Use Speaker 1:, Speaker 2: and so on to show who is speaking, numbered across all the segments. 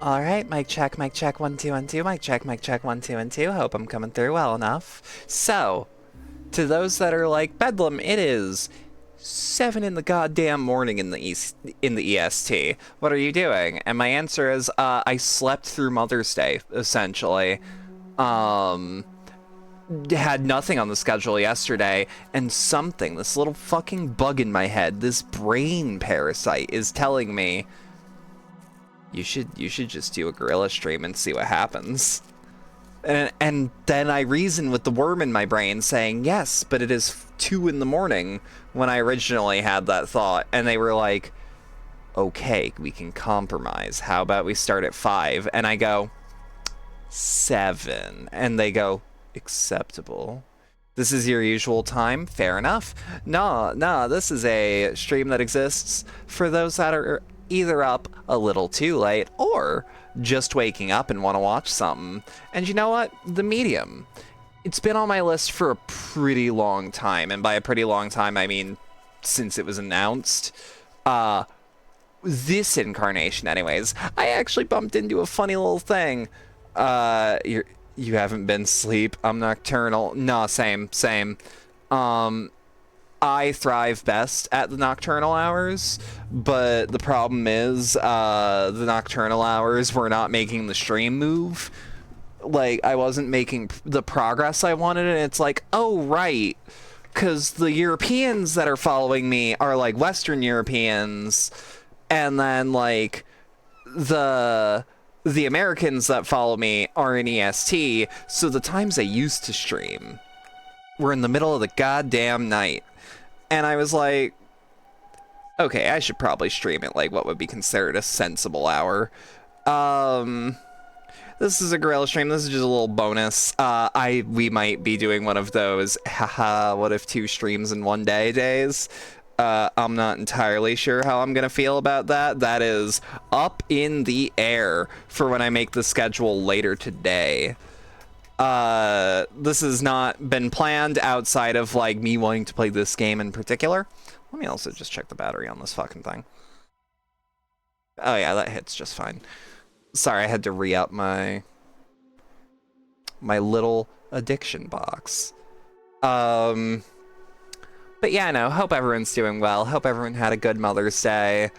Speaker 1: All right, mic check, 1 2 1 2, mic check, 1 2 1 2. Hope I'm coming through well enough. So, to those that are like Bedlam, it is 7 in the goddamn morning in the EST. What are you doing? And my answer is, I slept through Mother's Day essentially. Um, had nothing on the schedule yesterday, and this little fucking bug in my head, this brain parasite, is telling me you should just do a gorilla stream and see what happens. And then I reason with the worm in my brain saying, yes, but it is 2 in the morning when I originally had that thought. And they were like, okay, we can compromise. How about we start at 5? And I go, 7. And they go, acceptable. This is your usual time? Fair enough. No, this is a stream that exists for those that are either up a little too late or just waking up and want to watch something. And you know what? The Medium. It's been on my list for a pretty long time, and by a pretty long time, I mean since it was announced. This incarnation, anyways. I actually bumped into a funny little thing. You haven't been asleep. I'm nocturnal. Nah, same. I thrive best at the nocturnal hours, but the problem is the nocturnal hours were not making the stream move. Like, I wasn't making the progress I wanted, and it's like, oh, right, because the Europeans that are following me are, like, Western Europeans, and then, like, the Americans that follow me are in EST, so the times I used to stream were in the middle of the goddamn night. And I was like, okay, I should probably stream it like what would be considered a sensible hour. This is a gorilla stream. This is just a little bonus. We might be doing one of those, haha, what if 2 streams in 1 day days? I'm not entirely sure how I'm gonna feel about that. That is up in the air for when I make the schedule later today. This has not been planned outside of, like, me wanting to play this game in particular. Let me also just check the battery on this fucking thing. Oh yeah, that hits just fine. Sorry, I had to re-up my little addiction box. But yeah, no, hope everyone's doing well. Hope everyone had a good Mother's Day.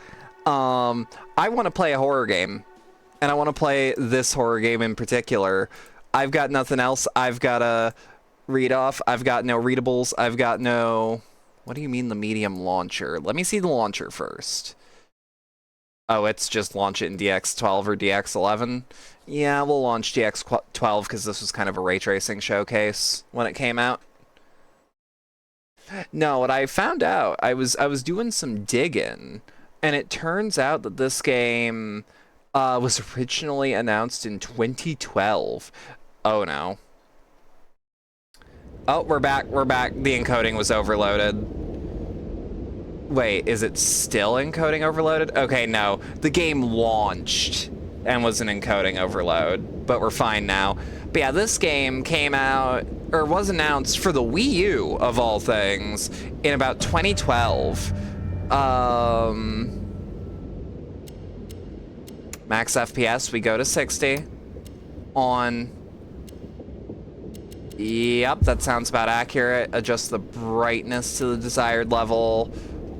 Speaker 1: I want to play a horror game, and I want to play this horror game in particular. I've got nothing else. I've got to read off. I've got no readables. I've got no... What do you mean the Medium launcher? Let me see the launcher first. Oh, it's just launch it in DX12 or DX11? Yeah, we'll launch DX12 because this was kind of a ray tracing showcase when it came out. No, what I found out, I was doing some digging, and it turns out that this game was originally announced in 2012. Oh no. Oh, we're back. The encoding was overloaded. Wait, is it still encoding overloaded? Okay, no. The game launched and was an encoding overload, but we're fine now. But yeah, this game came out, or was announced for the Wii U, of all things, in about 2012. Max FPS, we go to 60 on... Yep, that sounds about accurate. Adjust the brightness to the desired level.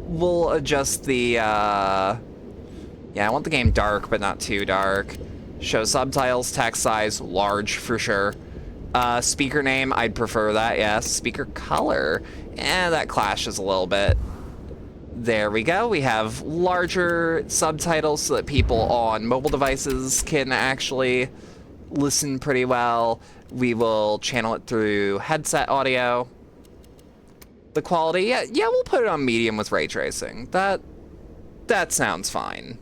Speaker 1: We'll adjust the, yeah, I want the game dark, but not too dark. Show subtitles, text size, large for sure. Speaker name, I'd prefer that, yes. Speaker color, that clashes a little bit. There we go. We have larger subtitles so that people on mobile devices can actually listen pretty well. We will channel it through headset audio. The quality, yeah, we'll put it on medium with ray tracing. That sounds fine.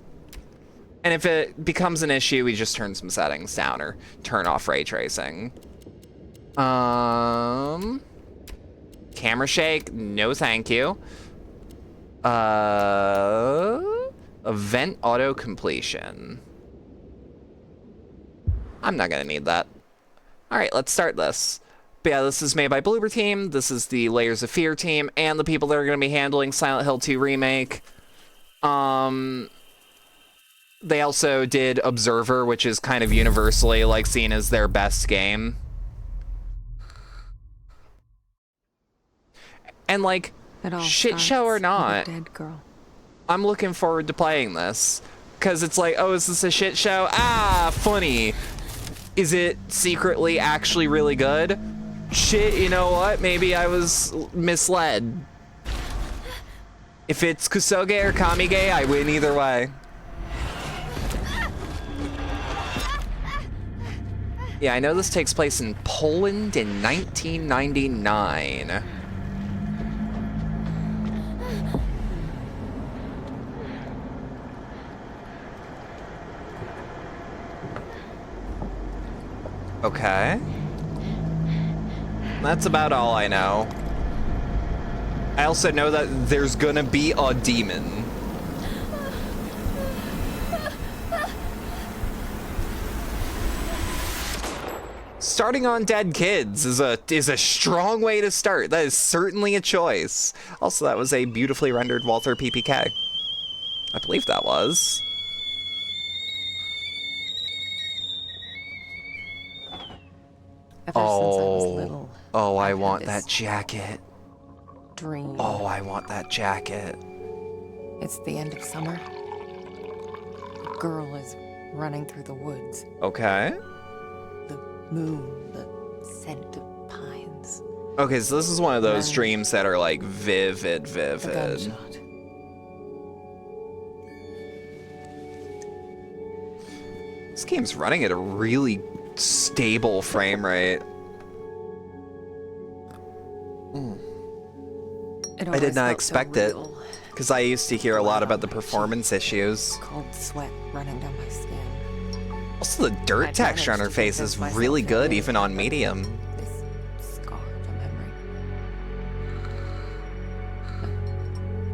Speaker 1: And if it becomes an issue, we just turn some settings down or turn off ray tracing. Camera shake, no thank you. Event auto completion. I'm not gonna need that. All right, let's start this. But yeah, this is made by Bloober Team. This is the Layers of Fear team and the people that are gonna be handling Silent Hill 2 Remake. They also did Observer, which is kind of universally like seen as their best game. And like, shit show or not,
Speaker 2: dead girl.
Speaker 1: I'm looking forward to playing this. Cause it's like, oh, is this a shit show? Ah, funny. Is it secretly actually really good? Shit, you know what? Maybe I was misled. If it's Kusoge or Kamige, I win either way. Yeah, I know this takes place in Poland in 1999. Okay. That's about all I know. I also know that there's gonna be a demon. Starting on dead kids is a strong way to start. That is certainly a choice. Also, that was a beautifully rendered Walther PPK. I believe that was.
Speaker 2: Ever since I was little,
Speaker 1: Oh, I
Speaker 2: I've had
Speaker 1: want
Speaker 2: this
Speaker 1: that jacket.
Speaker 2: dream.
Speaker 1: Oh, I want that jacket.
Speaker 2: It's the end of summer. A girl is running through the woods.
Speaker 1: Okay.
Speaker 2: The moon, the scent of pines.
Speaker 1: Okay, so this is one of those
Speaker 2: Then
Speaker 1: dreams that are like vivid.
Speaker 2: A gunshot.
Speaker 1: This game's running at a really stable frame rate. I did not expect it, because I used to hear a lot about the performance issues.
Speaker 2: Cold sweat running down my skin.
Speaker 1: Also, the dirt texture on her face is really good, even on medium.
Speaker 2: This scar of a memory.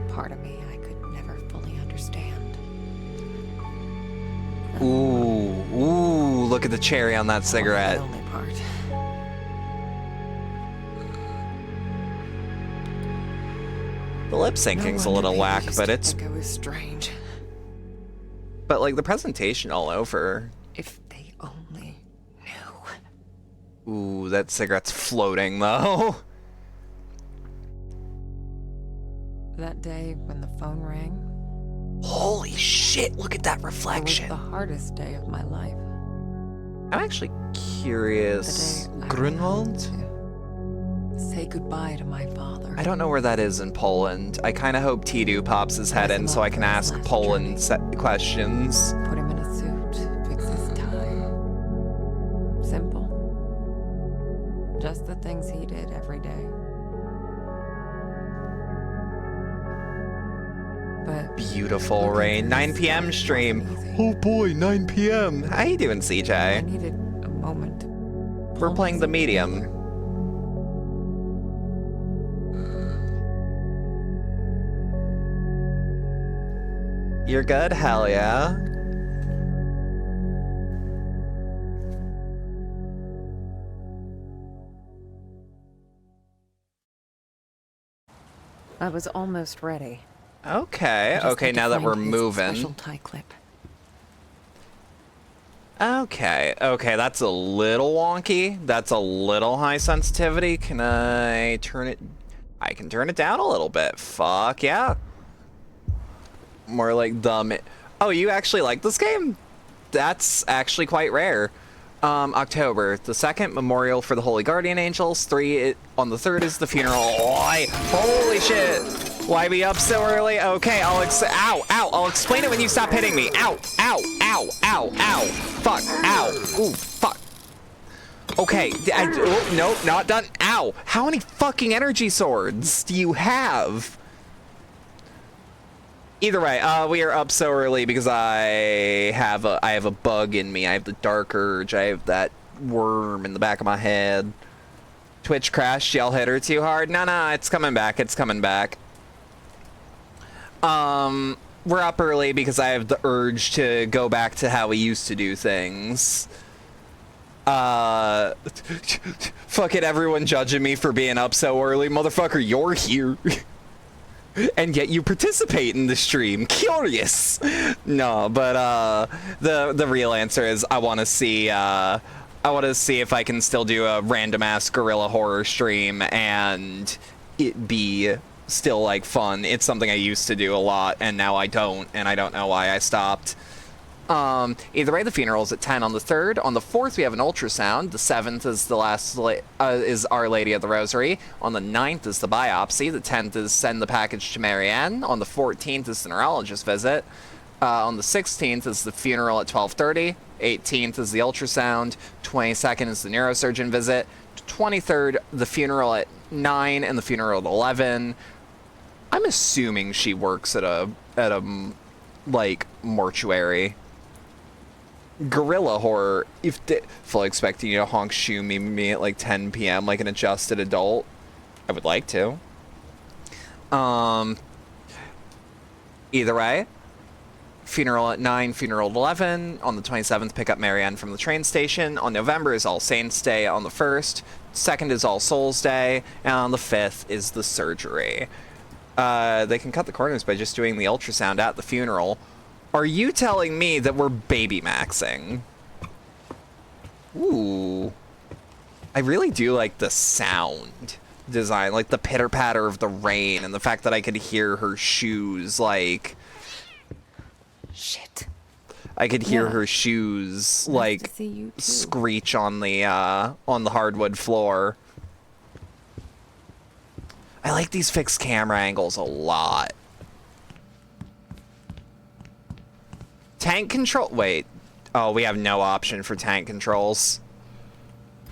Speaker 2: A part of me I could never fully understand.
Speaker 1: Ooh, look at the cherry on that cigarette.
Speaker 2: The only part.
Speaker 1: The lip syncing's a little whack, but it's...
Speaker 2: I was strange.
Speaker 1: But like the presentation all over.
Speaker 2: If they only knew.
Speaker 1: Ooh, that cigarette's floating though.
Speaker 2: That day when the phone rang,
Speaker 1: Holy shit, look at that
Speaker 2: it was
Speaker 1: reflection.
Speaker 2: the hardest day of my life.
Speaker 1: I'm actually
Speaker 2: The
Speaker 1: curious.
Speaker 2: day I
Speaker 1: Grunwald?
Speaker 2: went home to say goodbye to my father.
Speaker 1: I don't know where that is in Poland. I kind of hope Tidu pops his head in so I can ask Poland questions.
Speaker 2: Put him in a suit, fix his tie. Simple. Just the things he did every day. But
Speaker 1: Beautiful rain. 9 p.m. stream. Oh boy, 9 p.m. How you doing,
Speaker 2: I
Speaker 1: CJ?
Speaker 2: needed a moment to
Speaker 1: We're playing the medium. You're good? Hell yeah.
Speaker 2: I was almost ready.
Speaker 1: Okay,
Speaker 2: I just
Speaker 1: okay,
Speaker 2: had to
Speaker 1: now that
Speaker 2: find
Speaker 1: we're
Speaker 2: his
Speaker 1: moving.
Speaker 2: Special tie clip.
Speaker 1: Okay, okay, that's a little wonky. That's a little high sensitivity. Can I turn it? I can turn it down a little bit. Fuck yeah. More like the... Oh, you actually like this game? That's actually quite rare. October the 2nd, Memorial for the Holy Guardian Angels. On the 3rd is the funeral. Oi, holy shit. Why be up so early? Okay, ow, I'll explain it when you stop hitting me. Ow, ow, ow, ow, ow. Fuck, ow, ooh, fuck. Okay, oh, nope, not done. Ow, how many fucking energy swords do you have? Either way, we are up so early because I have a bug in me. I have the dark urge. I have that worm in the back of my head. Twitch crashed. Y'all hit her too hard. Nah, it's coming back. It's coming back. We're up early because I have the urge to go back to how we used to do things. Fuck it, everyone judging me for being up so early. Motherfucker, you're here. and yet you participate in the stream. Curious. No, but the real answer is I want to see if I can still do a random ass gorilla horror stream and it be still like fun. It's something I used to do a lot and now I don't, and I don't know why I stopped. Either way, the funeral's at 10 on the 3rd. On the 4th, we have an ultrasound. The 7th is the last is Our Lady of the Rosary. On the 9th is the biopsy. The 10th is send the package to Marianne. On the 14th is the neurologist visit. On the 16th is the funeral at 12:30. 18th is the ultrasound. 22nd is the neurosurgeon visit. 23rd, the funeral at 9 and the funeral at 11. I'm assuming she works at a like mortuary. Gorilla horror, if fully expecting you to honk shoe me at like 10 p.m. like an adjusted adult. I would like to. Either way, funeral at 9, funeral at 11. On the 27th, pick up Marianne from the train station. On November is All Saints Day on the 1st. 2nd is All Souls Day. And on the 5th is the surgery. They can cut the corners by just doing the ultrasound at the funeral. Are you telling me that we're baby maxing? Ooh. I really do like the sound design, like the pitter patter of the rain and the fact that I could hear her shoes, like...
Speaker 2: Shit.
Speaker 1: I could hear her shoes, like, screech on the hardwood floor. I like these fixed camera angles a lot. Tank control. Wait. Oh, we have no option for tank controls.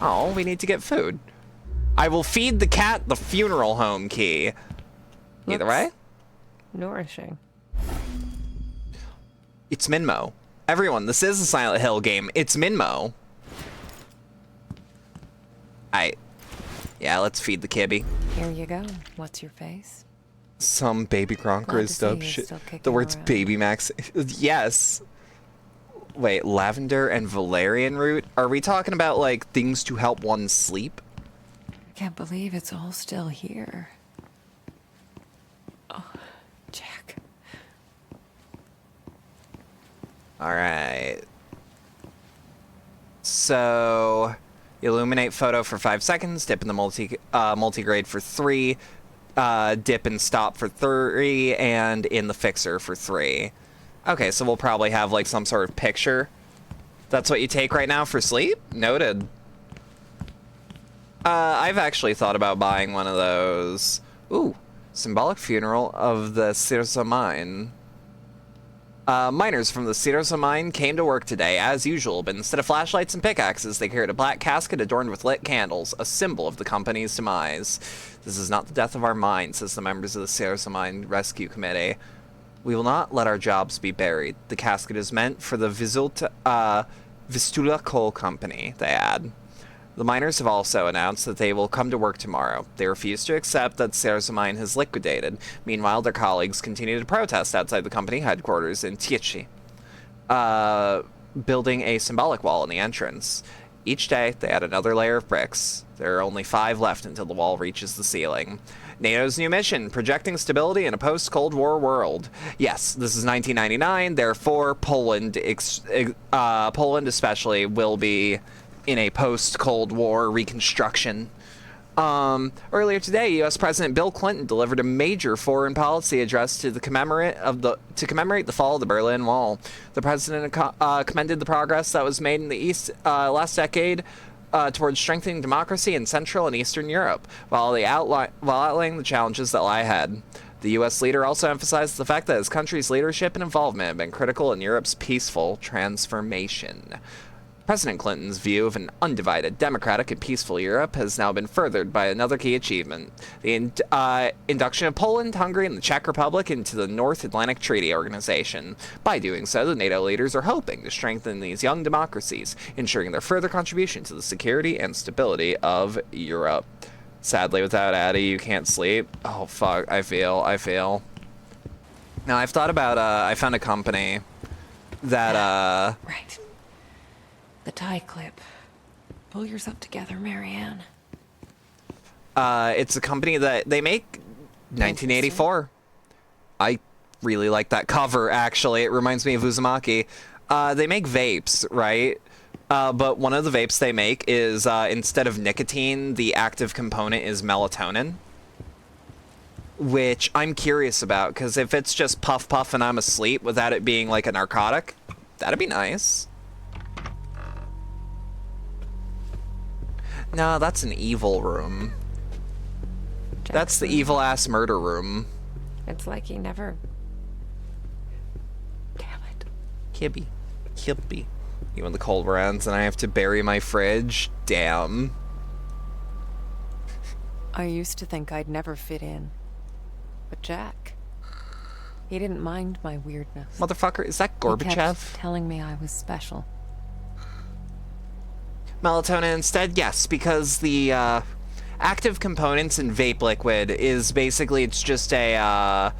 Speaker 1: Oh, we need to get food. I will feed the cat the funeral home key. Either way.
Speaker 2: Nourishing.
Speaker 1: It's Minmo. Everyone, this is a Silent Hill game. It's Minmo. Yeah, let's feed the kibby.
Speaker 2: Here you go. What's your face?
Speaker 1: Some baby Gronker is up shit. The words around. Baby Max. Yes. Wait, lavender and valerian root? Are we talking about, like, things to help one sleep?
Speaker 2: I can't believe it's all still here. Oh, Jack.
Speaker 1: Alright. So, illuminate photo for 5 seconds, dip in the multigrade for 3, dip and stop for 3, and in the fixer for 3. Okay, so we'll probably have like some sort of picture. That's what you take right now for sleep? Noted. I've actually thought about buying one of those. Ooh, symbolic funeral of the Sirsa mine. Miners from the Sirsa mine came to work today, as usual, but instead of flashlights and pickaxes, they carried a black casket adorned with lit candles, a symbol of the company's demise. This is not the death of our mine, says the members of the Sirsa Mine Rescue Committee. We will not let our jobs be buried. The casket is meant for the Vistula Coal Company, they add. The miners have also announced that they will come to work tomorrow. They refuse to accept that Sirsa Mine has liquidated. Meanwhile, their colleagues continue to protest outside the company headquarters in Tieci, building a symbolic wall in the entrance. Each day, they add another layer of bricks. There are only 5 left until the wall reaches the ceiling. NATO's new mission, projecting stability in a post-Cold War world. Yes, this is 1999, therefore Poland, Poland especially, will be in a post-Cold War reconstruction. Earlier today, U.S. President Bill Clinton delivered a major foreign policy address to commemorate the fall of the Berlin Wall. The president commended the progress that was made in the East last decade towards strengthening democracy in Central and Eastern Europe, while outlining the challenges that lie ahead. The U.S. leader also emphasized the fact that his country's leadership and involvement have been critical in Europe's peaceful transformation. President Clinton's view of an undivided, democratic, and peaceful Europe has now been furthered by another key achievement, the induction of Poland, Hungary, and the Czech Republic into the North Atlantic Treaty Organization. By doing so, the NATO leaders are hoping to strengthen these young democracies, ensuring their further contribution to the security and stability of Europe. Sadly, without Addie, you can't sleep. Oh, fuck. I feel. Now, I've thought about, I found a company that,
Speaker 2: Right. The tie clip. Pull yours up together, Marianne.
Speaker 1: It's a company that they make 1984. I really like that cover, actually. It reminds me of Uzumaki. They make vapes, right? But one of the vapes they make is, instead of nicotine, the active component is melatonin. Which I'm curious about, because if it's just puff puff and I'm asleep without it being like a narcotic, that'd be nice. No, that's an evil room. That's the
Speaker 2: Jackson,
Speaker 1: evil-ass murder room.
Speaker 2: It's like he never. Damn it.
Speaker 1: Kibby. Kibby. You in the cold runs and I have to bury my fridge? Damn.
Speaker 2: I used to think I'd never fit in. But Jack, he didn't mind my weirdness.
Speaker 1: Motherfucker, is that
Speaker 2: He
Speaker 1: Gorbachev?
Speaker 2: kept telling me I was special.
Speaker 1: Melatonin instead? Yes, because the active components in vape liquid is basically it's just a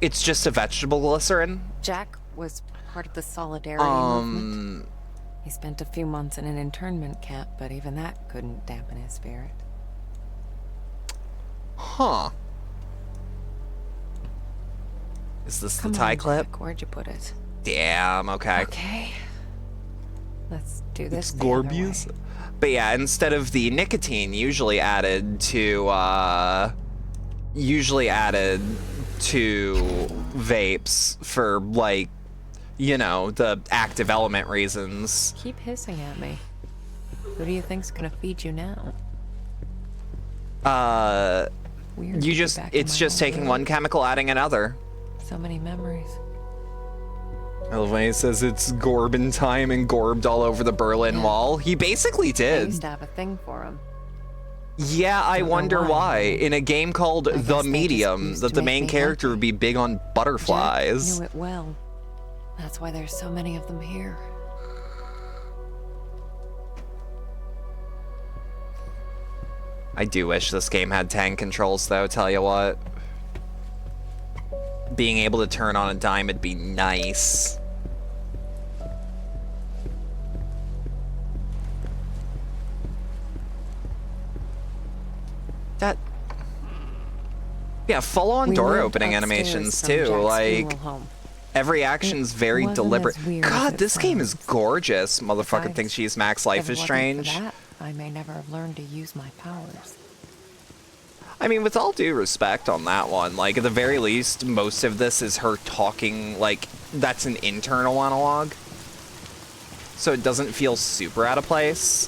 Speaker 1: vegetable glycerin.
Speaker 2: Jack was part of the Solidarity movement. He spent a few months in an internment camp, but even that couldn't dampen his spirit.
Speaker 1: Huh. Is this
Speaker 2: Come
Speaker 1: the tie
Speaker 2: on,
Speaker 1: clip?
Speaker 2: Jack, where'd you put it?
Speaker 1: Damn, okay.
Speaker 2: Okay. Let's do this.
Speaker 1: It's
Speaker 2: the other
Speaker 1: Gorbius.
Speaker 2: way.
Speaker 1: But yeah, instead of the nicotine usually added to vapes for, like, you know, the active element reasons.
Speaker 2: Keep hissing at me. Who do you think's gonna feed you now? Weird. to
Speaker 1: You
Speaker 2: be
Speaker 1: just,
Speaker 2: back in
Speaker 1: it's
Speaker 2: my
Speaker 1: just
Speaker 2: old
Speaker 1: taking
Speaker 2: world.
Speaker 1: one chemical, adding another.
Speaker 2: So many memories.
Speaker 1: I love when he says it's Gorbin time and gorbed all over the Berlin
Speaker 2: Yeah.
Speaker 1: Wall. He basically
Speaker 2: I
Speaker 1: did.
Speaker 2: used to have a thing for him.
Speaker 1: Yeah, I
Speaker 2: Don't know
Speaker 1: wonder
Speaker 2: why.
Speaker 1: why. In a game called
Speaker 2: guess
Speaker 1: The
Speaker 2: they just
Speaker 1: Medium,
Speaker 2: used
Speaker 1: that
Speaker 2: to
Speaker 1: the
Speaker 2: make
Speaker 1: main
Speaker 2: me
Speaker 1: character
Speaker 2: happy.
Speaker 1: would be big on
Speaker 2: Jack
Speaker 1: butterflies.
Speaker 2: knew it well. That's why there's so many of them here.
Speaker 1: I do wish this game had tank controls, though, tell you what. Being able to turn on a dime would be nice. That... Yeah, full-on
Speaker 2: We
Speaker 1: door
Speaker 2: lived
Speaker 1: opening
Speaker 2: upstairs
Speaker 1: animations,
Speaker 2: from
Speaker 1: too.
Speaker 2: Jack's
Speaker 1: Like,
Speaker 2: funeral home.
Speaker 1: every action's very
Speaker 2: wasn't
Speaker 1: deliberate.
Speaker 2: as weird as
Speaker 1: God,
Speaker 2: it
Speaker 1: this game is
Speaker 2: sounds.
Speaker 1: gorgeous. Motherfucker
Speaker 2: Besides,
Speaker 1: thinks she's Max Life
Speaker 2: If it
Speaker 1: is
Speaker 2: wasn't
Speaker 1: Strange.
Speaker 2: For that, I may never have learned to use my powers.
Speaker 1: I mean, with all due respect on that one, like, at the very least, most of this is her talking, like, that's an internal monologue. So it doesn't feel super out of place.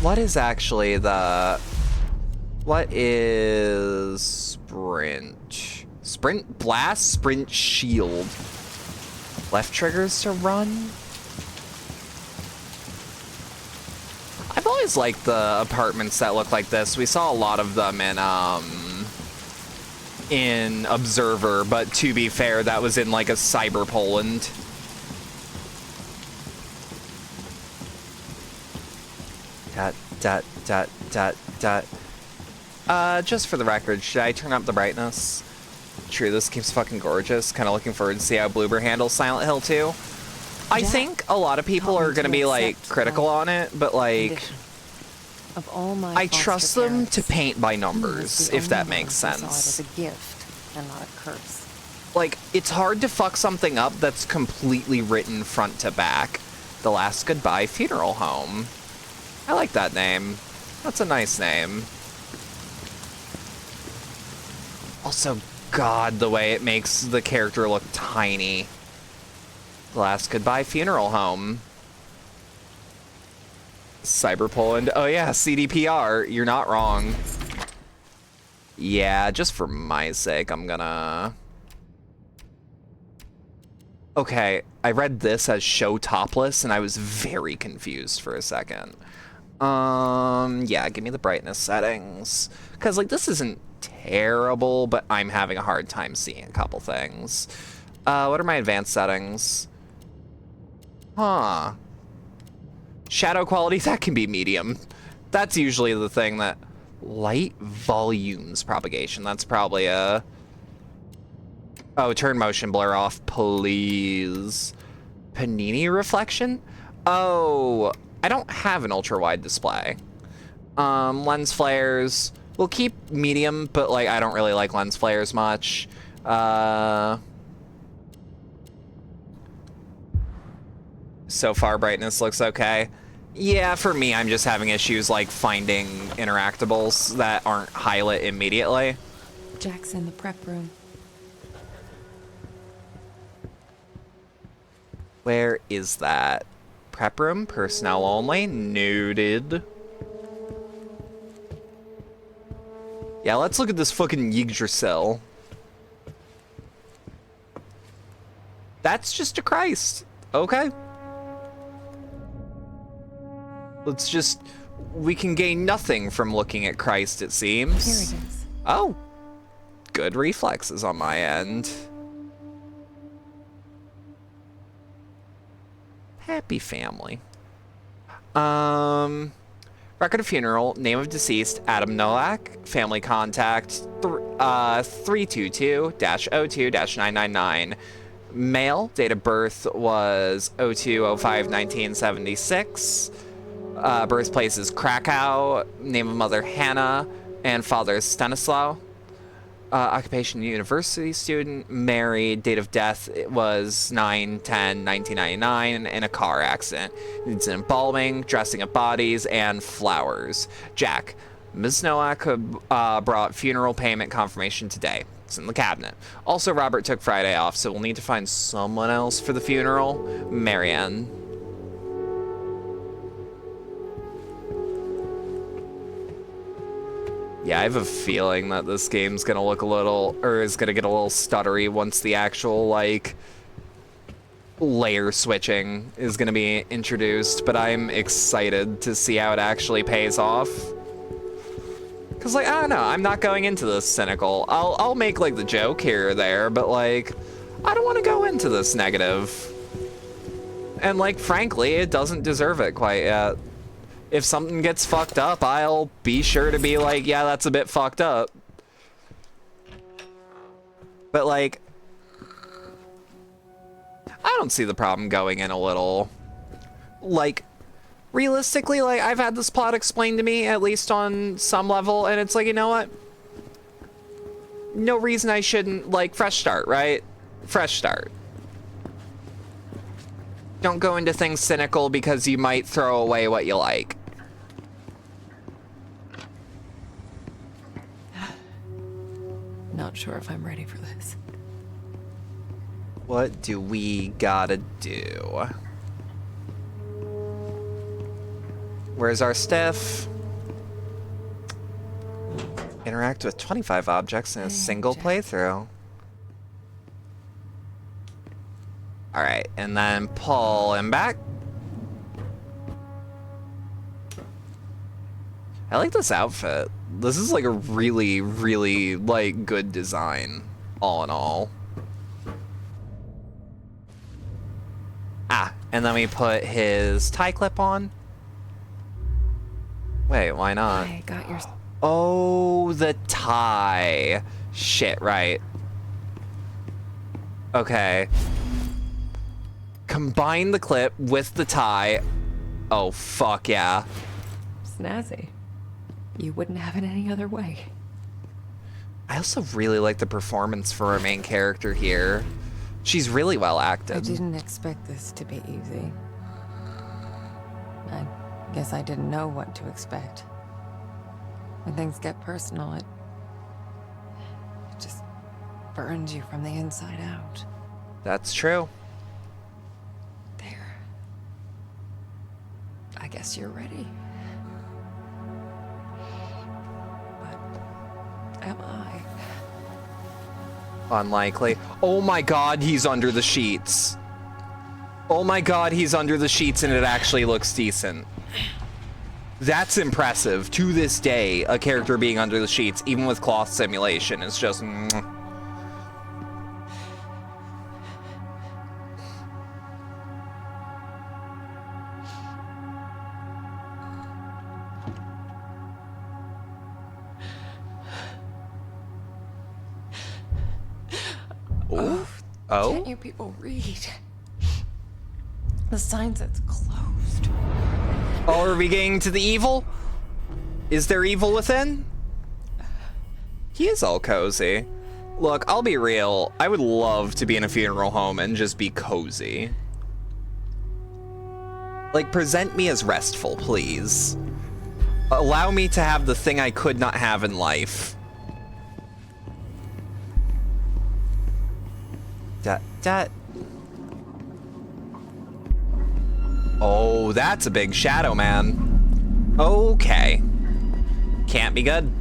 Speaker 1: What is actually the... What is sprint? Sprint blast, sprint shield. Left triggers to run? I've always liked the apartments that look like this. We saw a lot of them in Observer, but to be fair, that was in like a cyber Poland. Just for the record, should I turn up the brightness? True, this game's fucking gorgeous. Kind of looking forward to see how Bloober handles Silent Hill 2. I
Speaker 2: Jack
Speaker 1: think a lot of people
Speaker 2: taught me
Speaker 1: are going to
Speaker 2: to
Speaker 1: be, like,
Speaker 2: accept
Speaker 1: critical
Speaker 2: my
Speaker 1: on it, but, like,
Speaker 2: Condition. Of all my
Speaker 1: I
Speaker 2: foster
Speaker 1: trust them
Speaker 2: parents,
Speaker 1: to paint by
Speaker 2: he was
Speaker 1: numbers,
Speaker 2: the
Speaker 1: if that
Speaker 2: only
Speaker 1: makes
Speaker 2: one who saw it
Speaker 1: sense.
Speaker 2: as a gift and not a curse.
Speaker 1: Like, it's hard to fuck something up that's completely written front to back. The Last Goodbye Funeral Home. I like that name. That's a nice name. Also, God, the way it makes the character look tiny. The Last Goodbye Funeral Home. Cyber Poland. Oh yeah, CDPR. You're not wrong. Yeah, just for my sake, I'm gonna... Okay, I read this as show topless, and I was very confused for a second. Yeah, give me the brightness settings. Because, like, this isn't terrible, but I'm having a hard time seeing a couple things. What are my advanced settings? Huh. Shadow quality, that can be medium. That's usually the thing that... Light volumes propagation, that's probably a... Oh, turn motion blur off, please. Panini reflection? Oh, I don't have an ultra-wide display. Lens flares. We'll keep medium, but like I don't really like lens flares much. So far, brightness looks okay. Yeah, for me, I'm just having issues like finding interactables that aren't highlight immediately.
Speaker 2: Jack's in the prep room.
Speaker 1: Where is that? Prep room, personnel only, noted. Yeah, let's look at this fucking Yggdrasil. That's just a Christ. Okay. Let's just... We can gain nothing from looking at Christ, it seems.
Speaker 2: Here it is.
Speaker 1: Oh. Good reflexes on my end. Happy family. Record of funeral, name of deceased, Adam Nowak, family contact, 322-02-999. Male, date of birth was 02/05/1976. Birthplace is Krakow, name of mother Hannah, and father is Stanislaw. Occupation, university student, married, date of death was 9/10/1999 in a car accident. Needs an embalming, dressing of bodies, and flowers. Jack, Ms. Nowak brought funeral payment confirmation today. It's in the cabinet. Also, Robert took Friday off, so we'll need to find someone else for the funeral. Marianne. Yeah, I have a feeling that this game's gonna look a little, or is gonna get a little stuttery once the actual, like, layer switching is gonna be introduced, but I'm excited to see how it actually pays off. Cause, like, I don't know, I'm not going into this cynical. I'll make, like, the joke here or there, but, like, I don't want to go into this negative. And, like, frankly, it doesn't deserve it quite yet. If something gets fucked up, I'll be sure to be like, yeah, that's a bit fucked up. But, like, I don't see the problem going in a little. Like, realistically, like, I've had this plot explained to me, at least on some level, and it's like, you know what? No reason I shouldn't, like, fresh start, right? Fresh start. Don't go into things cynical because you might throw away what you like.
Speaker 2: Not sure if I'm ready for this.
Speaker 1: What do we gotta do? Where's our stiff? Interact with 25 objects in a single playthrough. Alright, and then pull him back. I like this outfit. This is like a really, really, like, good design, all in all. Ah, and then we put his tie clip on. Wait, why not?
Speaker 2: I got your...
Speaker 1: Oh, the tie. Shit, right. Okay. Combine the clip with the tie. Oh, fuck yeah.
Speaker 2: Snazzy. You wouldn't have it any other way.
Speaker 1: I also really like the performance for our main character here. She's really well acted.
Speaker 2: I didn't expect this to be easy. I guess I didn't know what to expect. When things get personal, it just burns you from the inside out.
Speaker 1: That's true.
Speaker 2: There. I guess you're ready. But am I?
Speaker 1: Unlikely. Oh my god, he's under the sheets. Oh my god, he's under the sheets and it actually looks decent. That's impressive. To this day, a character being under the sheets, even with cloth simulation, is just... Oh? Oh?
Speaker 2: Can't you people read? The sign says closed.
Speaker 1: Oh, are we getting to the evil? Is there evil within? He is all cozy. Look, I'll be real. I would love to be in a funeral home and just be cozy. Like, present me as restful, please. Allow me to have the thing I could not have in life. Oh, that's a big shadow, man. Okay. Can't be good.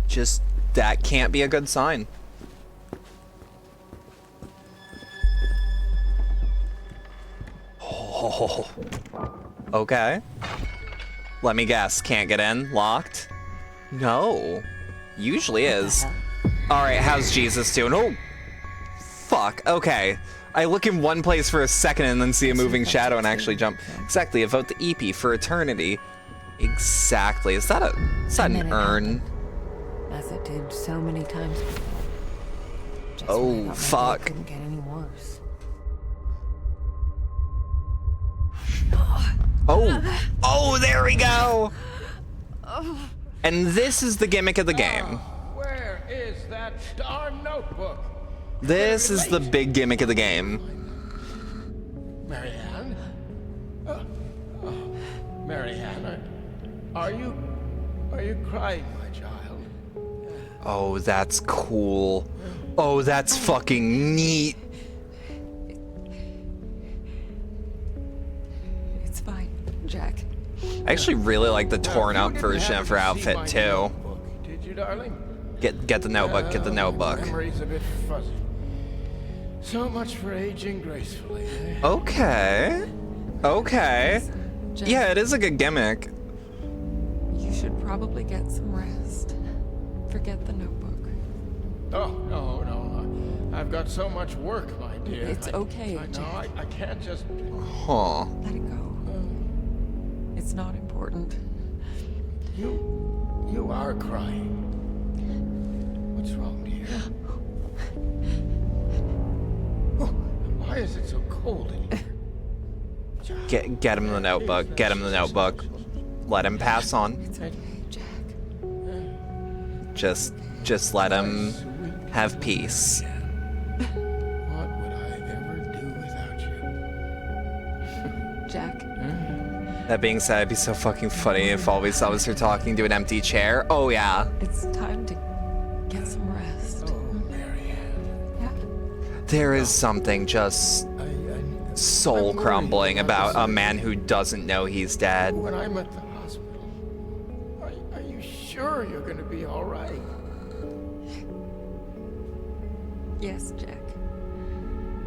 Speaker 1: Just, that can't be a good sign. Oh. Okay. Let me guess, can't get in? Locked? No. Usually is. Alright, how's Jesus doing? Oh! Fuck, okay. I look in one place for a second and then see a moving shadow and actually jump. Exactly, evoke the EP for eternity. Exactly. Is that an urn?
Speaker 2: As it did so many times before. Just
Speaker 1: Oh,
Speaker 2: when I thought my day
Speaker 1: fuck.
Speaker 2: couldn't get any worse.
Speaker 1: Oh, there we go! And this is the gimmick of the game.
Speaker 3: Where is that darn notebook?
Speaker 1: This is the big gimmick of the game.
Speaker 3: Marianne? Marianne, are you crying, my child?
Speaker 1: Oh, that's cool. Oh, that's fucking neat.
Speaker 2: It's fine, Jack.
Speaker 1: I actually really like the torn up version of her outfit too.
Speaker 3: Did you, darling?
Speaker 1: Get the notebook, get the notebook.
Speaker 3: Memory's a bit fuzzy. So much for aging gracefully. Eh?
Speaker 1: Okay. Okay.
Speaker 2: Jack,
Speaker 1: Yeah, it is a good gimmick.
Speaker 2: you should probably get some rest. Forget the notebook.
Speaker 3: Oh, no. I've got so much work, my dear.
Speaker 2: It's okay,
Speaker 3: I know.
Speaker 2: Jack.
Speaker 3: I can't just.
Speaker 1: Huh.
Speaker 2: Let it go. It's not important.
Speaker 3: You are crying. What's wrong, dear? Oh, why is it so cold in here?
Speaker 1: Get him the notebook. Get him the notebook. Let him pass on.
Speaker 2: It's okay, Jack.
Speaker 1: Just let him have peace.
Speaker 3: What would I ever do without you?
Speaker 2: Jack,
Speaker 1: That being said, it'd be so fucking funny if all we saw was her talking to an empty chair. Oh yeah.
Speaker 2: it's time to get some rest.
Speaker 3: Oh, Marianne.
Speaker 2: Yeah.
Speaker 1: There is something just soul crumbling about a man who doesn't know he's dead.
Speaker 3: When I'm at the hospital, are you sure you're going to be all right?
Speaker 2: Yes, Jack.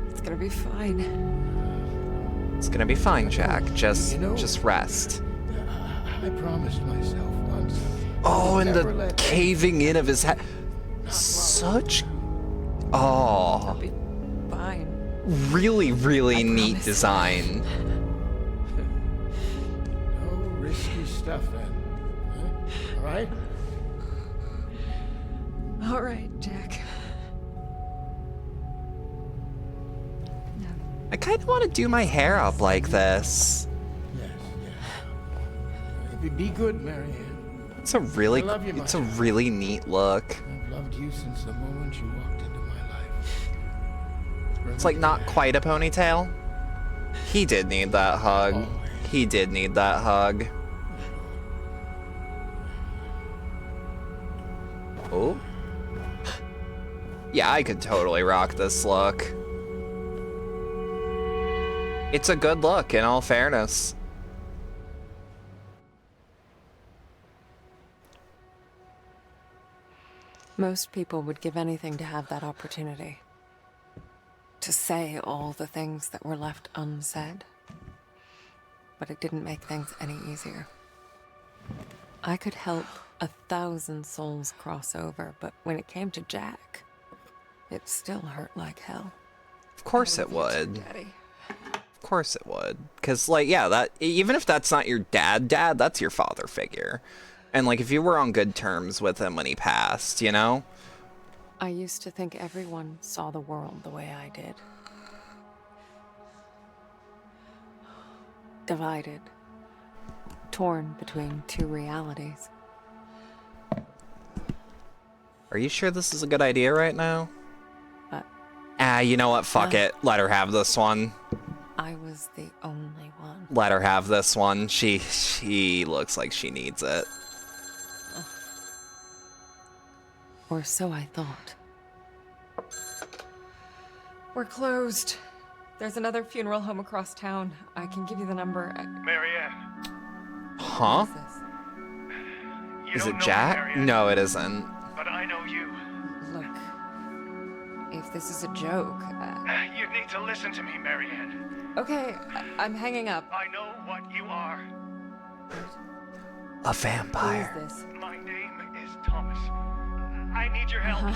Speaker 2: It's gonna be fine.
Speaker 1: It's gonna be fine, Jack. Just
Speaker 3: You know-
Speaker 1: rest.
Speaker 3: I promised myself once.
Speaker 1: Oh, and
Speaker 3: never
Speaker 1: the
Speaker 3: let
Speaker 1: caving in of his head. Such. Oh,
Speaker 2: I'll be fine.
Speaker 1: really, really
Speaker 2: I
Speaker 1: neat
Speaker 2: promise.
Speaker 1: design.
Speaker 3: No risky stuff then. Huh? All right?
Speaker 2: All right, Jack.
Speaker 1: I kind of want to do my hair up like this.
Speaker 3: Yes. Be good, Marianne.
Speaker 1: It's a really,
Speaker 3: I love you, my
Speaker 1: it's a
Speaker 3: child.
Speaker 1: really neat look.
Speaker 3: I've loved you since the moment you walked into my life.
Speaker 1: It's like not quite a ponytail. He did need that hug.
Speaker 3: Always.
Speaker 1: He did need that hug. Oh. Yeah, I could totally rock this look. It's a good look, in all fairness.
Speaker 2: Most people would give anything to have that opportunity. To say all the things that were left unsaid. But it didn't make things any easier. I could help 1,000 souls cross over, but when it came to Jack, it still hurt like hell.
Speaker 1: Of course it
Speaker 2: I love you too,
Speaker 1: would.
Speaker 2: Daddy.
Speaker 1: Of course it would. Cause like, yeah, that even if that's not your dad, that's your father figure. And like, if you were on good terms with him when he passed, you know?
Speaker 2: I used to think everyone saw the world the way I did. divided, torn between two realities.
Speaker 1: Are you sure this is a good idea right now?
Speaker 2: But
Speaker 1: You know what? Fuck it. Let her have this one.
Speaker 2: I was the only one.
Speaker 1: Let her have this one. She looks like she needs it.
Speaker 2: Or so I thought. We're closed. There's another funeral home across town. I can give you the number.
Speaker 4: Marianne.
Speaker 1: Huh?
Speaker 2: What is this?
Speaker 4: You
Speaker 1: Is
Speaker 4: don't
Speaker 1: it
Speaker 4: know
Speaker 1: Jack?
Speaker 4: Marianne,
Speaker 1: No, it isn't.
Speaker 4: But I know you.
Speaker 2: Look, if this is a joke,
Speaker 4: You need to listen to me, Marianne.
Speaker 2: okay, I'm hanging up.
Speaker 4: I know what you are.
Speaker 1: A
Speaker 2: Who
Speaker 1: vampire.
Speaker 2: is this?
Speaker 4: My name is Thomas. I need your help.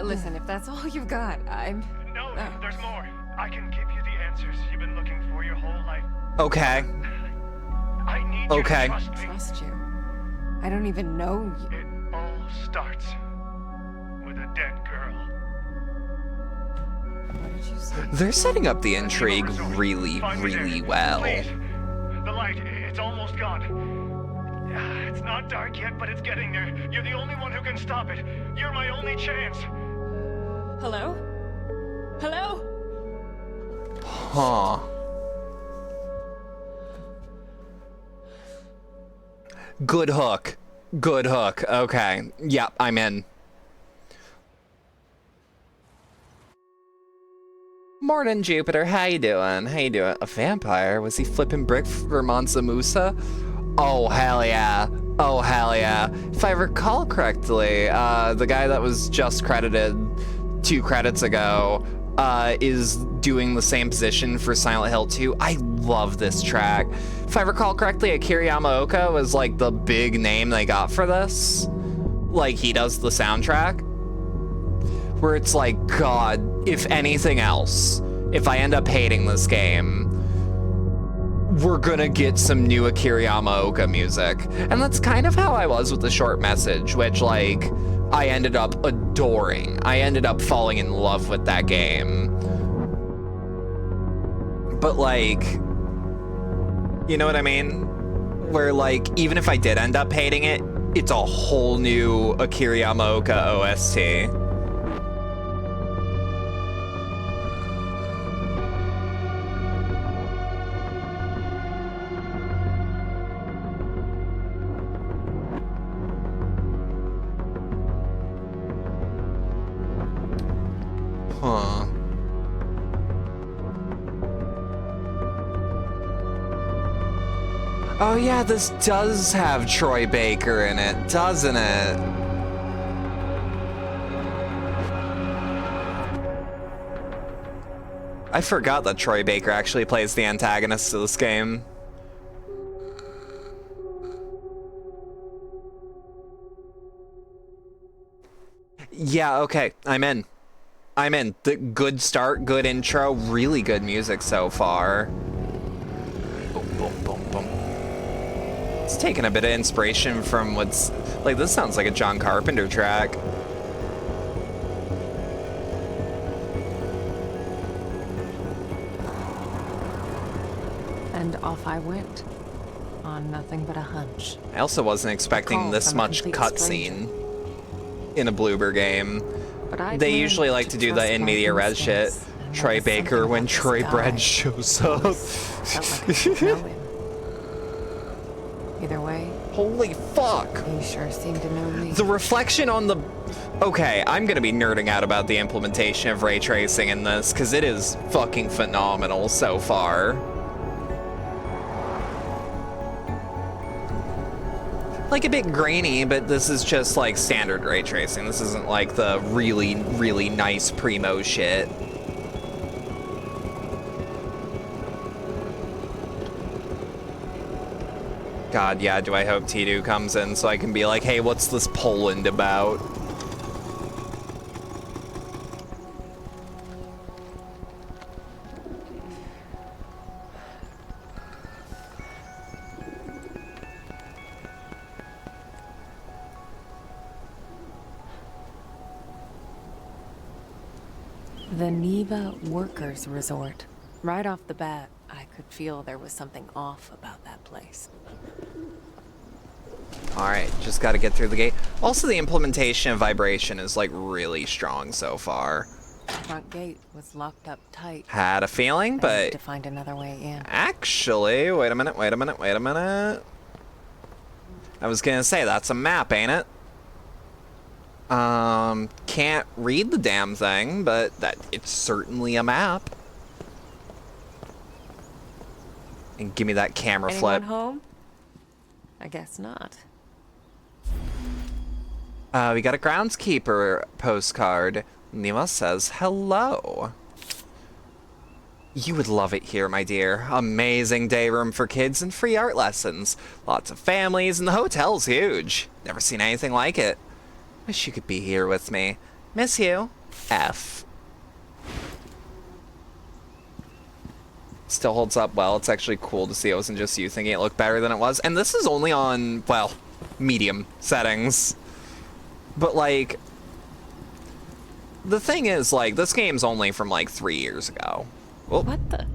Speaker 2: Listen, if that's all you've got, I'm...
Speaker 4: No, there's more. I can give you the answers you've been looking for your whole life.
Speaker 1: Okay.
Speaker 4: I need you
Speaker 1: Okay.
Speaker 4: to trust me.
Speaker 2: Trust you. I don't even know you.
Speaker 4: It all starts with a dead girl.
Speaker 2: What did you say?
Speaker 1: They're setting up the intrigue
Speaker 4: Resort.
Speaker 1: really,
Speaker 4: Find me
Speaker 1: really
Speaker 4: there.
Speaker 1: well.
Speaker 4: Please. The light, it's almost gone. It's not dark yet, but it's getting there. You're the only one who can stop it. You're my only chance.
Speaker 2: Hello? Hello?
Speaker 1: Huh. Good hook. Good hook. Okay. Yep, I'm in. Morning, Jupiter. How you doing? How you doing? A vampire? Was he flipping brick for Mansa Musa? Oh, hell yeah. Oh, hell yeah. If I recall correctly, the guy that was just credited 2 credits ago is doing the same position for Silent Hill 2. I love this track. If I recall correctly, Akira Yamaoka was like the big name they got for this. Like, he does the soundtrack. Where it's like, God, if anything else, if I end up hating this game, we're gonna get some new Akira Yamaoka music. And that's kind of how I was with the short message, which, like, I ended up adoring. I ended up falling in love with that game. But, like, you know what I mean? Where, like, even if I did end up hating it, it's a whole new Akira Yamaoka OST. Huh. Oh yeah, this does have Troy Baker in it, doesn't it? I forgot that Troy Baker actually plays the antagonist of this game. Yeah, okay, I'm in. I'm in. The good start, good intro, really good music so far. Boom, boom, boom, boom. It's taking a bit of inspiration from what's... Like, this sounds like a John Carpenter track.
Speaker 2: And off I went. On nothing but a hunch.
Speaker 1: I also wasn't expecting
Speaker 2: Call
Speaker 1: this
Speaker 2: from a
Speaker 1: much
Speaker 2: complete stranger.
Speaker 1: cutscene in a Bloober game.
Speaker 2: But I
Speaker 1: They usually like to do the in media res shit. Troy Baker when Troy Bread shows up.
Speaker 2: Felt like I should know him. Either way,
Speaker 1: Holy fuck!
Speaker 2: he sure seemed to know me.
Speaker 1: The reflection on the... Okay, I'm gonna be nerding out about the implementation of ray tracing in this, because it is fucking phenomenal so far. Like, a bit grainy, but this is just, like, standard ray tracing. This isn't, like, the really, really nice primo shit. God, yeah, do I hope T2 comes in so I can be like, hey, what's this Poland about?
Speaker 2: The Neva Workers Resort. Right off the bat, I could feel there was something off about that place.
Speaker 1: Alright, just gotta get through the gate. Also, the implementation of vibration is, like, really strong so far.
Speaker 2: The front gate was locked up tight.
Speaker 1: Had a feeling,
Speaker 2: I need
Speaker 1: but
Speaker 2: to find another way in.
Speaker 1: actually, wait a minute. I was gonna say, that's a map, ain't it? Can't read the damn thing, but it's certainly a map. And give me that camera
Speaker 2: Anyone
Speaker 1: flip.
Speaker 2: home? I guess not.
Speaker 1: We got a groundskeeper postcard. Nima says, hello. You would love it here, my dear. Amazing day room for kids and free art lessons. Lots of families, and the hotel's huge. Never seen anything like it. Wish you could be here with me. Miss you. F. Still holds up well. It's actually cool to see it wasn't just you thinking it looked better than it was. And this is only on, well, medium settings. But, like, the thing is, like, this game's only from, like, 3 years ago. Oh,
Speaker 2: What the?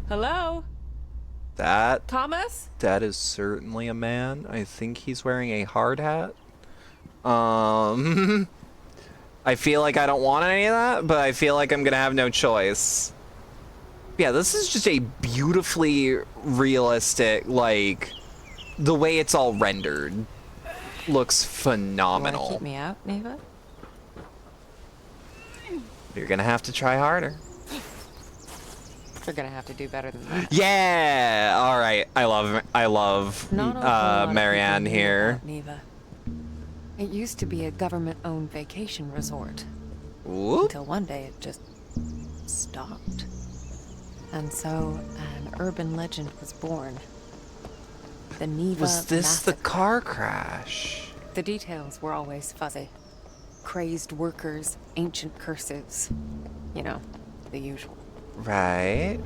Speaker 2: Hello?
Speaker 1: that
Speaker 2: Thomas?
Speaker 1: is certainly a man. I think he's wearing a hard hat. I feel like I don't want any of that, but I feel like I'm gonna have no choice. Yeah, this is just a beautifully realistic, like, the way it's all rendered looks
Speaker 2: You
Speaker 1: phenomenal.
Speaker 2: wanna keep me out, Neva?
Speaker 1: You're gonna have to try harder.
Speaker 2: You're gonna have to do better than that.
Speaker 1: Yeah, all right. I love
Speaker 2: Not a whole lot of
Speaker 1: Marianne
Speaker 2: people knew
Speaker 1: here.
Speaker 2: about Neva. It used to be a government-owned vacation resort.
Speaker 1: Whoop.
Speaker 2: Until one day it just stopped. And so an urban legend was born. The Neva
Speaker 1: Was this the
Speaker 2: Massacre.
Speaker 1: car crash?
Speaker 2: The details were always fuzzy. Crazed workers, ancient curses. You know, the usual.
Speaker 1: Right.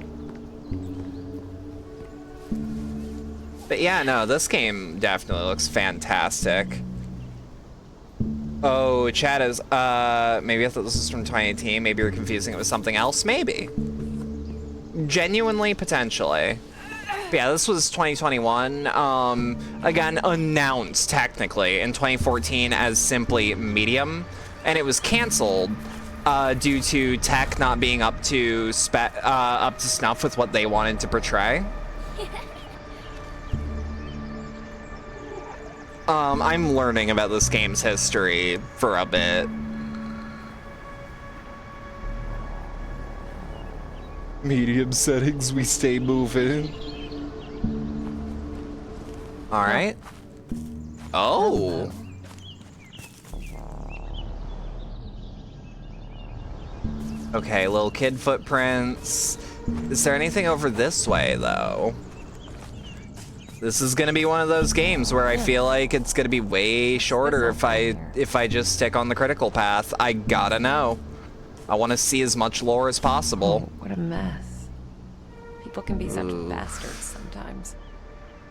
Speaker 1: But yeah, no, this game definitely looks fantastic. Oh, chat is, maybe I thought this was from 2018. Maybe you're confusing it with something else. Maybe. Genuinely, potentially. But yeah, this was 2021. Again, announced technically in 2014 as simply Medium, and it was canceled due to tech not being up to snuff with what they wanted to portray. I'm learning about this game's history for a bit. Medium settings, we stay moving. All right. Oh. Okay, little kid footprints. Is there anything over this way, though? This is gonna be one of those games where I feel like it's gonna be way shorter if I just stick on the critical path. I gotta know. I want to see as much lore as possible.
Speaker 2: What a mess. People can be such bastards sometimes.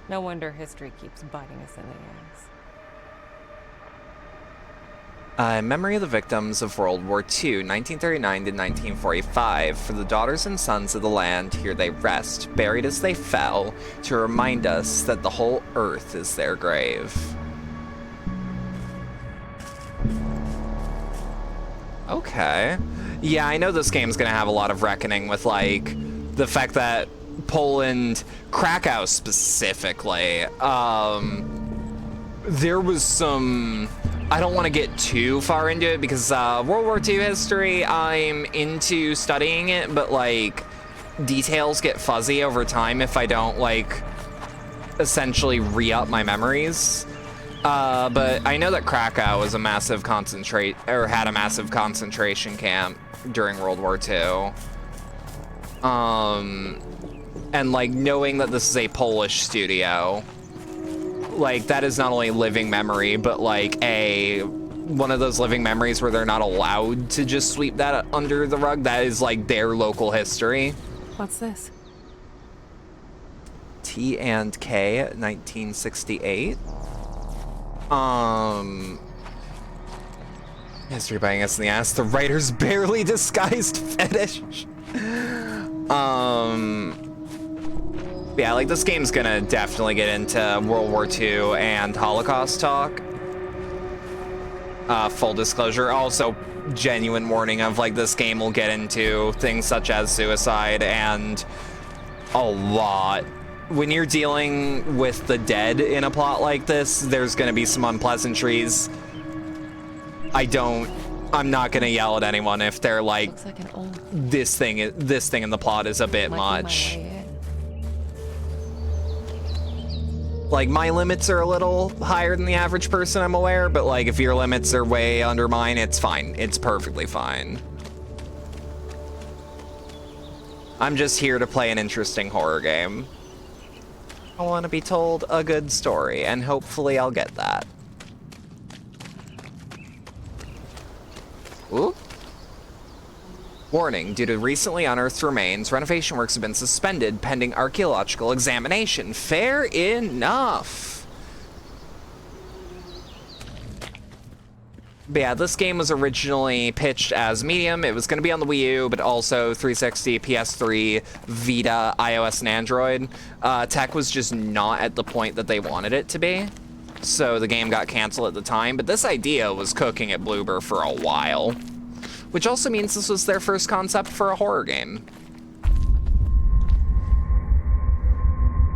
Speaker 2: No wonder history keeps biting us in the ass.
Speaker 1: Memory of the victims of World War II, 1939 to 1945. For the daughters and sons of the land, here they rest, buried as they fell, to remind us that the whole earth is their grave. Okay. Yeah, I know this game's gonna have a lot of reckoning with, like, the fact that Poland, Krakow specifically, there was some... I don't want to get too far into it because World War II history, I'm into studying it, but, like, details get fuzzy over time if I don't, like, essentially re-up my memories. But I know that Krakow was a massive had a massive concentration camp during World War II. And, like, knowing that this is a Polish studio, like, that is not only living memory, but, like, one of those living memories where they're not allowed to just sweep that under the rug. That is, like, their local history.
Speaker 2: What's this?
Speaker 1: T&K, 1968. History biting us in the ass. The writer's barely disguised fetish. Yeah, like this game's gonna definitely get into World War II and Holocaust talk. Full disclosure, also genuine warning of like this game will get into things such as suicide and a lot. When you're dealing with the dead in a plot like this, there's gonna be some unpleasantries. I'm not gonna yell at anyone if they're like,
Speaker 2: Looks like an old
Speaker 1: this thing in the plot is a bit much. Like, my limits are a little higher than the average person, I'm aware, but like if your limits are way under mine, it's fine. It's perfectly fine. I'm just here to play an interesting horror game. I want to be told a good story, and hopefully I'll get that. Ooh. Warning, due to recently unearthed remains, renovation works have been suspended pending archaeological examination. Fair enough. But yeah, this game was originally pitched as medium. It was going to be on the Wii U, but also 360, PS3, Vita, iOS, and Android. Tech was just not at the point that they wanted it to be. So the game got canceled at the time, but this idea was cooking at Bloober for a while. Which also means this was their first concept for a horror game.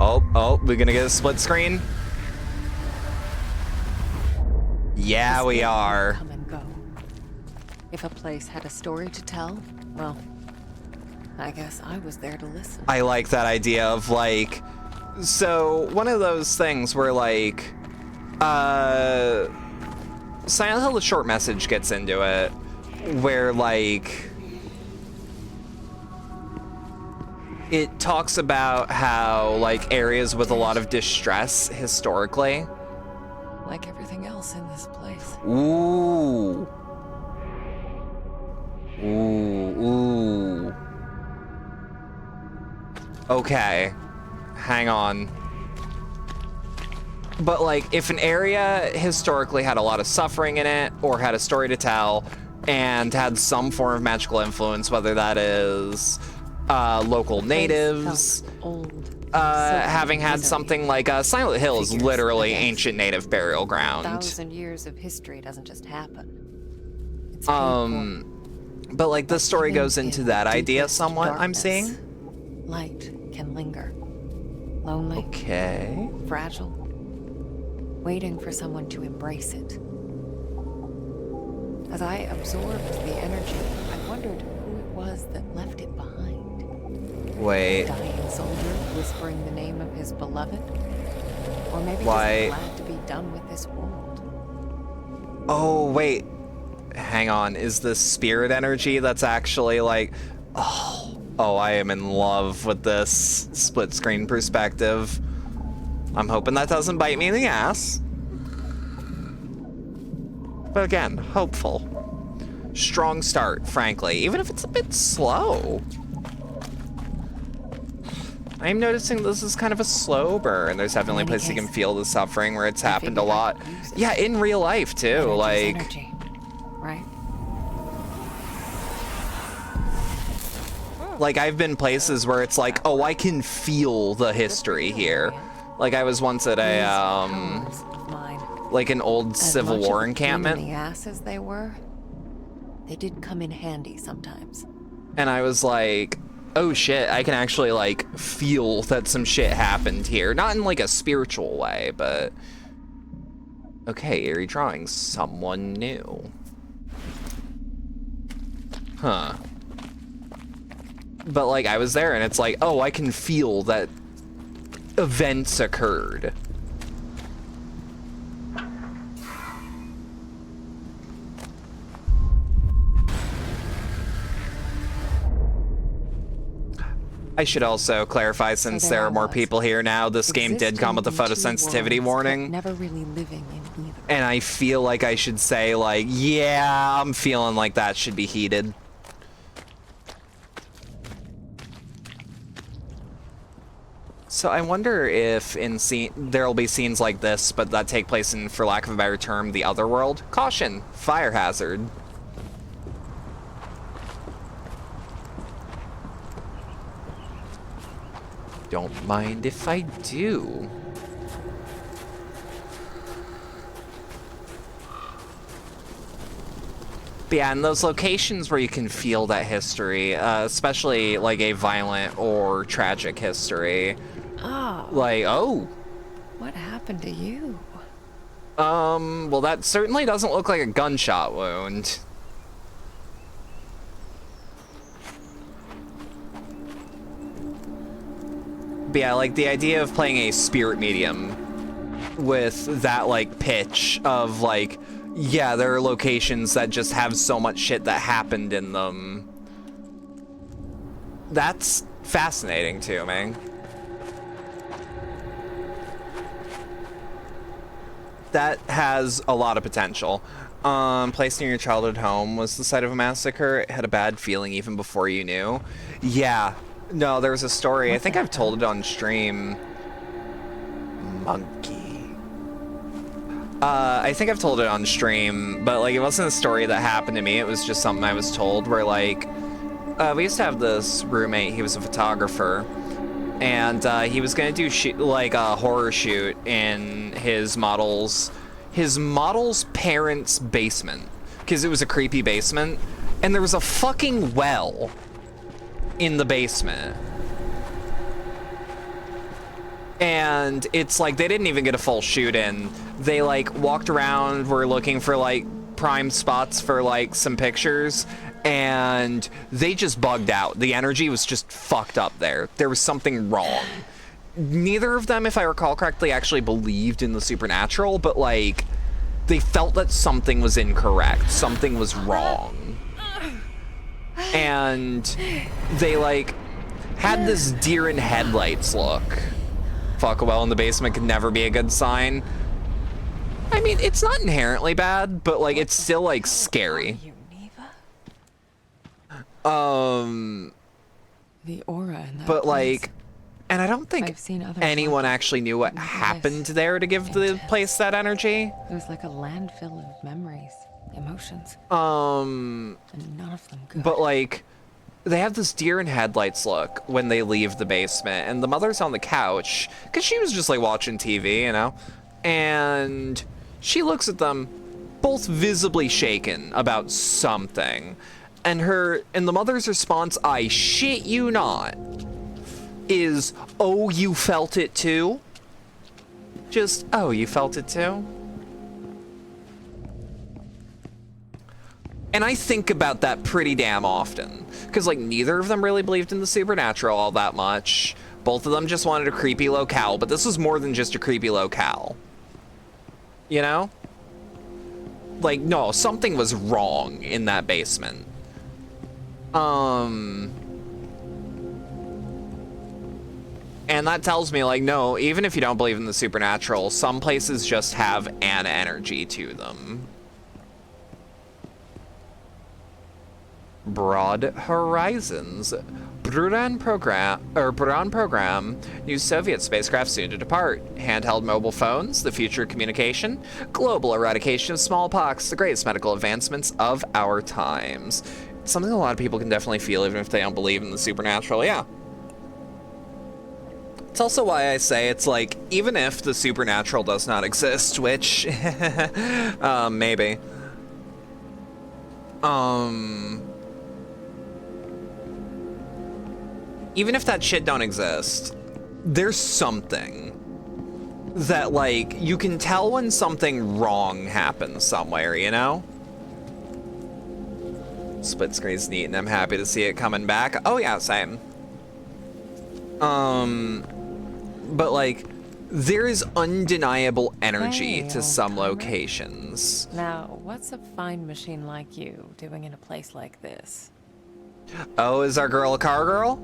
Speaker 1: Oh, we're gonna get a split screen? Yeah, we are.
Speaker 2: Come and go. If a place had a story to tell, well, I guess I was there to listen.
Speaker 1: I like that idea of like, so one of those things where like, Silent Hill the short message gets into it, where like it talks about how like areas with a lot of distress historically,
Speaker 2: Like everything else in this place.
Speaker 1: ooh, ooh, okay, hang on. But like if an area historically had a lot of suffering in it or had a story to tell and had some form of magical influence, whether that is local natives,
Speaker 2: Old.
Speaker 1: having had something like Silent Hill is literally ancient native burial ground.
Speaker 2: 1,000 years of history doesn't just happen. It's painful.
Speaker 1: But like this story
Speaker 2: Even
Speaker 1: goes into
Speaker 2: in
Speaker 1: that idea
Speaker 2: deepest
Speaker 1: somewhat, I'm
Speaker 2: darkness,
Speaker 1: seeing.
Speaker 2: Light can linger. Lonely,
Speaker 1: Okay.
Speaker 2: fragile, waiting for someone to embrace it. As I absorbed the energy, I wondered who it was that left it behind.
Speaker 1: Wait.
Speaker 2: A dying soldier whispering the name of his beloved? Or maybe
Speaker 1: Why-
Speaker 2: just glad to be done with this world.
Speaker 1: Oh, wait. Hang on. Is this spirit energy that's actually like... Oh, I am in love with this split screen perspective. I'm hoping that doesn't bite me in the ass. But again, hopeful. Strong start, frankly, even if it's a bit slow. I'm noticing this is kind of a slow burn. There's definitely
Speaker 2: In any
Speaker 1: places you can
Speaker 2: case,
Speaker 1: feel the suffering where it's
Speaker 2: I
Speaker 1: happened a
Speaker 2: figured I
Speaker 1: lot.
Speaker 2: could use it.
Speaker 1: Yeah, in real life too.
Speaker 2: Energy's
Speaker 1: Like,
Speaker 2: energy, right?
Speaker 1: like I've been places where it's like, oh, I can feel the history here. Like I was once at
Speaker 2: These
Speaker 1: a
Speaker 2: powers of mine,
Speaker 1: like an old
Speaker 2: as
Speaker 1: Civil
Speaker 2: much of
Speaker 1: War
Speaker 2: a pain
Speaker 1: encampment,
Speaker 2: in the ass as they were, they did come in handy sometimes.
Speaker 1: and I was like, oh shit, I can actually like feel that some shit happened here. Not in like a spiritual way, but okay, eerie drawings, someone new. Huh. But like I was there and it's like, oh, I can feel that events occurred. I should also clarify, since there
Speaker 2: there
Speaker 1: are
Speaker 2: I
Speaker 1: more
Speaker 2: was,
Speaker 1: people here now, this game did come with a
Speaker 2: existing in two
Speaker 1: photosensitivity
Speaker 2: worlds,
Speaker 1: warning.
Speaker 2: but never really living in either.
Speaker 1: And I feel like I should say, like, yeah, I'm feeling like that should be heated. So I wonder if in there'll be scenes like this, but that take place in, for lack of a better term, the other world. Caution, fire hazard. Don't mind if I do. But yeah, in those locations where you can feel that history, especially like a violent or tragic history,
Speaker 2: Oh,
Speaker 1: like, oh,
Speaker 2: what happened to you?
Speaker 1: well, that certainly doesn't look like a gunshot wound. But yeah, like the idea of playing a spirit medium with that like pitch of like, yeah, there are locations that just have so much shit that happened in them. That's fascinating to me. That has a lot of potential. Placed near your childhood home was the site of a massacre. It had a bad feeling even before you knew. Yeah. No, there was a story. I think I've told it on stream. Monkey. I think I've told it on stream, but like it wasn't a story that happened to me. It was just something I was told where like, we used to have this roommate. He was a photographer, and he was gonna do like a horror shoot in his model's parents' basement, because it was a creepy basement, and there was a fucking well in the basement. And it's like they didn't even get a full shoot in. They like walked around, were looking for like prime spots for like some pictures, and they just bugged out. The energy was just fucked up there. There was something wrong. Neither of them, if I recall correctly, actually believed in the supernatural, but like they felt that something was incorrect, something was wrong. And they like had this deer in headlights look. Fuck, a well in the basement could never be a good sign. I mean, it's not inherently bad, but like it's still like scary.
Speaker 2: The aura in that
Speaker 1: But
Speaker 2: place.
Speaker 1: like, and I don't think
Speaker 2: I've seen others
Speaker 1: anyone
Speaker 2: like it.
Speaker 1: actually knew what
Speaker 2: This
Speaker 1: happened there to give the
Speaker 2: intense.
Speaker 1: place that energy.
Speaker 2: It was like a landfill of memories, emotions,
Speaker 1: Um,
Speaker 2: and none of them good.
Speaker 1: but like, they have this deer in headlights look when they leave the basement, and the mother's on the couch because she was just like watching TV, you know, and she looks at them, both visibly shaken about something, and the mother's response, I shit you not, is, oh, you felt it too? Just, oh, you felt it too? And I think about that pretty damn often, because like neither of them really believed in the supernatural all that much. Both of them just wanted a creepy locale, but this was more than just a creepy locale. You know? Like, no, something was wrong in that basement. And that tells me, like, no, even if you don't believe in the supernatural, some places just have an energy to them. Broad Horizons. Buran program. New Soviet spacecraft soon to depart. Handheld mobile phones, the future of communication. Global eradication of smallpox, the greatest medical advancements of our times. It's something a lot of people can definitely feel even if they don't believe in the supernatural, yeah. It's also why I say it's like, even if the supernatural does not exist, which, maybe. Even if that shit don't exist, there's something that, like, you can tell when something wrong happens somewhere, you know? Split screen's neat, and I'm happy to see it coming back. Oh yeah, same. But like, there is undeniable energy
Speaker 2: Hey,
Speaker 1: to
Speaker 2: old
Speaker 1: some
Speaker 2: timer.
Speaker 1: locations.
Speaker 2: Now, what's a fine machine like you doing in a place like this?
Speaker 1: Oh, is our girl a car girl?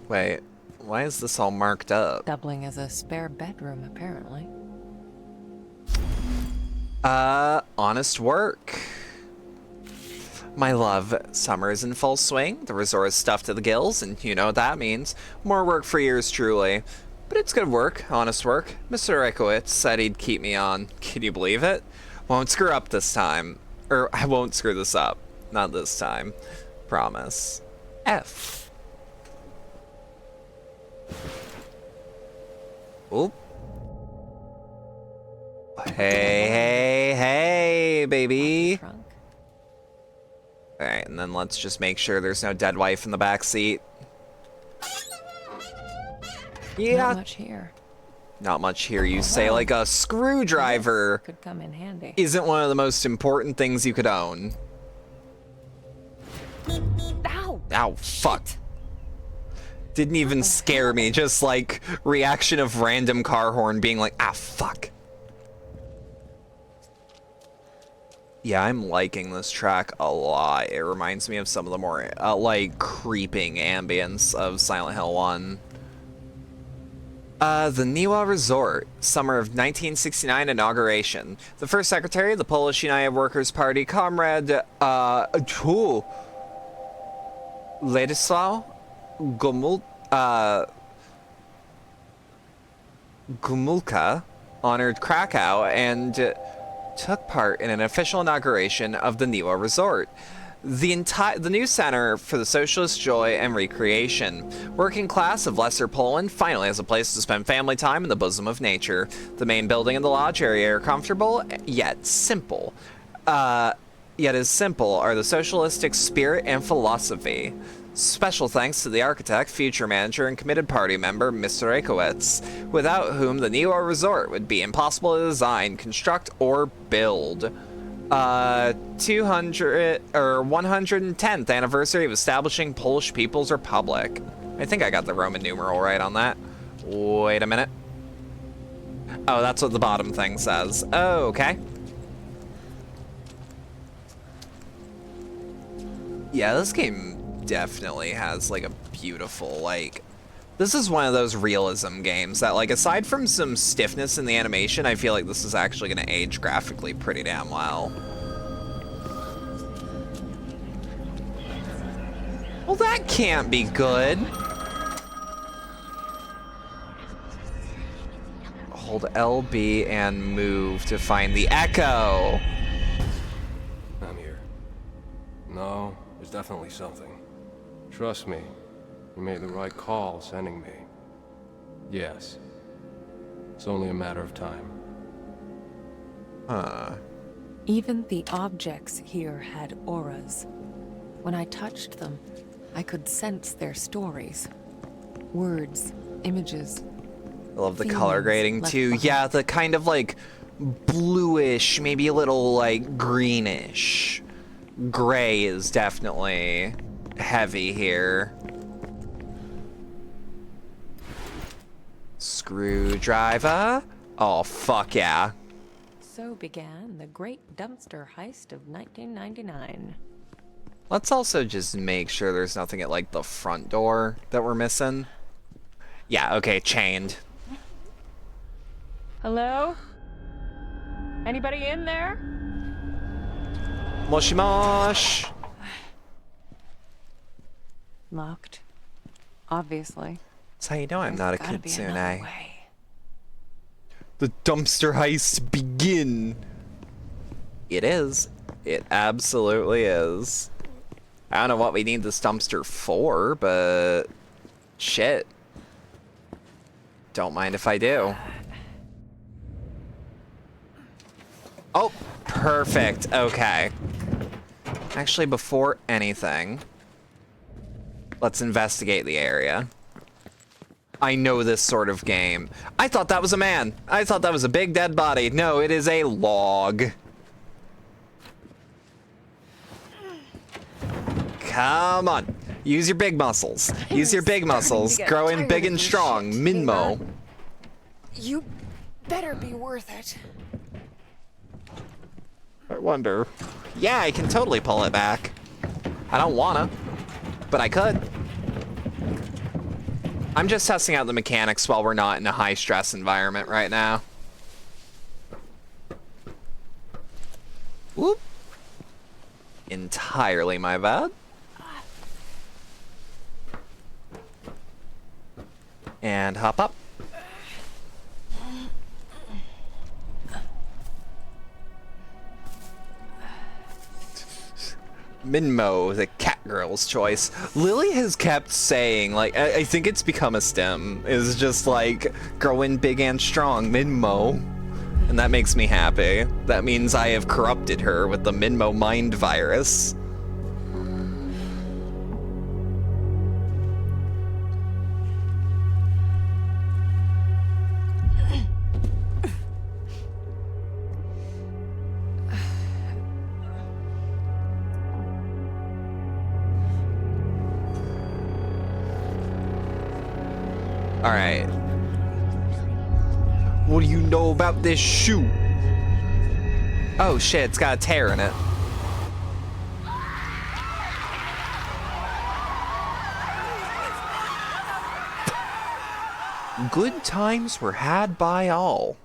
Speaker 1: Wait, why is this all marked up?
Speaker 2: Doubling as a spare bedroom, apparently.
Speaker 1: Honest work. My love, summer is in full swing, the resort is stuffed to the gills, and you know what that means. More work for yours truly. But it's good work, honest work. Mr. Reykowitz said he'd keep me on. Can you believe it? Won't screw up this time. Or, I won't screw this up. Not this time. Promise. F. Oop. Hey, baby.
Speaker 2: Trunk.
Speaker 1: Alright, and then let's just make sure there's no dead wife in the back seat. Yeah.
Speaker 2: Not much here.
Speaker 1: Not much here, you say, like a screwdriver
Speaker 2: Could come in handy.
Speaker 1: isn't one of the most important things you could own.
Speaker 2: Ow!
Speaker 1: Ow, fuck. Didn't even scare me, just like reaction of random car horn being like, ah, fuck. Yeah, I'm liking this track a lot. It reminds me of some of the more, like, creeping ambience of Silent Hill 1. The Niwa Resort, summer of 1969 inauguration. The first secretary of the Polish United Workers' Party, Comrade, Władysław Gomulka, honored Krakow and took part in an official inauguration of the Niwa Resort, the new center for the socialist joy and recreation. Working class of Lesser Poland finally has a place to spend family time in the bosom of nature. The main building and the lodge area are comfortable, yet simple. Yet as simple are the socialistic spirit and philosophy. Special thanks to the architect, future manager, and committed party member, Mr. Rakowitz, without whom the Niwa Resort would be impossible to design, construct, or build. 110th anniversary of establishing Polish People's Republic. I think I got the Roman numeral right on that. Wait a minute. Oh, that's what the bottom thing says. Oh, okay. Yeah, this game definitely has like a beautiful, like, this is one of those realism games that, like, aside from some stiffness in the animation, I feel like this is actually going to age graphically pretty damn well. Well, that can't be good. Hold LB and move to find the echo.
Speaker 5: I'm here. No, there's definitely something. Trust me, you made the right call sending me. Yes. It's only a matter of time.
Speaker 2: Even the objects here had auras. When I touched them, I could sense their stories. Words, images.
Speaker 1: I love the
Speaker 2: Feelings
Speaker 1: color grading
Speaker 2: left
Speaker 1: too.
Speaker 2: behind.
Speaker 1: Yeah, the kind of like bluish, maybe a little like greenish. Gray is definitely heavy here. Screwdriver. Oh, fuck yeah.
Speaker 2: So began the great dumpster heist of 1999.
Speaker 1: Let's also just make sure there's nothing at like the front door that we're missing. Yeah, okay, chained.
Speaker 2: Hello? Anybody in there?
Speaker 1: Moshi mosh.
Speaker 2: Locked. Obviously.
Speaker 1: That's how you know I'm not a
Speaker 2: There's gotta be
Speaker 1: kitsune.
Speaker 2: another way.
Speaker 1: The dumpster heist begin. It is. It absolutely is. I don't know what we need this dumpster for, but shit. Don't mind if I do. Oh, perfect. Okay. Actually, before anything, let's investigate the area. I know this sort of game. I thought that was a man. I thought that was a big dead body. No, it is a log. Come on. Use your big muscles. Use your big muscles.
Speaker 2: get
Speaker 1: Growing
Speaker 2: tired
Speaker 1: big
Speaker 2: of
Speaker 1: and
Speaker 2: this
Speaker 1: strong.
Speaker 2: shit,
Speaker 1: Minmo.
Speaker 2: You better be worth it.
Speaker 1: I wonder. Yeah, I can totally pull it back. I don't wanna, but I could. I'm just testing out the mechanics while we're not in a high stress environment right now. Whoop. Entirely my bad. And hop up. Minmo, the cat girl's choice. Lily has kept saying, like, I think it's become a stem, is just like, growing big and strong, Minmo. And that makes me happy. That means I have corrupted her with the Minmo mind virus. Alright. What do you know about this shoe? Oh shit, it's got a tear in it. Good times were had by all.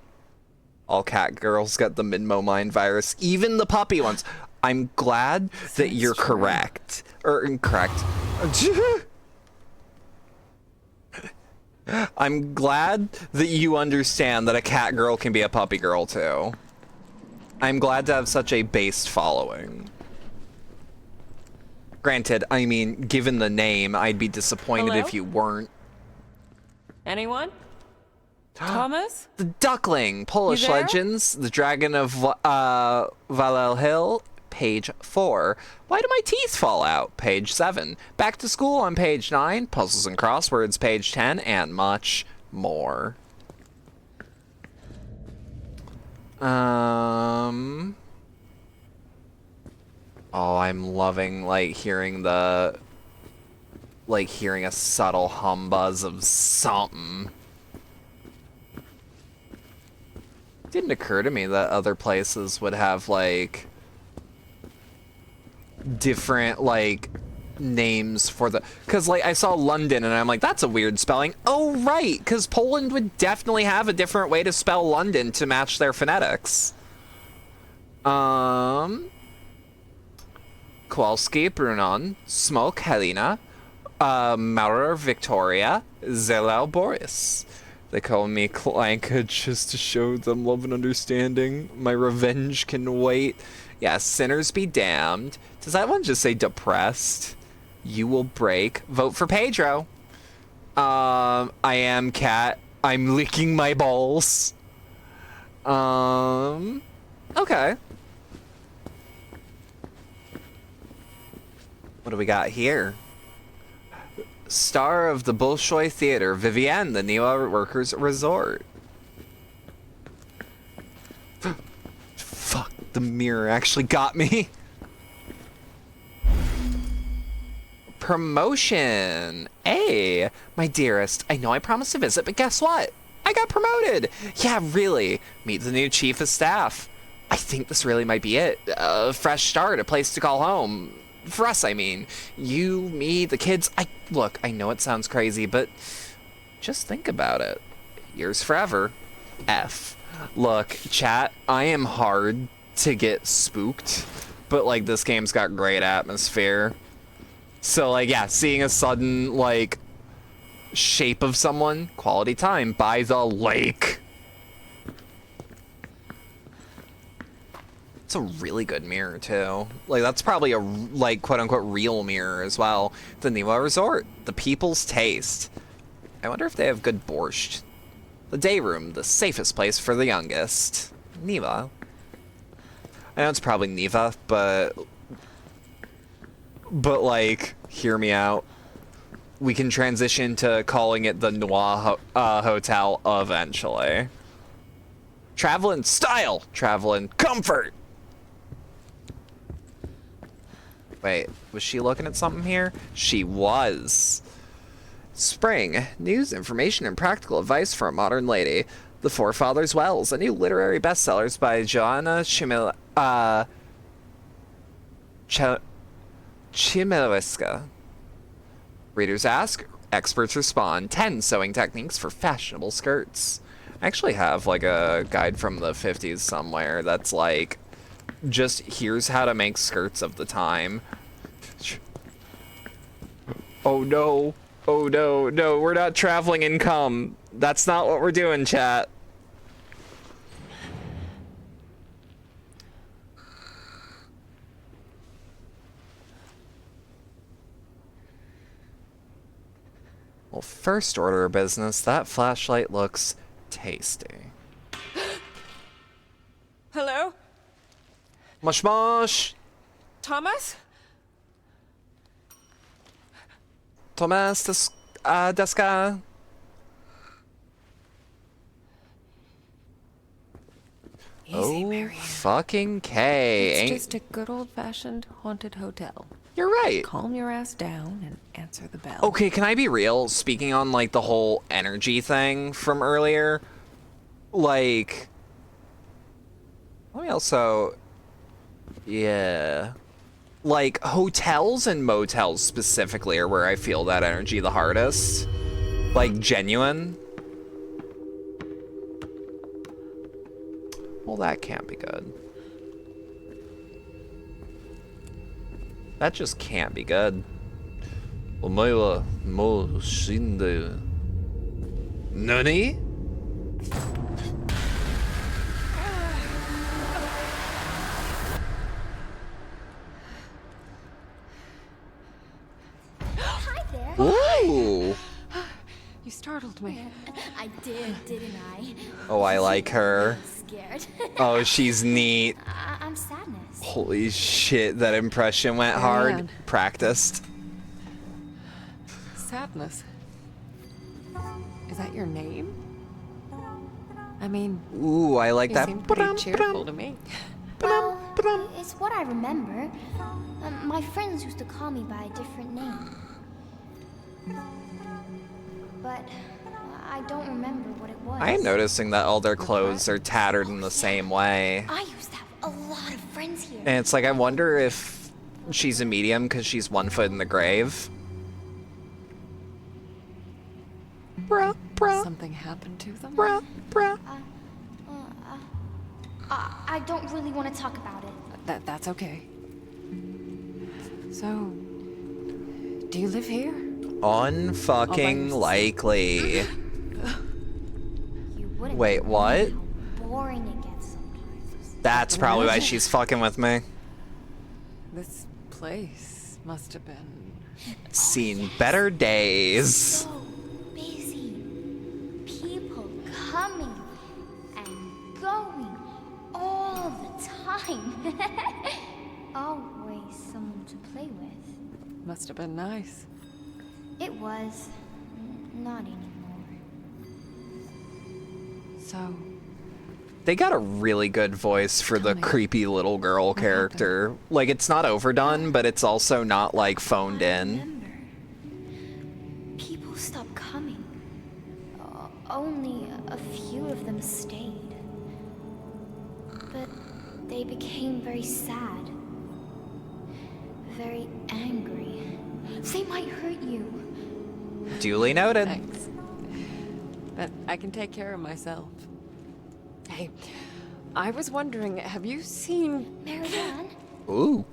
Speaker 1: All cat girls got the Minmo mind virus, even the puppy ones. I'm glad that you're correct. Or incorrect. I'm glad that you understand that a cat girl can be a puppy girl too. I'm glad to have such a based following. Granted, I mean, given the name, I'd be disappointed
Speaker 2: Hello?
Speaker 1: if you weren't.
Speaker 2: Anyone? Thomas?
Speaker 1: The Duckling, Polish
Speaker 2: You there?
Speaker 1: Legends, The Dragon of Valel Hill, page 4. Why do my teeth fall out? Page 7. Back to School on page 9. Puzzles and Crosswords, page 10, and much more. Oh, I'm loving, like, hearing a subtle hum buzz of something. Didn't occur to me that other places would have, like, different, like, names for the... Because, like, I saw London, and I'm like, that's a weird spelling. Oh, right, because Poland would definitely have a different way to spell London to match their phonetics. Kowalski, Brunon, Smoke, Helena, Maurer, Victoria, Zelal, Boris. They call me Clanka just to show them love and understanding. My revenge can wait. Yeah, sinners be damned. Does that one just say depressed? You will break. Vote for Pedro. I am cat. I'm licking my balls. Okay. What do we got here? Star of the Bolshoi Theater, Vivienne, the Niwa Workers Resort. Fuck, the mirror actually got me. Promotion. Hey, my dearest, I know I promised to visit, but guess what? I got promoted. Yeah, really. Meet the new chief of staff. I think this really might be it. A fresh start, a place to call home. For us, I mean. You, me, the kids. Look, I know it sounds crazy, but just think about it. Yours forever. F. Look, chat, I am hard to get spooked, but, like, this game's got great atmosphere. So, like, yeah, seeing a sudden, like, shape of someone, quality time by the lake. It's a really good mirror, too. Like, that's probably a, like, quote-unquote real mirror as well. The Niwa Resort, the people's taste. I wonder if they have good borscht. The day room, the safest place for the youngest. Niwa. I know it's probably Niva, but, like, hear me out. We can transition to calling it the Noir Hotel eventually. Travel in style, travel in comfort. Wait, was she looking at something here? She was. Spring. News, information, and practical advice for a modern lady. The Forefathers' Wells, a new literary bestsellers by Joanna Chmielewska. Readers ask, experts respond. 10 sewing techniques for fashionable skirts. I actually have, like, a guide from the 50s somewhere that's, like, just here's how to make skirts of the time. Oh no. Oh no, no, we're not traveling in cum. That's not what we're doing, chat. Well, first order of business, that flashlight looks tasty.
Speaker 2: Hello?
Speaker 1: Mosh mosh!
Speaker 2: Thomas?
Speaker 1: Thomas desu ka?
Speaker 2: Easy,
Speaker 1: Oh,
Speaker 2: Marianne.
Speaker 1: fucking K.
Speaker 2: It's
Speaker 1: Ain't
Speaker 2: just a good old-fashioned haunted hotel.
Speaker 1: you're right.
Speaker 2: Calm your ass down and answer the bell.
Speaker 1: Okay, can I be real? Speaking on like the whole energy thing from earlier, like, let me also, yeah, like hotels and motels specifically are where I feel that energy the hardest. Like genuine. Well, that can't be good. That just can't be good. お前はもう死んでる。何?
Speaker 6: Hi there.
Speaker 1: Ooh.
Speaker 2: You startled me.
Speaker 6: I did, didn't I?
Speaker 1: Oh, I like her.
Speaker 6: Scared.
Speaker 1: Oh, she's neat.
Speaker 6: I'm Sadness.
Speaker 1: Holy shit, that impression went hard.
Speaker 2: Marianne.
Speaker 1: Practiced.
Speaker 2: Sadness. Is that your name? I mean,
Speaker 1: Ooh, I like
Speaker 2: you
Speaker 1: that.
Speaker 2: seem pretty cheerful to me.
Speaker 6: Well, it's what I remember. My friends used to call me by a different name. But I don't remember what it was.
Speaker 1: I am noticing that all their clothes are tattered in the same way.
Speaker 6: I used to have a lot of friends here.
Speaker 1: And it's like, I wonder if she's a medium because she's 1 foot in the grave. Bruh, bruh,
Speaker 2: Something happened to them?
Speaker 1: bruh, bruh.
Speaker 6: I don't really want to talk about it.
Speaker 2: That's okay. So, do you live here?
Speaker 1: Unfucking
Speaker 2: yourself.
Speaker 1: likely.
Speaker 6: You wouldn't
Speaker 1: Wait,
Speaker 6: believe
Speaker 1: what?
Speaker 6: how boring it gets sometimes.
Speaker 1: That's probably why she's fucking with me.
Speaker 2: This place must have been.
Speaker 1: Seen better days.
Speaker 6: So busy. People coming and going all the time. Always someone to play with.
Speaker 2: Must have been nice.
Speaker 6: It was. Not anymore.
Speaker 2: So,
Speaker 1: They got a really good voice for the
Speaker 2: Tell me.
Speaker 1: creepy little girl
Speaker 2: happened?
Speaker 1: character. Like, it's not overdone, but it's also not, like, phoned
Speaker 6: I
Speaker 1: in.
Speaker 6: remember. People stopped coming. Only a few of them stayed. But they became very sad. Very angry. They might hurt you.
Speaker 1: Duly noted.
Speaker 2: thanks. But I can take care of myself. Hey, I was wondering, have you seen...
Speaker 6: Marianne?
Speaker 1: Ooh.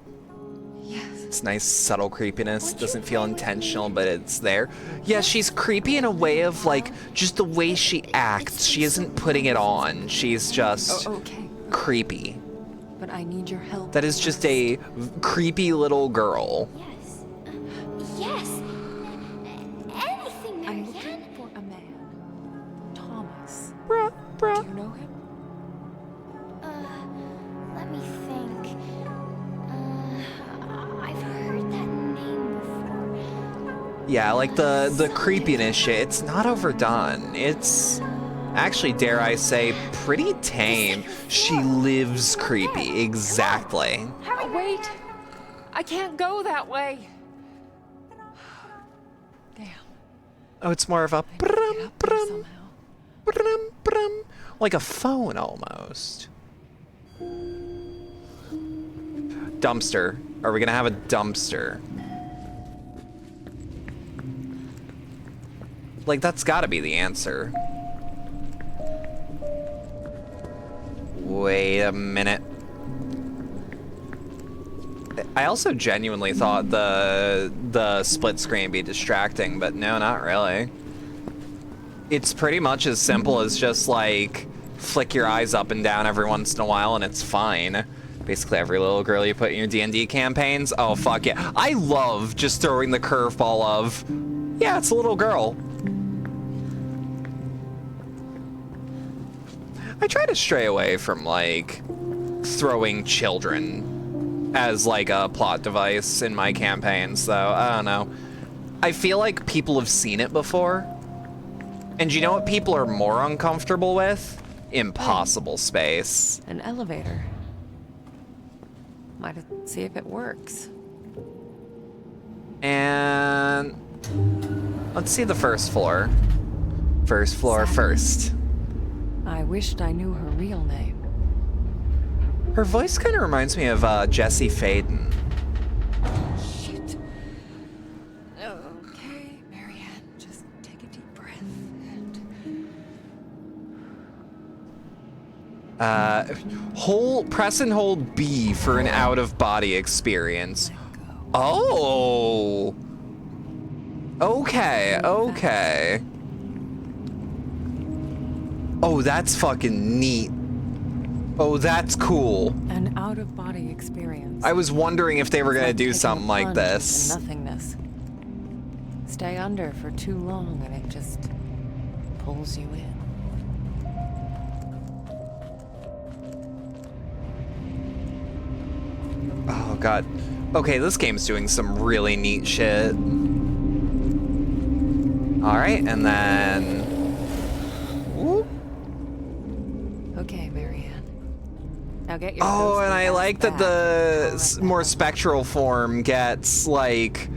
Speaker 2: Yes.
Speaker 1: It's nice, subtle creepiness. Doesn't feel intentional, but it's there. Yeah, she's creepy in a way of, like, just the way she acts. She isn't putting it on. She's just
Speaker 2: Okay.
Speaker 1: creepy.
Speaker 2: But I need your help.
Speaker 1: That is just a creepy little girl.
Speaker 6: Yes. Yes. Anything,
Speaker 2: I'm
Speaker 6: Marianne.
Speaker 2: looking for a man. Thomas.
Speaker 1: Bruh,
Speaker 2: Do
Speaker 1: bruh.
Speaker 2: you know him?
Speaker 6: Let me think. I've heard that name before.
Speaker 1: Yeah, like the creepiness shit, it's not overdone. It's actually, dare I say, pretty tame. She lives creepy, exactly.
Speaker 6: Hurry,
Speaker 2: Wait! I can't go that way! Damn.
Speaker 1: Oh, it's more of a
Speaker 2: Get
Speaker 1: brum,
Speaker 2: up there
Speaker 1: brum,
Speaker 2: somehow.
Speaker 1: brum, brum, like a phone almost. Dumpster. Are we gonna have a dumpster? Like, that's gotta be the answer. Wait a minute. I also genuinely thought the split screen would be distracting, but no, not really. It's pretty much as simple as just like flick your eyes up and down every once in a while and it's fine. Basically every little girl you put in your D&D campaigns. Oh fuck yeah. I love just throwing the curveball of, yeah, it's a little girl. I try to stray away from, like, throwing children as, like, a plot device in my campaigns, though. I don't know. I feel like people have seen it before. And you know what people are more uncomfortable with? Impossible space.
Speaker 2: An elevator. Might see if it works.
Speaker 1: And let's see the first floor. First floor first.
Speaker 2: I wished I knew her real name.
Speaker 1: Her voice kind of reminds me of Jesse Faden.
Speaker 2: Shit. Okay, Marianne, just take a deep breath and...
Speaker 1: Press and hold B for an out-of-body experience. Oh! Okay, okay. Oh, that's fucking neat. Oh, that's cool.
Speaker 2: An out-of-body experience.
Speaker 1: I was wondering if they were gonna do
Speaker 2: taking
Speaker 1: something
Speaker 2: a
Speaker 1: like
Speaker 2: plunge
Speaker 1: this.
Speaker 2: into nothingness. Stay under for too long and it just pulls you in.
Speaker 1: Oh, God. Okay, this game's doing some really neat shit. Alright, and then... Whoop.
Speaker 2: Okay, Marianne. Now get your
Speaker 1: Oh,
Speaker 2: ghostly
Speaker 1: and I
Speaker 2: ass
Speaker 1: like that
Speaker 2: back
Speaker 1: the
Speaker 2: and power
Speaker 1: more
Speaker 2: up.
Speaker 1: spectral form gets, like,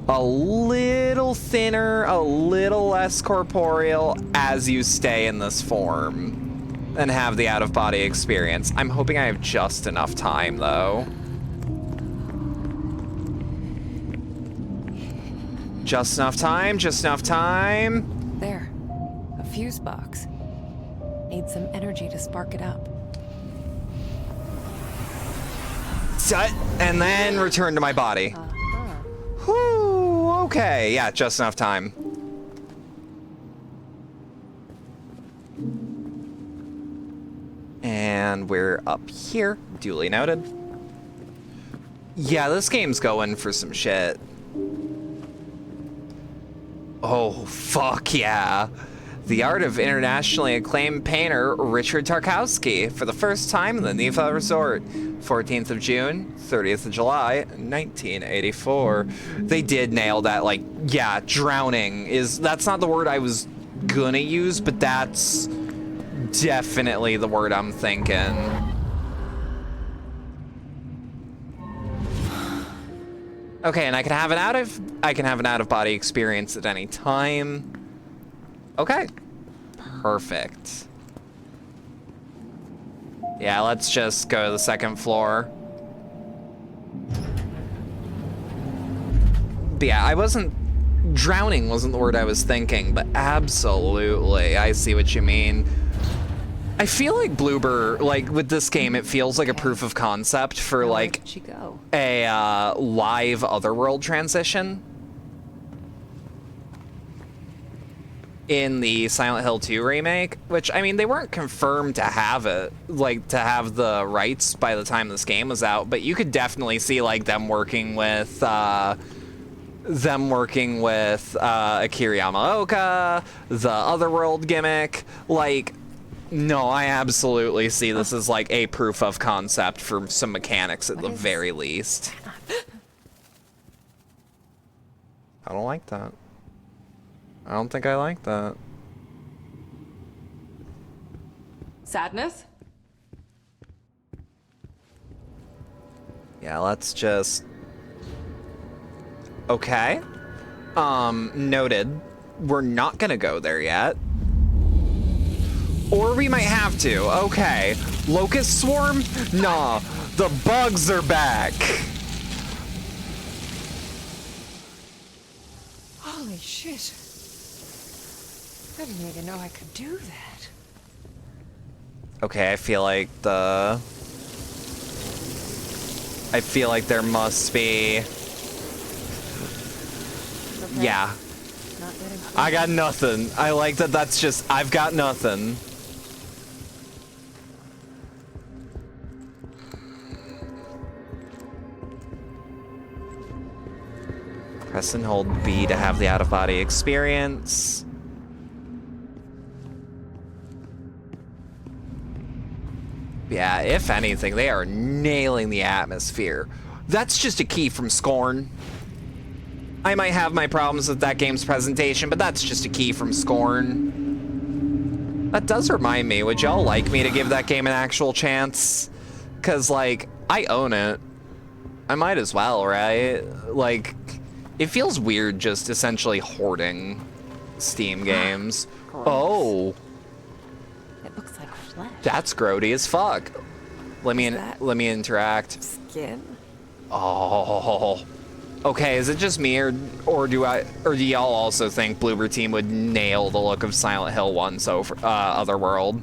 Speaker 1: a little thinner, a little less corporeal as you stay in this form and have the out-of-body experience. I'm hoping I have just enough time, though. Just enough time, just enough time.
Speaker 2: There. A fuse box. Need some energy to spark it up.
Speaker 1: Set, and then return to my body. Whew, okay, yeah, just enough time. And we're up here, duly noted. Yeah, this game's going for some shit. Oh, fuck yeah. The art of internationally acclaimed painter Richard Tarkowski for the first time in the Nifa Resort. 14th of June, 30th of July, 1984. They did nail that, like, yeah, drowning is, that's not the word I was gonna use, but that's definitely the word I'm thinking. Okay, and I can have an out-of-body experience at any time. Okay. Perfect. Yeah, let's just go to the second floor. But yeah, drowning wasn't the word I was thinking, but absolutely, I see what you mean. I feel like Bloober, like, with this game, it feels like a proof of concept for,
Speaker 2: Now, where
Speaker 1: like,
Speaker 2: did she go?
Speaker 1: a live Otherworld transition in the Silent Hill 2 remake, which, I mean, they weren't confirmed to have it, like, to have the rights by the time this game was out, but you could definitely see, like, them working with Akira Yamaoka, the Otherworld gimmick, like, no, I absolutely see this as, like, a proof of concept for some mechanics at the very least. I don't like that. I don't think I like that.
Speaker 2: Sadness?
Speaker 1: Yeah, let's just... Okay. Noted. We're not gonna go there yet. Or we might have to. Okay. Locust swarm? Nah. The bugs are back.
Speaker 2: Holy shit. I didn't even know I could do that.
Speaker 1: Okay, I feel like there must be...
Speaker 2: Okay.
Speaker 1: Yeah.
Speaker 2: Not getting
Speaker 1: I got nothing. I like that that's just... I've got nothing. Press and hold B to have the out-of-body experience. Yeah, if anything, they are nailing the atmosphere. That's just a key from Scorn. I might have my problems with that game's presentation, but that's just a key from Scorn. That does remind me, would y'all like me to give that game an actual chance? Because, like, I own it. I might as well, right? Like, it feels weird just essentially hoarding Steam games.
Speaker 2: Gross.
Speaker 1: Oh,
Speaker 2: It looks like flesh.
Speaker 1: that's grody as fuck. Let me
Speaker 2: that-
Speaker 1: let me interact.
Speaker 2: Skin?
Speaker 1: Oh. Okay, is it just me or do y'all also think Bloober Team would nail the look of Silent Hill 1 so Otherworld?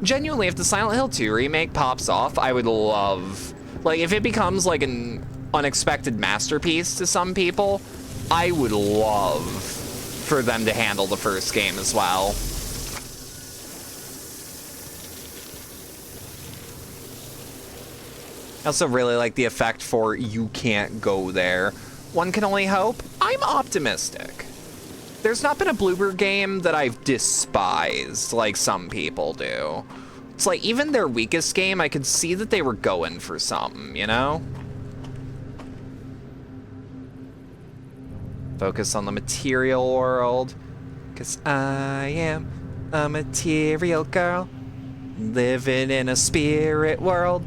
Speaker 1: Genuinely, if the Silent Hill 2 remake pops off, I would love, like, if it becomes like an unexpected masterpiece to some people, I would love for them to handle the first game as well. I also really like the effect for "you can't go there." One can only hope. I'm optimistic. There's not been a Bloober game that I've despised like some people do. It's like even their weakest game, I could see that they were going for something, you know? Focus on the material world. 'Cause I am a material girl living in a spirit world.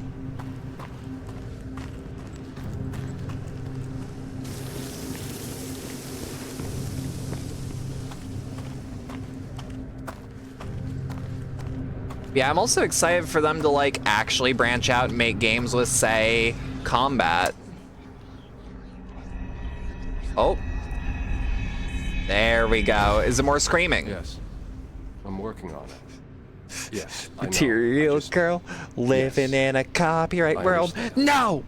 Speaker 1: Yeah, I'm also excited for them to, like, actually branch out and make games with, say, combat. Oh. There we go. Is it more screaming?
Speaker 5: Yes. I'm working on it. Yes, I know.
Speaker 1: Material
Speaker 5: I just-
Speaker 1: girl living
Speaker 5: Yes.
Speaker 1: in a copyright
Speaker 5: I
Speaker 1: world.
Speaker 5: understand.
Speaker 1: No!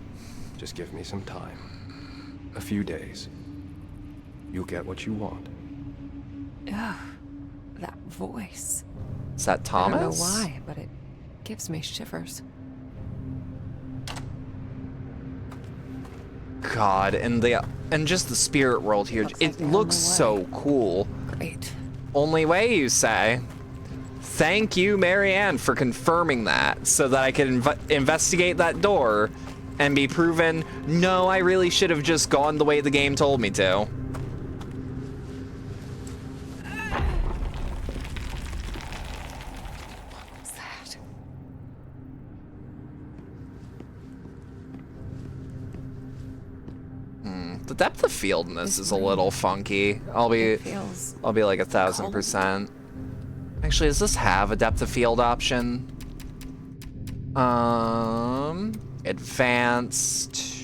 Speaker 5: Just give me some time. A few days. You'll get what you want.
Speaker 2: Ugh. That voice.
Speaker 1: Is that Thomas?
Speaker 2: I don't know why, but it gives me shivers.
Speaker 1: God, and just the spirit world here.
Speaker 2: Looks like
Speaker 1: It
Speaker 2: they're on
Speaker 1: looks
Speaker 2: the
Speaker 1: so
Speaker 2: way.
Speaker 1: cool.
Speaker 2: Great.
Speaker 1: Only way, you say? Thank you, Marianne, for confirming that so that I can investigate that door and be proven, no, I really should have just gone the way the game told me to.
Speaker 2: What's that?
Speaker 1: The depth of field in this is a little funky. I'll be
Speaker 2: It feels
Speaker 1: like 1,000%.
Speaker 2: cold.
Speaker 1: Actually, does this have a depth of field option? Advanced.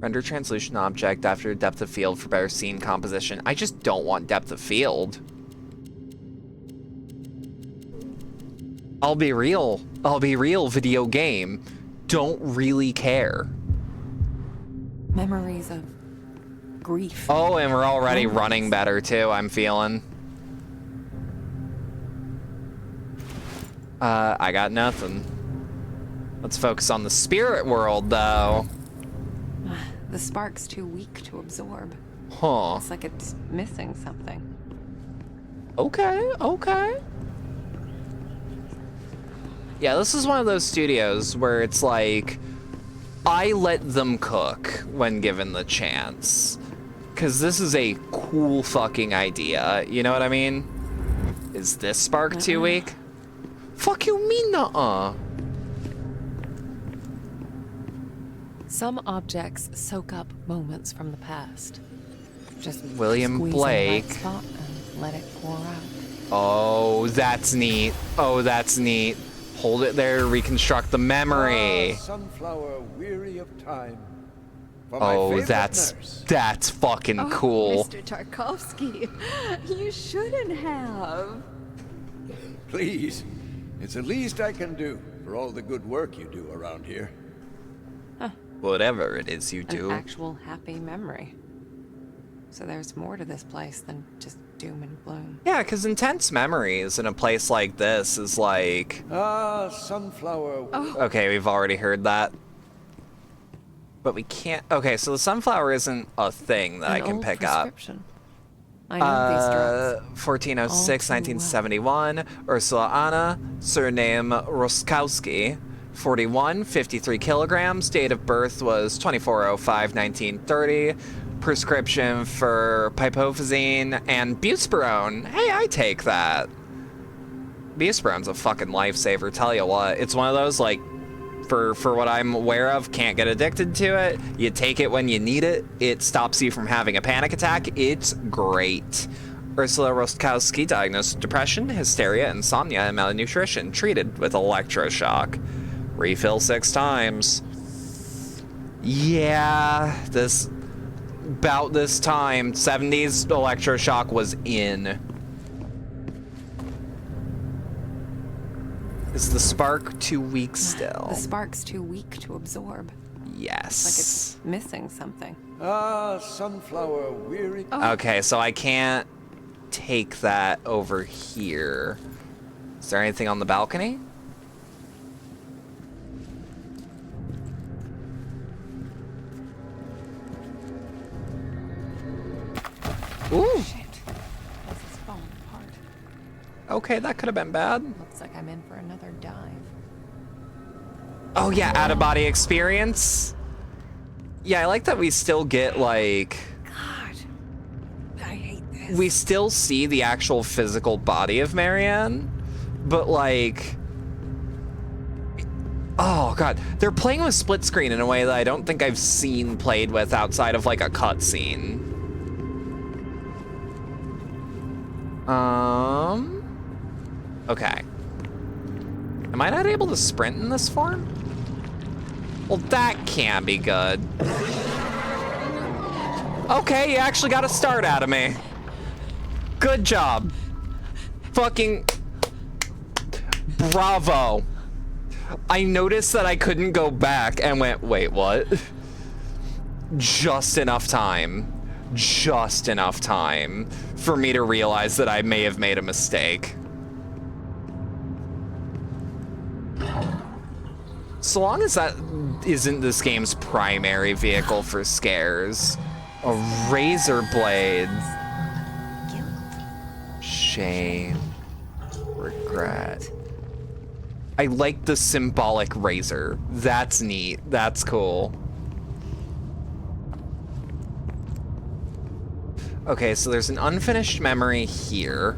Speaker 1: Render translucent object after depth of field for better scene composition. I just don't want depth of field. I'll be real, video game. Don't really care.
Speaker 2: memories of grief.
Speaker 1: Oh, and we're already
Speaker 2: Moments.
Speaker 1: running better too, I'm feeling. I got nothing. Let's focus on the spirit world, though.
Speaker 2: The spark's too weak to absorb.
Speaker 1: Huh.
Speaker 2: It's like it's missing something.
Speaker 1: Okay, okay. Yeah, this is one of those studios where it's like, I let them cook when given the chance. Because this is a cool fucking idea. You know what I mean? Is this spark too weak? Fuck you mean nuh-uh.
Speaker 2: Some objects soak up moments from the past. Just
Speaker 1: William
Speaker 2: squeeze
Speaker 1: Blake.
Speaker 2: in the right spot and let it pour out.
Speaker 1: Oh, that's neat. Oh, that's neat. Hold it there to reconstruct the memory.
Speaker 7: Sunflower, weary of time. For my
Speaker 1: Oh,
Speaker 7: favorite
Speaker 1: that's
Speaker 7: nurse.
Speaker 1: fucking cool.
Speaker 8: Mr. Tarkovsky, you shouldn't have.
Speaker 7: Please, it's the least I can do for all the good work you do around here.
Speaker 1: Whatever it is you
Speaker 2: An
Speaker 1: do.
Speaker 2: actual happy memory. So there's more to this place than just doom and gloom.
Speaker 1: Yeah, because intense memories in a place like this is like...
Speaker 7: Ah, sunflower.
Speaker 1: Okay, we've already heard that. But we can't... Okay, so the sunflower isn't a thing that I
Speaker 2: An
Speaker 1: can
Speaker 2: old
Speaker 1: pick up.
Speaker 2: prescription. I know these drugs.
Speaker 1: 1406,
Speaker 2: All too
Speaker 1: 1971. Ursula Anna, surname Roskowski. 41, 53 kilograms. Date of birth was 24/05, 1930. Prescription for pipophysine and buspirone. Hey, I take that. Buspirone's a fucking lifesaver, tell you what. It's one of those, like, for what I'm aware of, can't get addicted to it. You take it when you need it. It stops you from having a panic attack. It's great. Ursula Roskowski diagnosed with depression, hysteria, insomnia, and malnutrition. Treated with electroshock. Refill 6 times. Yeah, about this time, 70s electroshock was in. Is the spark too weak still?
Speaker 2: The spark's too weak to absorb.
Speaker 1: Yes.
Speaker 2: Like it's missing something.
Speaker 7: Ah, sunflower, weary.
Speaker 1: Okay, so I can't take that over here. Is there anything on the balcony? Ooh.
Speaker 2: Shit. This is falling apart.
Speaker 1: Okay, that could have been bad.
Speaker 2: Looks like I'm in for another dive.
Speaker 1: Oh yeah, out-of-body experience. Yeah, I like that we still get, like...
Speaker 2: God. I hate this.
Speaker 1: We still see the actual physical body of Marianne, but, like... Oh, God. They're playing with split screen in a way that I don't think I've seen played with outside of, like, a cutscene. Okay. Am I not able to sprint in this form? Well, that can't be good. Okay, you actually got a start out of me. Good job. Fucking bravo. I noticed that I couldn't go back and went, wait, what? Just enough time. Just enough time for me to realize that I may have made a mistake. So long as that isn't this game's primary vehicle for scares. A razor blade. Shame. Regret. I like the symbolic razor. That's neat. That's cool. Okay, so there's an unfinished memory here.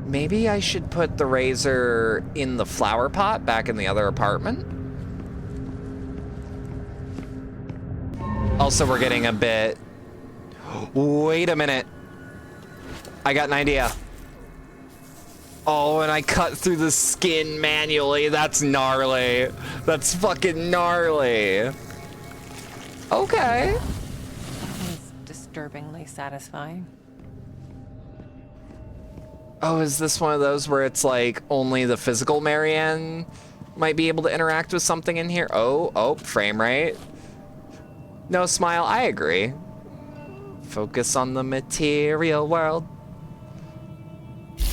Speaker 1: Maybe I should put the razor in the flower pot back in the other apartment. Also, we're getting a bit... Wait a minute. I got an idea. Oh, and I cut through the skin manually. That's gnarly. That's fucking gnarly. Okay.
Speaker 2: It's disturbingly satisfying.
Speaker 1: Oh, is this one of those where it's like only the physical Marianne might be able to interact with something in here? Oh, frame rate. No, Smile, I agree. Focus on the material world.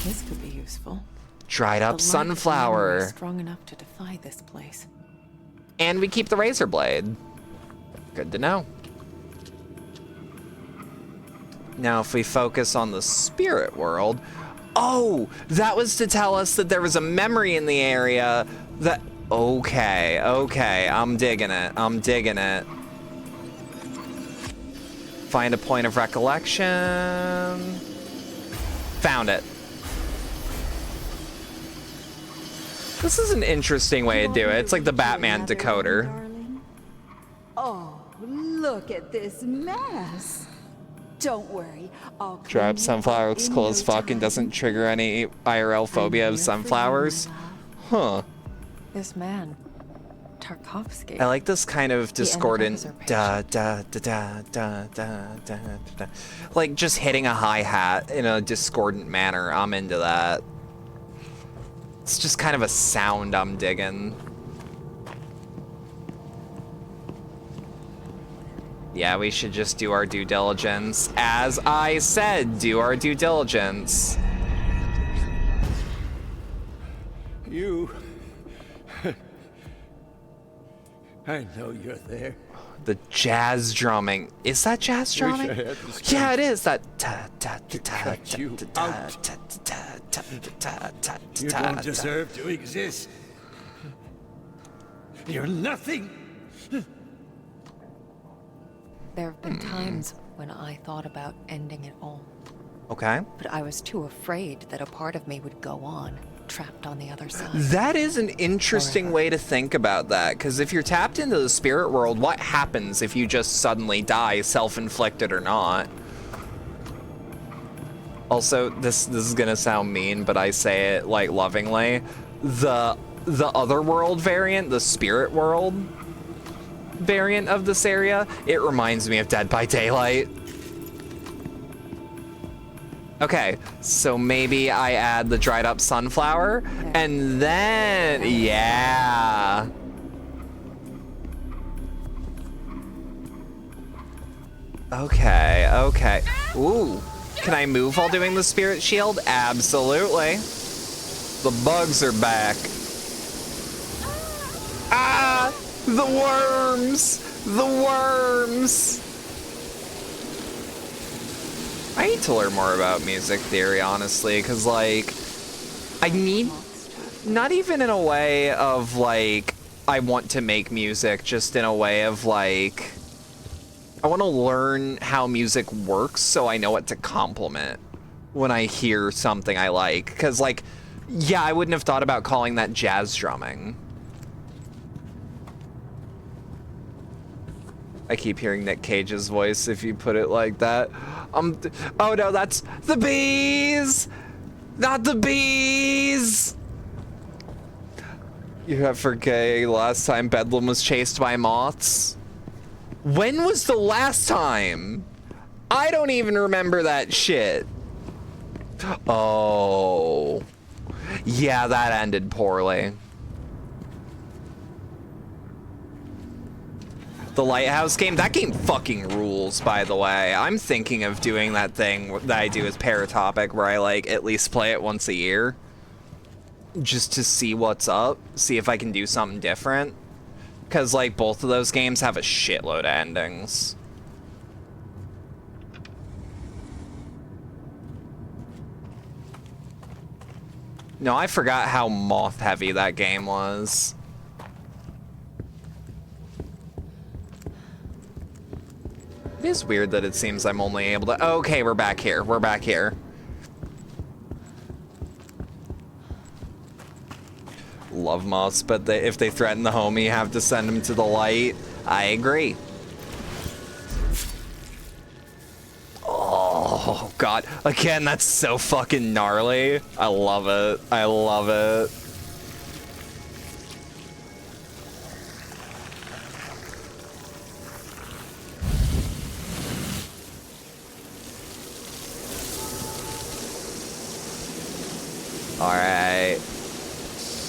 Speaker 2: This could be useful.
Speaker 1: Dried up
Speaker 2: The light of the memory
Speaker 1: sunflower.
Speaker 2: is strong enough to defy this place.
Speaker 1: And we keep the razor blade. Good to know. Now, if we focus on the spirit world... Oh, that was to tell us that there was a memory in the area that... Okay, I'm digging it. I'm digging it. Find a point of recollection. Found it. This is an interesting way to do it. It's like the Batman decoder.
Speaker 8: Oh, look at this mess. Don't worry, I'll clean
Speaker 1: Dried
Speaker 8: you
Speaker 1: sunflower
Speaker 8: up
Speaker 1: looks
Speaker 8: in
Speaker 1: cool
Speaker 8: no
Speaker 1: as fuck and
Speaker 8: time.
Speaker 1: doesn't trigger any IRL phobia
Speaker 8: I'm
Speaker 1: of
Speaker 8: here for you,
Speaker 1: sunflowers.
Speaker 8: my love.
Speaker 1: Huh.
Speaker 2: This man, Tarkovsky.
Speaker 1: I like this kind of discordant
Speaker 2: usurpation.
Speaker 1: da da da da da da da da. Like just hitting a hi-hat in a discordant manner. I'm into that. It's just kind of a sound I'm digging. Yeah, we should just do our due diligence. As I said, do our due diligence.
Speaker 7: You... I know you're there.
Speaker 1: The jazz drumming. Is that jazz
Speaker 7: Wish I
Speaker 1: drumming?
Speaker 7: had the strength
Speaker 1: Yeah, it is. That ta ta ta ta
Speaker 7: cut
Speaker 1: ta
Speaker 7: you
Speaker 1: ta
Speaker 7: out.
Speaker 1: ta ta ta ta ta
Speaker 7: You
Speaker 1: ta
Speaker 7: don't
Speaker 1: ta.
Speaker 7: deserve to exist. You're nothing.
Speaker 2: There have been times when I thought about ending it all,
Speaker 1: Okay.
Speaker 2: but I was too afraid that a part of me would go on, trapped on the other side.
Speaker 1: That is an interesting way to think about that, because if you're tapped into the spirit world, what happens if you just suddenly die, self-inflicted or not? Also, this is gonna sound mean, but I say it like lovingly. The other world variant, the spirit world variant of this area, it reminds me of Dead by Daylight. Okay, so maybe I add the dried up sunflower, and then, yeah. Okay, okay. Ooh, can I move while doing the spirit shield? Absolutely. The bugs are back. Ah, the worms, the worms. I need to learn more about music theory, honestly, because, like, I need, not even in a way of, like, I want to make music, just in a way of, like, I want to learn how music works so I know what to compliment when I hear something I like. Because, like, yeah, I wouldn't have thought about calling that jazz drumming. I keep hearing Nick Cage's voice if you put it like that. Oh no, that's the bees! Not the bees! You have forget last time Bedlam was chased by moths? When was the last time? I don't even remember that shit. Oh. Yeah, that ended poorly. The Lighthouse game, that game fucking rules, by the way. I'm thinking of doing that thing that I do with Paratopic, where I, like, at least play it once a year. Just to see what's up, see if I can do something different. Because, like, both of those games have a shitload of endings. No, I forgot how moth-heavy that game was. It is weird that it seems I'm only able to... Okay, we're back here. We're back here. Love moths, but if they threaten the homie, you have to send them to the light. I agree. Oh, God. Again, that's so fucking gnarly. I love it. I love it. Alright.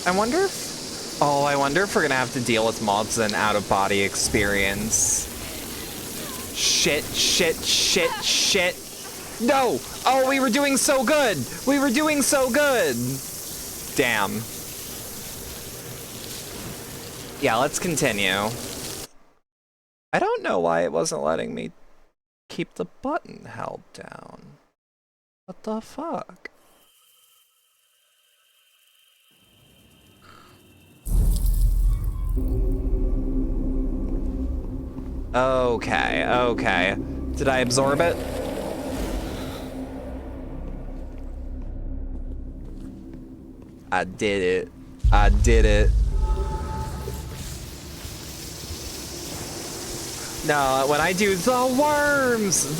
Speaker 1: I wonder if... Oh, I wonder if we're gonna have to deal with mods and out-of-body experience. Shit, shit, shit, shit. No! Oh, we were doing so good! We were doing so good! Damn. Yeah, let's continue. I don't know why it wasn't letting me keep the button held down. What the fuck? Okay, okay. Did I absorb it? I did it. I did it. No, when I do the worms,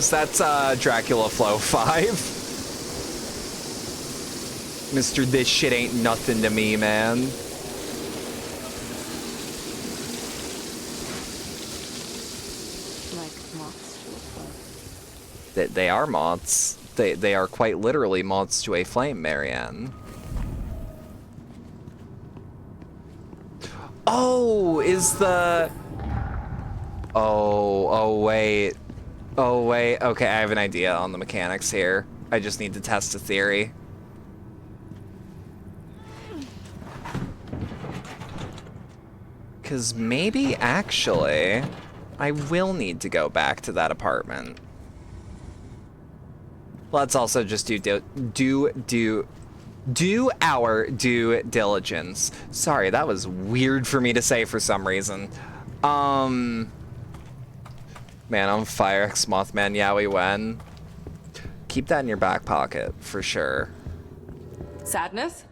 Speaker 1: that's Dracula Flow 5. Mr. This shit ain't nothing to me, man. They are moths. They are quite literally moths to a flame, Marianne. Oh, is the... Oh, wait. Oh, wait. Okay, I have an idea on the mechanics here. I just need to test a theory. Because maybe, actually, I will need to go back to that apartment. Let's also just do our due diligence. Sorry, that was weird for me to say for some reason. Man on fire, Mothman Yaoi Wen. Keep that in your back pocket, for sure.
Speaker 2: Sadness?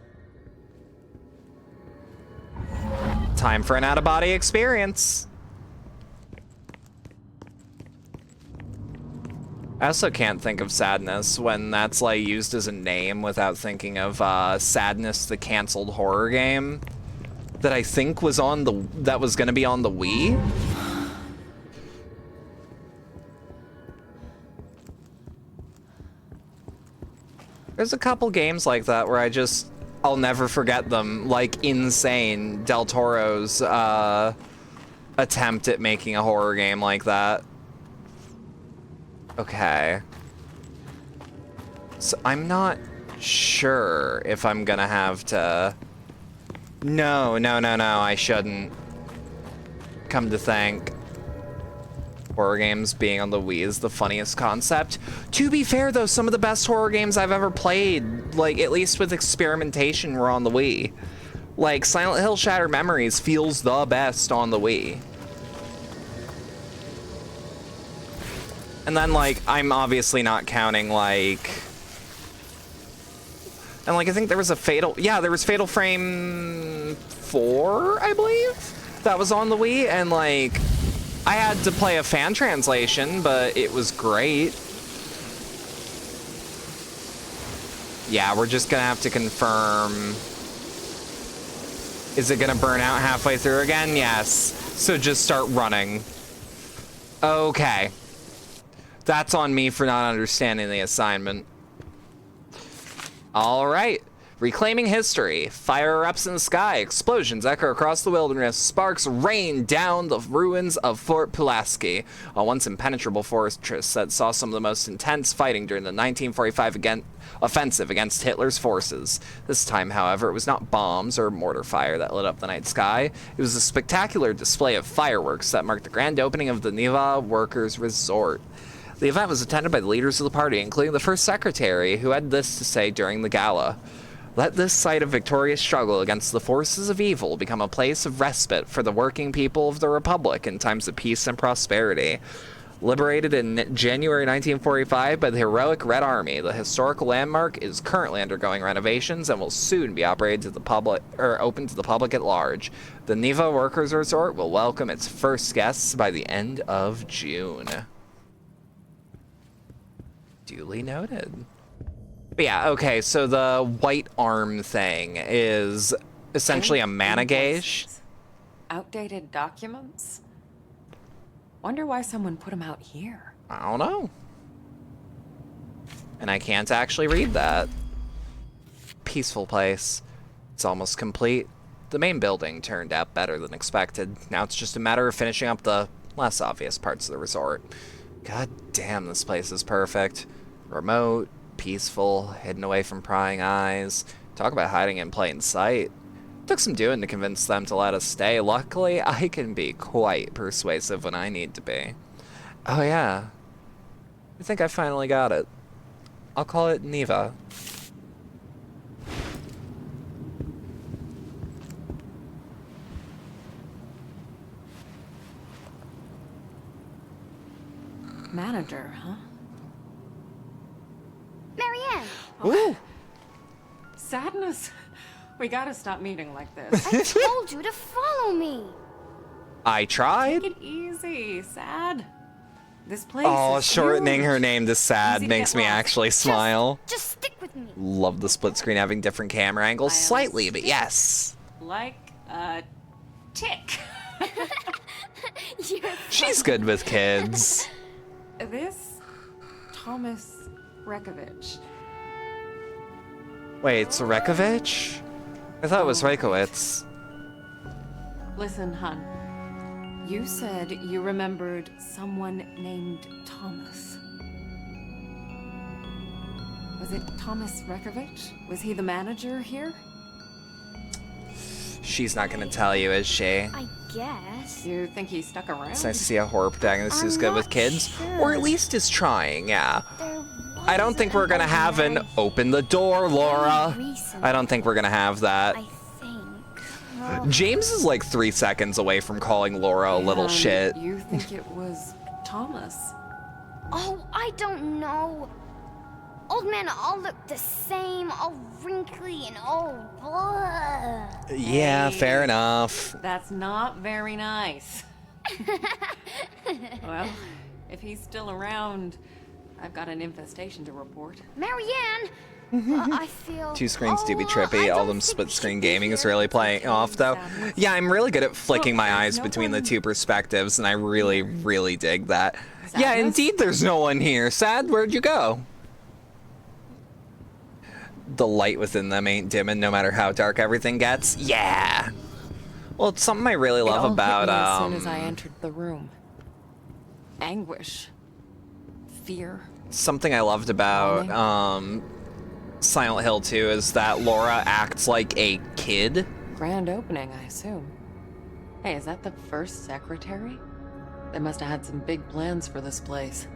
Speaker 1: Time for an out-of-body experience. I also can't think of Sadness when that's like used as a name without thinking of Sadness, the canceled horror game that I think was on that was gonna be on the Wii. There's a couple games like that where I'll never forget them, like Insane, Del Toro's attempt at making a horror game like that. Okay. So I'm not sure if I'm gonna have to... No, I shouldn't. Come to think. Horror games being on the Wii is the funniest concept. To be fair though, some of the best horror games I've ever played, like at least with experimentation, were on the Wii. Like Silent Hill Shattered Memories feels the best on the Wii. And then like, I'm obviously not counting like... And like, I think there was a Fatal... Yeah, there was Fatal Frame 4, I believe? That was on the Wii, and like... I had to play a fan translation, but it was great. Yeah, we're just gonna have to confirm. Is it gonna burn out halfway through again? Yes. So just start running. Okay. That's on me for not understanding the assignment. All right. Reclaiming history. Fire erupts in the sky. Explosions echo across the wilderness. Sparks rain down the ruins of Fort Pulaski, a once impenetrable fortress that saw some of the most intense fighting during the 1945 offensive against Hitler's forces. This time, however, it was not bombs or mortar fire that lit up the night sky. It was a spectacular display of fireworks that marked the grand opening of the Niva Workers' Resort. The event was attended by the leaders of the party, including the first secretary, who had this to say during the gala. Let this site of victorious struggle against the forces of evil become a place of respite for the working people of the Republic in times of peace and prosperity. Liberated in January 1945 by the heroic Red Army, the historical landmark is currently undergoing renovations and will soon be operated to the public, or open to the public at large. The Niva Workers Resort will welcome its first guests by the end of June. Duly noted. But yeah, okay, so the white arm thing is essentially a mana gauge.
Speaker 2: Outdated documents? Wonder why someone put them out here.
Speaker 1: I don't know. And I can't actually read that. Peaceful place. It's almost complete. The main building turned out better than expected. Now it's just a matter of finishing up the less obvious parts of the resort. God damn, this place is perfect. Remote, peaceful, hidden away from prying eyes. Talk about hiding in plain sight. Took some doing to convince them to let us stay. Luckily, I can be quite persuasive when I need to be. Oh yeah. I think I finally got it. I'll call it Niva.
Speaker 2: Manager, huh?
Speaker 6: Marianne!
Speaker 1: Ooh!
Speaker 2: Sadness. We gotta stop meeting like this.
Speaker 6: I told you to follow me!
Speaker 1: I tried.
Speaker 2: Take it easy, Sad. This place
Speaker 1: Oh,
Speaker 2: is
Speaker 1: shortening
Speaker 2: huge.
Speaker 1: her name to Sad
Speaker 2: Easy to
Speaker 1: makes
Speaker 2: get
Speaker 1: me
Speaker 2: lost.
Speaker 1: actually smile.
Speaker 6: Just stick with me.
Speaker 1: Love the split screen having different camera angles.
Speaker 2: I'll
Speaker 1: Slightly, but yes.
Speaker 2: Like a tick.
Speaker 6: You're
Speaker 1: She's good with kids.
Speaker 2: This Thomas Rekovich.
Speaker 1: Wait, it's Rekovich? I thought it was Reykowitz.
Speaker 2: Listen, hun. You said you remembered someone named Thomas. Was it Thomas Rekovich? Was he the manager here?
Speaker 1: She's not gonna tell you, is she?
Speaker 6: I guess.
Speaker 2: You think he stuck around?
Speaker 1: It's nice to see a horror protagonist who's
Speaker 6: I'm
Speaker 1: good with
Speaker 6: not
Speaker 1: kids,
Speaker 6: sure.
Speaker 1: or at least is trying. Yeah.
Speaker 6: There
Speaker 1: I don't think we're gonna have an open the door, Laura.
Speaker 6: Recent,
Speaker 1: I don't think we're gonna have that.
Speaker 6: I think. Well,
Speaker 1: James is like 3 seconds away from calling Laura a little
Speaker 2: And
Speaker 1: shit.
Speaker 2: You think it was Thomas?
Speaker 6: oh, I don't know. Old men all look the same, all wrinkly and all blah.
Speaker 1: Yeah, fair enough.
Speaker 2: That's not very nice. Well, if he's still around, I've got an infestation to report.
Speaker 6: Marianne, I feel.
Speaker 1: 2 screens do be
Speaker 6: I
Speaker 1: trippy. All
Speaker 6: don't
Speaker 1: them
Speaker 6: think
Speaker 1: split
Speaker 6: we
Speaker 1: screen
Speaker 6: should be
Speaker 1: gaming is
Speaker 6: here.
Speaker 1: really playing off though. Yeah, I'm really good at flicking my
Speaker 2: there's
Speaker 1: eyes
Speaker 2: no
Speaker 1: between the
Speaker 2: one-
Speaker 1: 2 perspectives, and I really, really dig that. Yeah,
Speaker 2: Sadness?
Speaker 1: indeed, there's no one here. Sad, where'd you go? The light within them ain't dimming no matter how dark everything gets. Yeah. Well, it's something I really
Speaker 2: It
Speaker 1: love
Speaker 2: all
Speaker 1: about
Speaker 2: hit me as soon as I entered the room. Anguish, fear.
Speaker 1: something I loved about Silent Hill 2 is that Laura acts like a kid.
Speaker 2: Grand opening, I assume. Hey, is that the first secretary? They must have had some big plans for this place.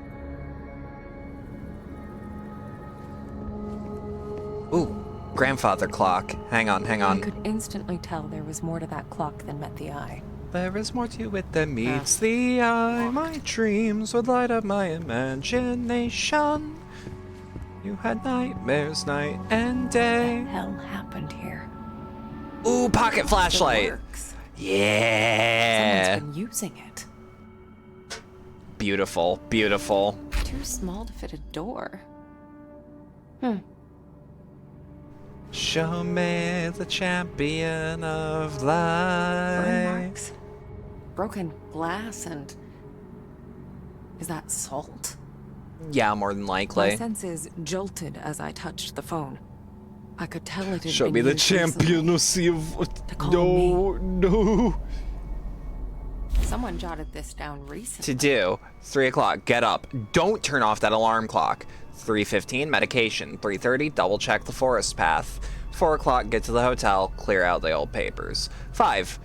Speaker 1: Ooh, grandfather clock. Hang on, hang
Speaker 2: I
Speaker 1: on.
Speaker 2: could instantly tell there was more to that clock than met the eye.
Speaker 1: There is more to it than meets the eye. My dreams would light up my imagination. You had nightmares night and
Speaker 2: What
Speaker 1: day.
Speaker 2: the hell happened here?
Speaker 1: Ooh, pocket flashlight.
Speaker 2: Works.
Speaker 1: Yeah.
Speaker 2: Someone's been using it.
Speaker 1: Beautiful, beautiful.
Speaker 2: Too small to fit a door.
Speaker 1: Show me the champion of
Speaker 2: Burn
Speaker 1: light.
Speaker 2: marks. Broken glass and... Is that salt?
Speaker 1: Yeah, more than
Speaker 2: My
Speaker 1: likely.
Speaker 2: senses jolted as I touched the phone. I could tell it had
Speaker 1: Show
Speaker 2: been
Speaker 1: me the
Speaker 2: used recently.
Speaker 1: championship of...
Speaker 2: To call
Speaker 1: No.
Speaker 2: Someone jotted this down recently.
Speaker 1: To do. 3 o'clock, get up. Don't turn off that alarm clock. 3:15, medication. 3:30, double check the forest path. 4 o'clock, get to the hotel, clear out the old papers. 5,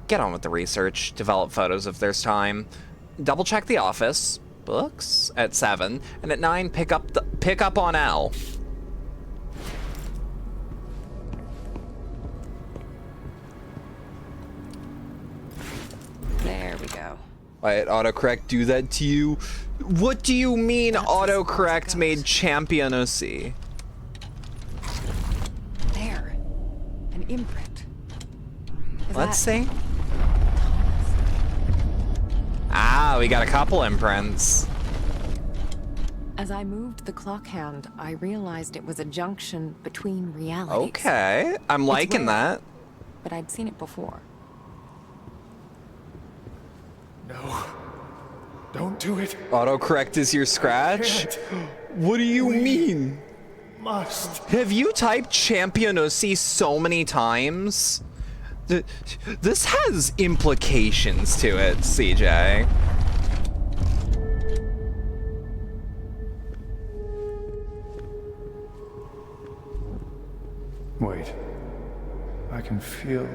Speaker 1: get on with the research, develop photos if there's time. Double check the office, books at 7, and at 9, pick up on Al.
Speaker 2: There we go.
Speaker 1: Why, autocorrect do that to you? What do you mean
Speaker 2: That's as far as it
Speaker 1: autocorrect
Speaker 2: goes.
Speaker 1: made championacy?
Speaker 2: There. An imprint. Is
Speaker 1: Let's
Speaker 2: that
Speaker 1: see. Ah, we got a couple imprints.
Speaker 2: As I moved the clock hand, I realized it was a junction between realities.
Speaker 1: Okay, I'm liking
Speaker 2: rare.
Speaker 1: that.
Speaker 2: But I'd seen it before.
Speaker 3: No. Don't do it.
Speaker 1: Autocorrect is your scratch?
Speaker 3: Can't.
Speaker 1: What do you mean?
Speaker 3: Must.
Speaker 1: Have you typed championacy so many times? This has implications to it, CJ.
Speaker 9: Wait. I can feel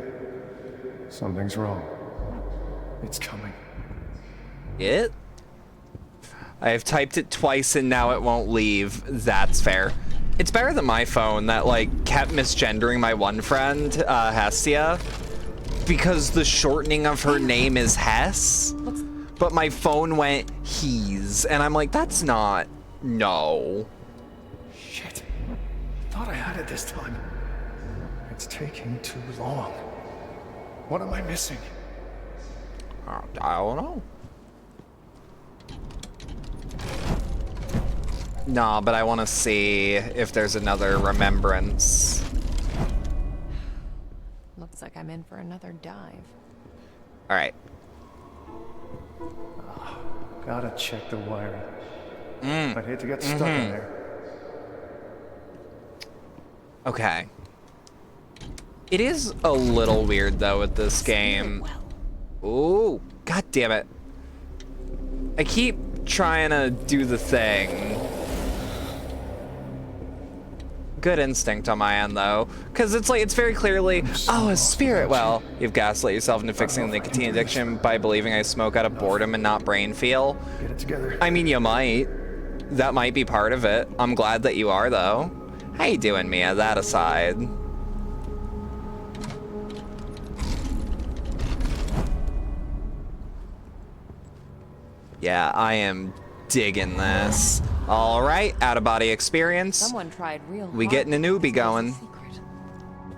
Speaker 9: something's wrong. It's coming.
Speaker 1: It? I have typed it twice and now it won't leave. That's fair. It's better than my phone that like kept misgendering my one friend, Hestia, because the shortening of her name is Hess. But my phone went he's, and I'm like, that's not, no.
Speaker 9: Shit. Thought I had it this time. It's taking too long. What am I missing?
Speaker 1: I don't know. No, but I want to see if there's another remembrance.
Speaker 2: Looks like I'm in for another dive.
Speaker 1: All right.
Speaker 9: Gotta check the wiring. I'd hate to get stuck in there.
Speaker 1: Okay. It is a little weird though with this game. Ooh, god damn it. I keep trying to do the thing. Good instinct on my end, though. Because it's like, it's very clearly, oh, a spirit. Well, you've gaslit yourself into fixing the nicotine addiction by believing I smoke out of boredom and not brain feel.
Speaker 9: Get it together.
Speaker 1: I mean, you might. That might be part of it. I'm glad that you are, though. How you doing, Mia? That aside. Yeah, I am digging this. All right, out-of-body experience.
Speaker 2: Someone tried real
Speaker 1: We
Speaker 2: hard
Speaker 1: getting a
Speaker 2: to
Speaker 1: newbie
Speaker 2: keep this a
Speaker 1: going.
Speaker 2: secret.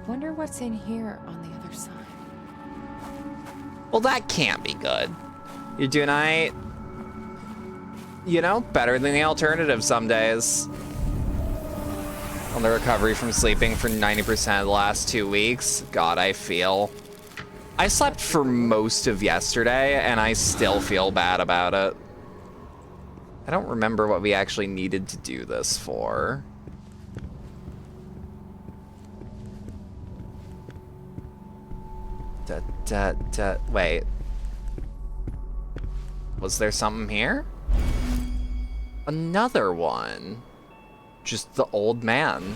Speaker 2: Wonder what's in here on the other side.
Speaker 1: Well, that can't be good. You're doing alright? You know, better than the alternative some days. On the recovery from sleeping for 90% of the last 2 weeks, God, I feel. I slept for most of yesterday, and I still feel bad about it. I don't remember what we actually needed to do this for. Wait. Was there something here? Another one. Just the old man.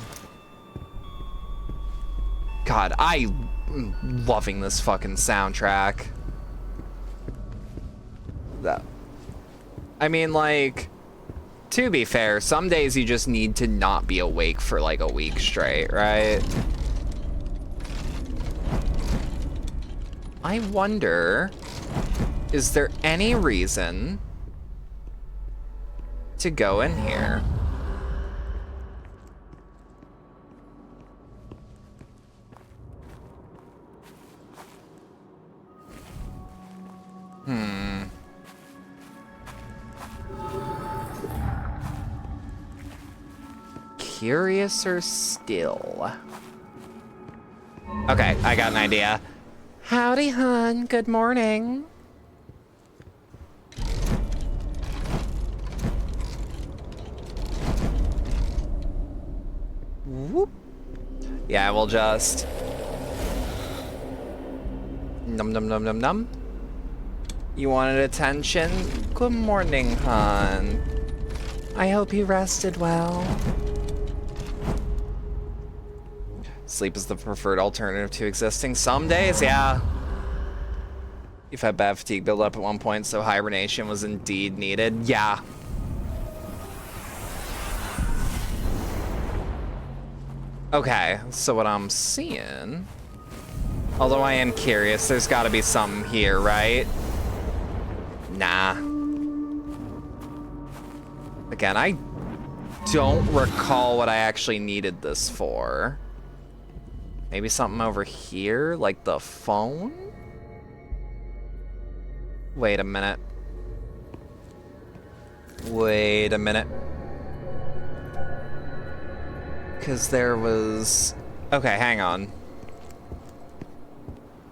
Speaker 1: God, I'm loving this fucking soundtrack. I mean, like, to be fair, some days you just need to not be awake for like a week straight, right? I wonder, is there any reason to go in here? Curiouser still. Okay, I got an idea. Howdy, hon. Good morning. Whoop. Yeah, we'll just... Num num num num num. You wanted attention? Good morning, hon. I hope you rested well. Sleep is the preferred alternative to existing. Some days, yeah. You've had bad fatigue build up at one point, so hibernation was indeed needed. Yeah. Okay, so what I'm seeing... Although I am curious, there's gotta be something here, right? Nah. Again, I don't recall what I actually needed this for. Maybe something over here, like the phone? Wait a minute. Wait a minute. Because there was... Okay, hang on.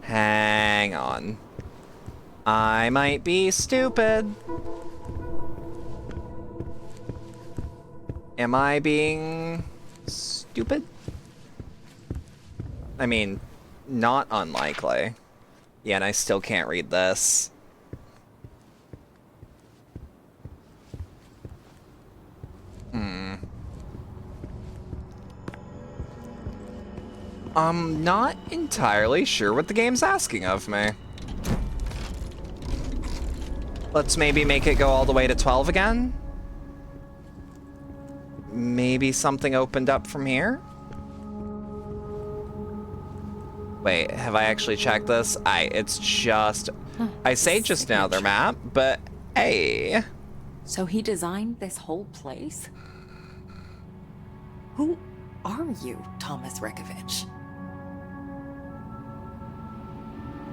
Speaker 1: Hang on. I might be stupid. Am I being stupid? I mean, not unlikely. Yeah, and I still can't read this. I'm not entirely sure what the game's asking of me. Let's maybe make it go all the way to 12 again? Maybe something opened up from here? Wait, have I actually checked this? It's just... I say just another map, but hey.
Speaker 2: So he designed this whole place? Who are you, Thomas Rekovich?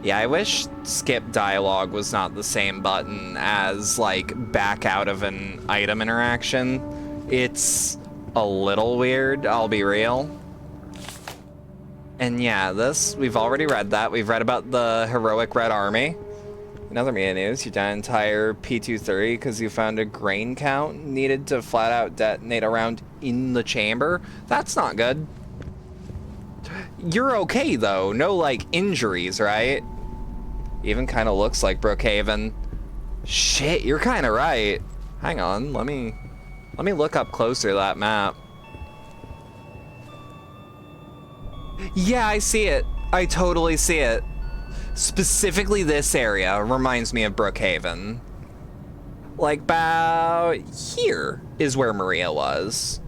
Speaker 1: Yeah, I wish skip dialogue was not the same button as, like, back out of an item interaction. It's a little weird, I'll be real. And yeah, this, we've already read that. We've read about the heroic Red Army. In other media news, you done an entire P-230 because you found a grain count needed to flat out detonate a round in the chamber. That's not good. You're okay, though. No, like, injuries, right? Even kind of looks like Brookhaven. Shit, you're kind of right. Hang on, let me look up closer that map. Yeah, I see it. I totally see it. Specifically this area reminds me of Brookhaven. Like about here is where Maria was.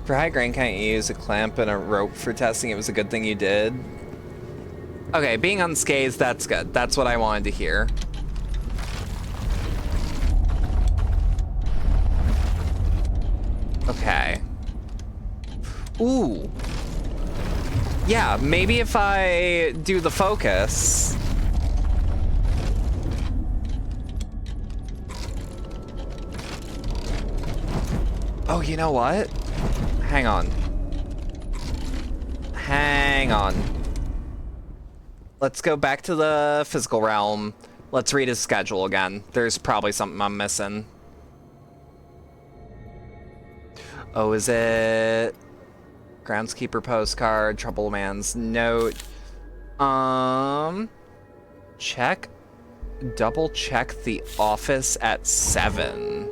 Speaker 1: For high grain, can't you use a clamp and a rope for testing? It was a good thing you did. Okay, being unscathed, that's good. That's what I wanted to hear. Okay. Ooh. Yeah, maybe if I do the focus. Oh, you know what? Hang on. Hang on. Let's go back to the physical realm. Let's read his schedule again. There's probably something I'm missing. Oh, is it groundskeeper postcard, trouble man's note? Check, double check the office at 7.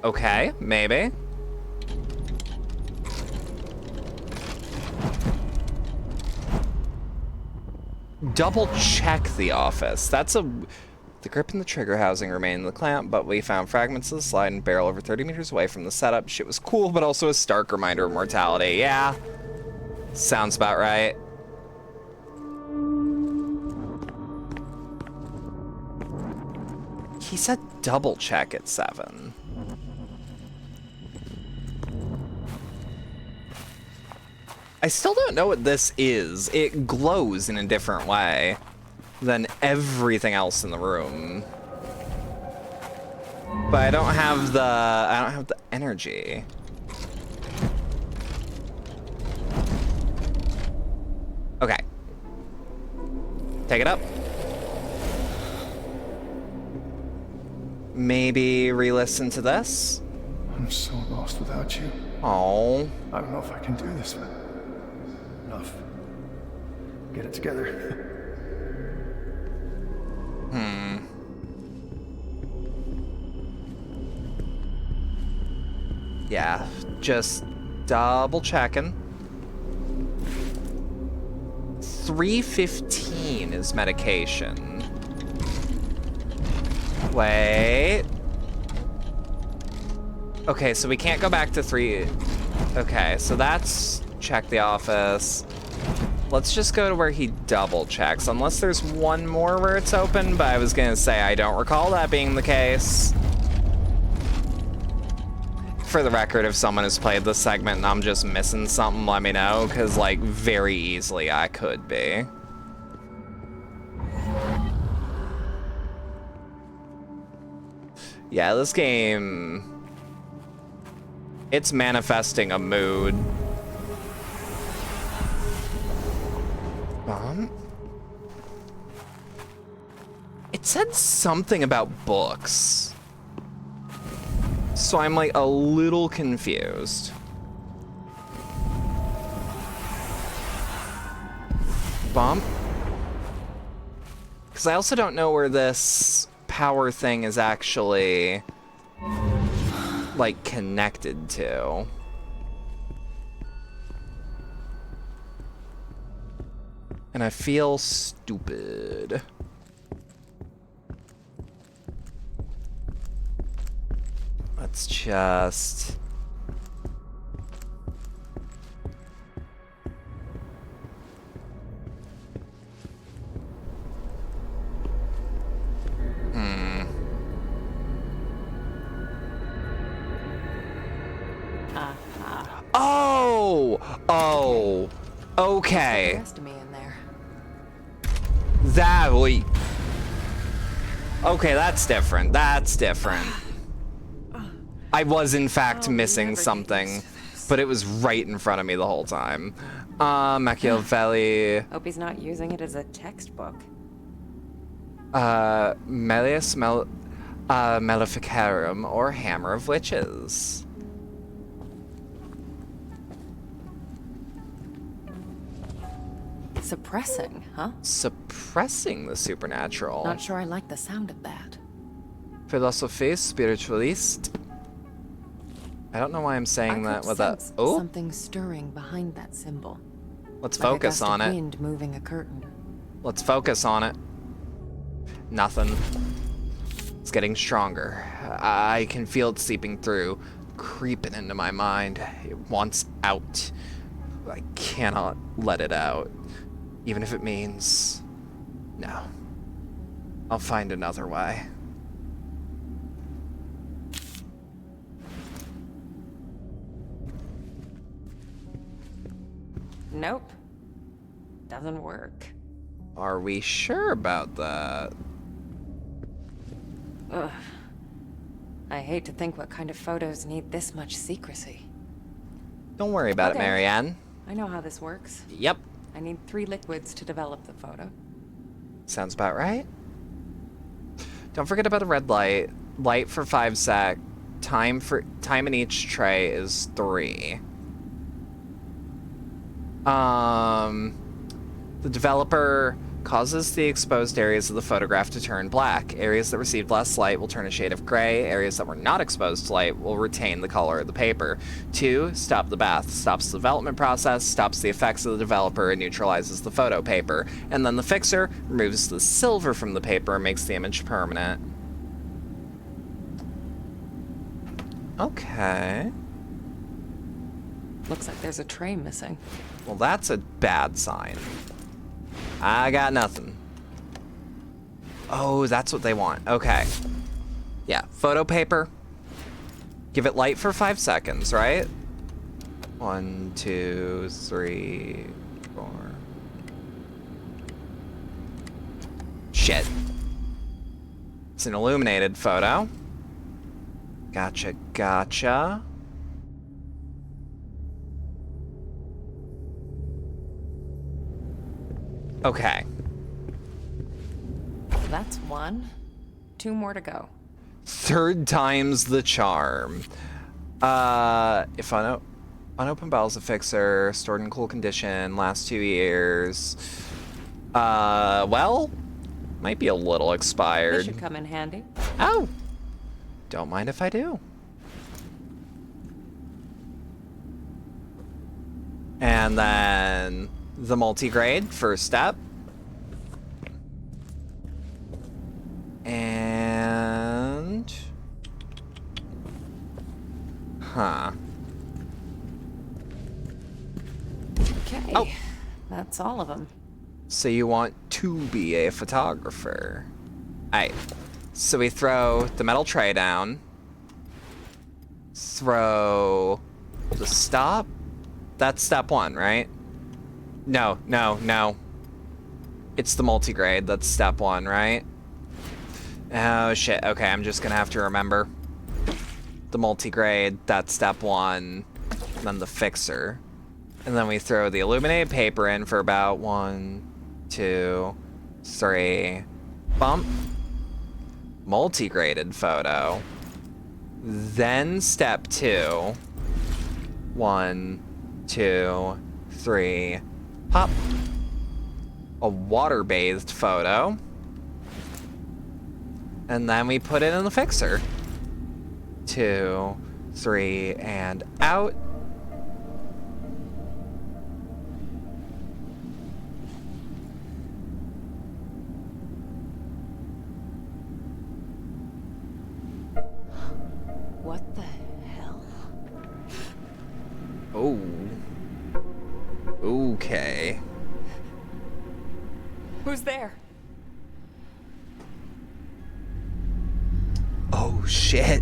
Speaker 1: Okay, maybe. Double check the office. That's a... The grip and the trigger housing remain in the clamp, but we found fragments of the slide and barrel over 30 meters away from the setup. Shit was cool, but also a stark reminder of mortality. Yeah. Sounds about right. He said double check at 7. I still don't know what this is. It glows in a different way than everything else in the room. But I don't have the energy. Okay. Take it up. Maybe re-listen to this?
Speaker 9: I'm so lost without you.
Speaker 1: Oh.
Speaker 9: I don't know if I can do this, but enough. Get it together.
Speaker 1: Yeah, just double checking. 315 is medication. Wait. Okay, so we can't go back to 3. Okay, so that's check the office. Let's just go to where he double checks, unless there's one more where it's open, but I was gonna say I don't recall that being the case. For the record, if someone has played this segment and I'm just missing something, let me know, because, like, very easily I could be. Yeah, this game... It's manifesting a mood. It said something about books. So I'm like a little confused. Bump. Because I also don't know where this power thing is actually like connected to. And I feel stupid. Let's just... Oh! Oh! Okay.
Speaker 2: The rest of me in there.
Speaker 1: That we... Okay, that's different. That's different. I was, in fact, missing something, but it was right in front of me the whole time. Machiavelli...
Speaker 2: Hope he's not using it as a textbook.
Speaker 1: Melius Maleficarum, or Hammer of Witches.
Speaker 2: Suppressing, huh?
Speaker 1: Suppressing the supernatural.
Speaker 2: Not sure I like the sound of that.
Speaker 1: Philosophie spiritualiste. I don't know why I'm saying
Speaker 2: I
Speaker 1: that
Speaker 2: could
Speaker 1: with a...
Speaker 2: sense
Speaker 1: Oh,
Speaker 2: something stirring behind that symbol.
Speaker 1: let's
Speaker 2: Like a
Speaker 1: focus
Speaker 2: gust of
Speaker 1: on it.
Speaker 2: wind moving a curtain.
Speaker 1: Let's focus on it. Nothing. It's getting stronger. I can feel it seeping through, creeping into my mind. It wants out. I cannot let it out. Even if it means... No. I'll find another way.
Speaker 2: Nope. Doesn't work.
Speaker 1: Are we sure about that?
Speaker 2: Ugh. I hate to think what kind of photos need this much secrecy.
Speaker 1: Don't worry about it,
Speaker 2: Okay.
Speaker 1: Marianne.
Speaker 2: I know how this works.
Speaker 1: Yep.
Speaker 2: I need 3 liquids to develop the photo.
Speaker 1: Sounds about right. Don't forget about the red light. Light for 5 sec. Time in each tray is 3. The developer causes the exposed areas of the photograph to turn black. Areas that received less light will turn a shade of gray. Areas that were not exposed to light will retain the color of the paper. 2, stop the bath. Stops the development process, stops the effects of the developer, and neutralizes the photo paper. And then the fixer removes the silver from the paper and makes the image permanent. Okay.
Speaker 2: Looks like there's a tray missing.
Speaker 1: Well, that's a bad sign. I got nothing. Oh, that's what they want. Okay. Yeah, photo paper. Give it light for 5 seconds, right? 1, 2, 3, 4. Shit. It's an illuminated photo. Gotcha, gotcha. Okay.
Speaker 2: That's 1. 2 more to go.
Speaker 1: 3rd time's the charm. If unopened bottles of fixer, stored in cool condition, last 2 years. Well, might be a little
Speaker 2: This
Speaker 1: expired.
Speaker 2: should come in handy.
Speaker 1: Oh! Don't mind if I do. And then the multigrade, first step. And... Huh.
Speaker 2: Okay.
Speaker 1: Oh.
Speaker 2: That's all of them.
Speaker 1: So you want to be a photographer. Alright. So we throw the metal tray down. Throw the stop. That's step 1, right? No, no, no. It's the multigrade. That's step 1, right? Oh, shit. Okay, I'm just gonna have to remember. The multigrade, that's step 1. And then the fixer. And then we throw the illuminated paper in for about 1, 2, 3. Bump. Multigraded photo. Then step 2. 1, 2, 3. Pop. A water-bathed photo. And then we put it in the fixer. 2, 3, and out.
Speaker 2: What the hell?
Speaker 1: Oh. Okay.
Speaker 2: Who's there?
Speaker 1: Oh, shit.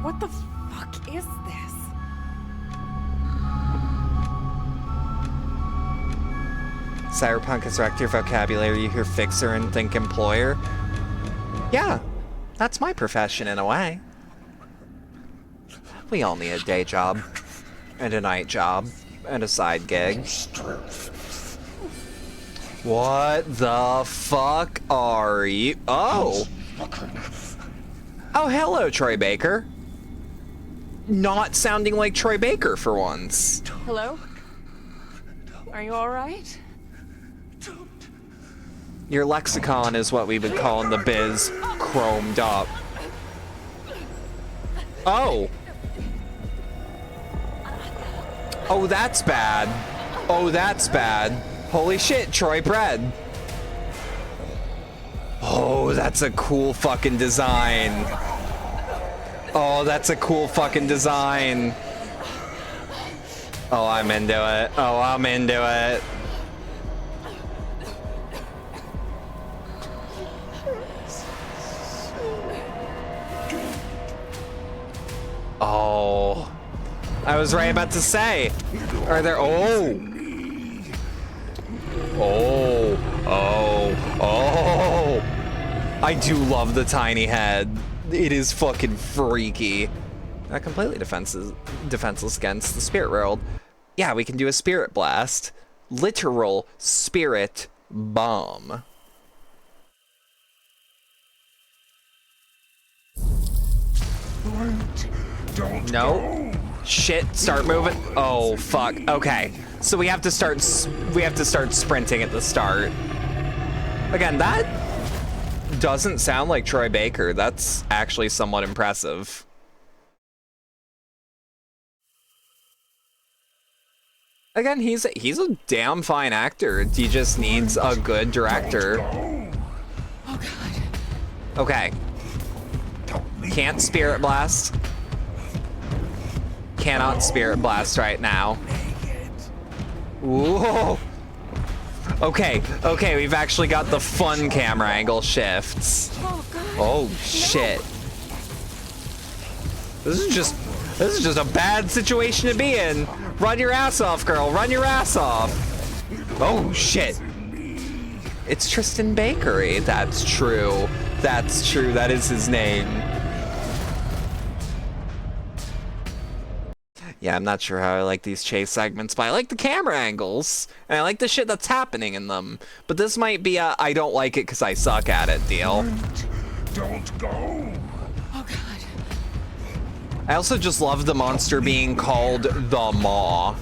Speaker 2: What the fuck is this?
Speaker 1: Cyberpunk has wrecked your vocabulary. You hear fixer and think employer. Yeah, that's my profession in a way. We all need a day job, and a night job, and a side gig. What the fuck are you? Oh! Oh, hello, Troy Baker. Not sounding like Troy Baker for once.
Speaker 2: Hello? Are you all right?
Speaker 1: Your lexicon is what we would call in the biz chromed up. Oh. Oh, that's bad. Oh, that's bad. Holy shit, Troy Bread. Oh, that's a cool fucking design. Oh, that's a cool fucking design. Oh, I'm into it. Oh, I'm into it. Oh. I was right about to say. Are there... Oh. Oh. Oh. Oh. I do love the tiny head. It is fucking freaky. Not completely defenseless against the spirit world. Yeah, we can do a spirit blast. Literal spirit bomb. No. Shit, start moving. Oh, fuck. Okay. So we have to start sprinting at the start. Again, that doesn't sound like Troy Baker. That's actually somewhat impressive. Again, he's a damn fine actor. He just needs a good director.
Speaker 2: Oh god.
Speaker 1: Okay. Can't spirit blast. Cannot spirit blast right now. Whoa. Okay, okay, we've actually got the fun camera angle shifts.
Speaker 2: Oh god.
Speaker 1: Oh shit. This is just a bad situation to be in. Run your ass off, girl. Run your ass off. Oh shit. It's Tristan Bakery. That's true. That's true. That is his name. Yeah, I'm not sure how I like these chase segments, but I like the camera angles, and I like the shit that's happening in them. But this might be a I don't like it because I suck at it deal.
Speaker 3: Don't go.
Speaker 2: Oh god.
Speaker 1: I also just love the monster being called the Maw.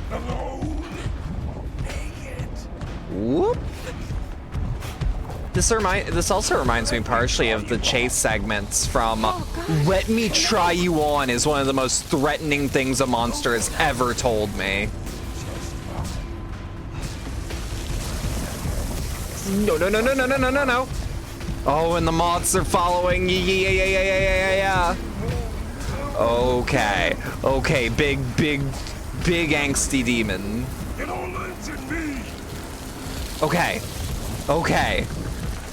Speaker 3: Hello.
Speaker 1: Whoop. This also reminds me partially of the chase segments from Let Me Try You On is one of the most threatening things a monster has ever told me. No, no, no, no, no, no, no, no, no. Oh, and the moths are following. Yeah. Okay. Okay, big angsty demon.
Speaker 3: It all lives in me.
Speaker 1: Okay. Okay.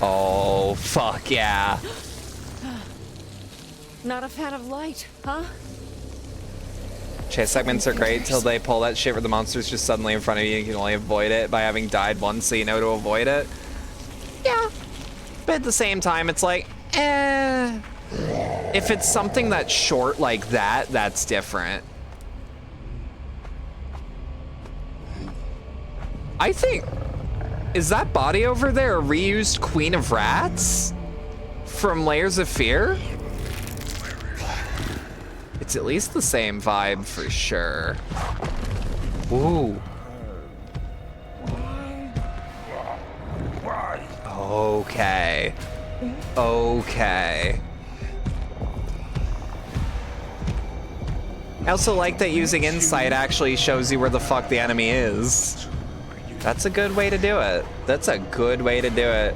Speaker 1: Oh, fuck yeah.
Speaker 2: Not a fan of light, huh?
Speaker 1: Chase segments are great till they pull that shit where the monster's just suddenly in front of you and you can only avoid it by having died once so you know to avoid it. Yeah. But at the same time, it's like, eh. If it's something that's short like that, that's different. I think... Is that body over there a reused Queen of Rats? From Layers of Fear? It's at least the same vibe for sure. Ooh. Okay. Okay. I also like that using insight actually shows you where the fuck the enemy is. That's a good way to do it. That's a good way to do it.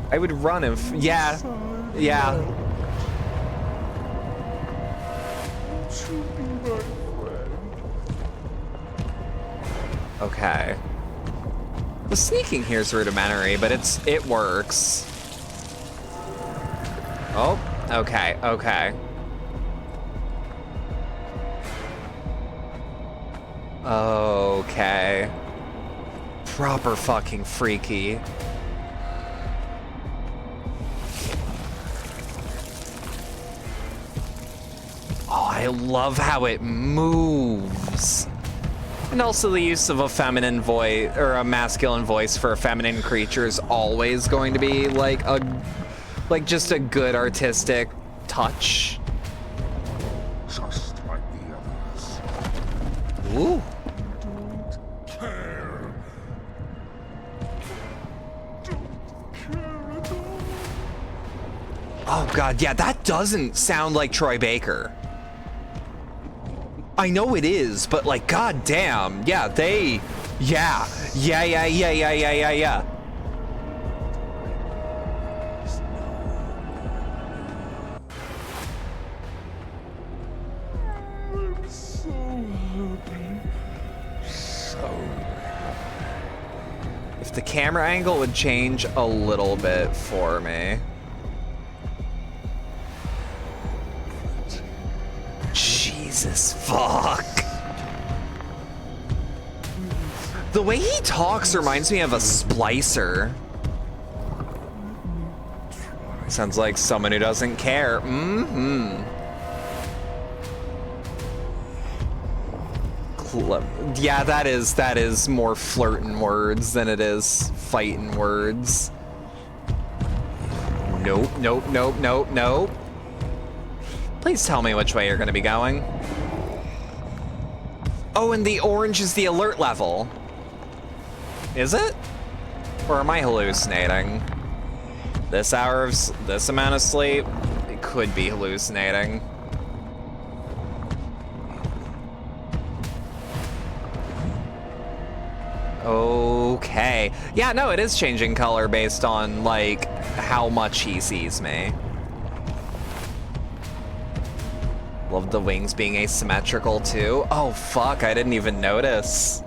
Speaker 1: I would run if... Yeah. Yeah. Okay. The sneaking here is rudimentary, but it works. Oh, okay, okay. Okay. Proper fucking freaky. Oh, I love how it moves. And also the use of a feminine voice or a masculine voice for a feminine creature is always going to be like just a good artistic touch.
Speaker 3: Just like the others.
Speaker 1: Ooh. Oh god, yeah, that doesn't sound like Troy Baker. I know it is, but like, god damn, yeah, they, yeah. If the camera angle would change a little bit for me. Jesus fuck. The way he talks reminds me of a splicer. Sounds like someone who doesn't care. Yeah, that is more flirting words than it is fighting words. Nope. Please tell me which way you're gonna be going. Oh, and the orange is the alert level. Is it? Or am I hallucinating? This amount of sleep, it could be hallucinating. Okay. Yeah, no, it is changing color based on, like, how much he sees me. Love the wings being asymmetrical, too. Oh, fuck, I didn't even notice.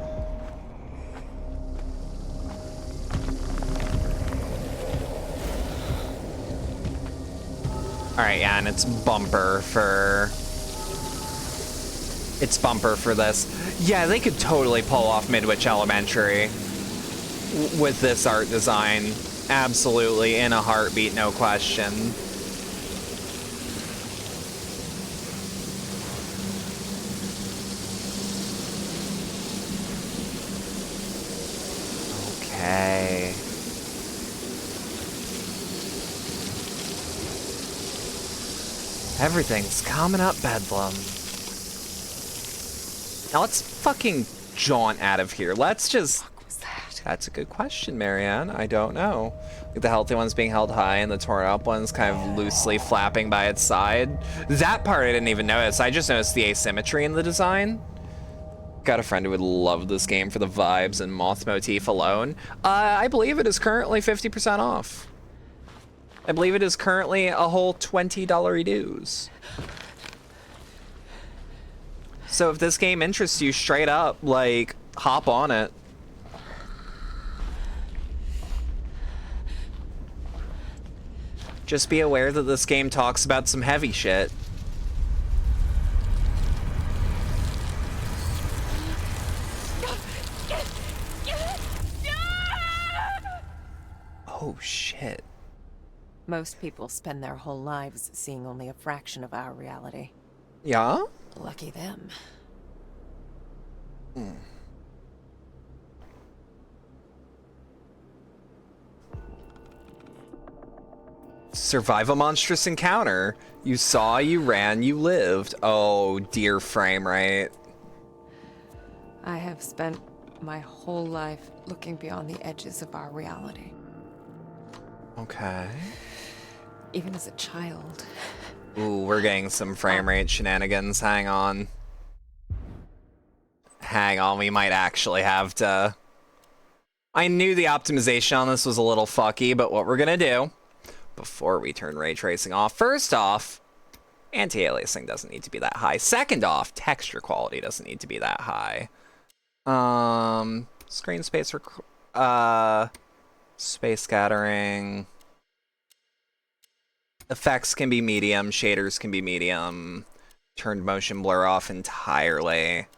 Speaker 1: Alright, yeah, and it's bumper for this. Yeah, they could totally pull off Midwich Elementary with this art design. Absolutely, in a heartbeat, no question. Okay. Everything's coming up Bedlam. Now let's fucking jaunt out of here. Let's just...
Speaker 2: What was that?
Speaker 1: That's a good question, Marianne. I don't know. Like the healthy one's being held high and the torn up one's kind of loosely flapping by its side. That part I didn't even notice. I just noticed the asymmetry in the design. Got a friend who would love this game for the vibes and moth motif alone. I believe it is currently 50% off. I believe it is currently a whole $20 dues. So if this game interests you straight up, like, hop on it. Just be aware that this game talks about some heavy shit. Oh, shit.
Speaker 2: Most people spend their whole lives seeing only a fraction of our reality.
Speaker 1: Yeah?
Speaker 2: Lucky them.
Speaker 1: Survive a monstrous encounter. You saw, you ran, you lived. Oh, dear frame rate.
Speaker 2: I have spent my whole life looking beyond the edges of our reality.
Speaker 1: Okay.
Speaker 2: Even as a child.
Speaker 1: Ooh, we're getting some frame rate shenanigans. Hang on. Hang on, we might actually have to... I knew the optimization on this was a little fucky, but what we're gonna do, before we turn ray tracing off, first off, anti-aliasing doesn't need to be that high. Second off, texture quality doesn't need to be that high. Screen space, space scattering. Effects can be medium, shaders can be medium. Turned motion blur off entirely.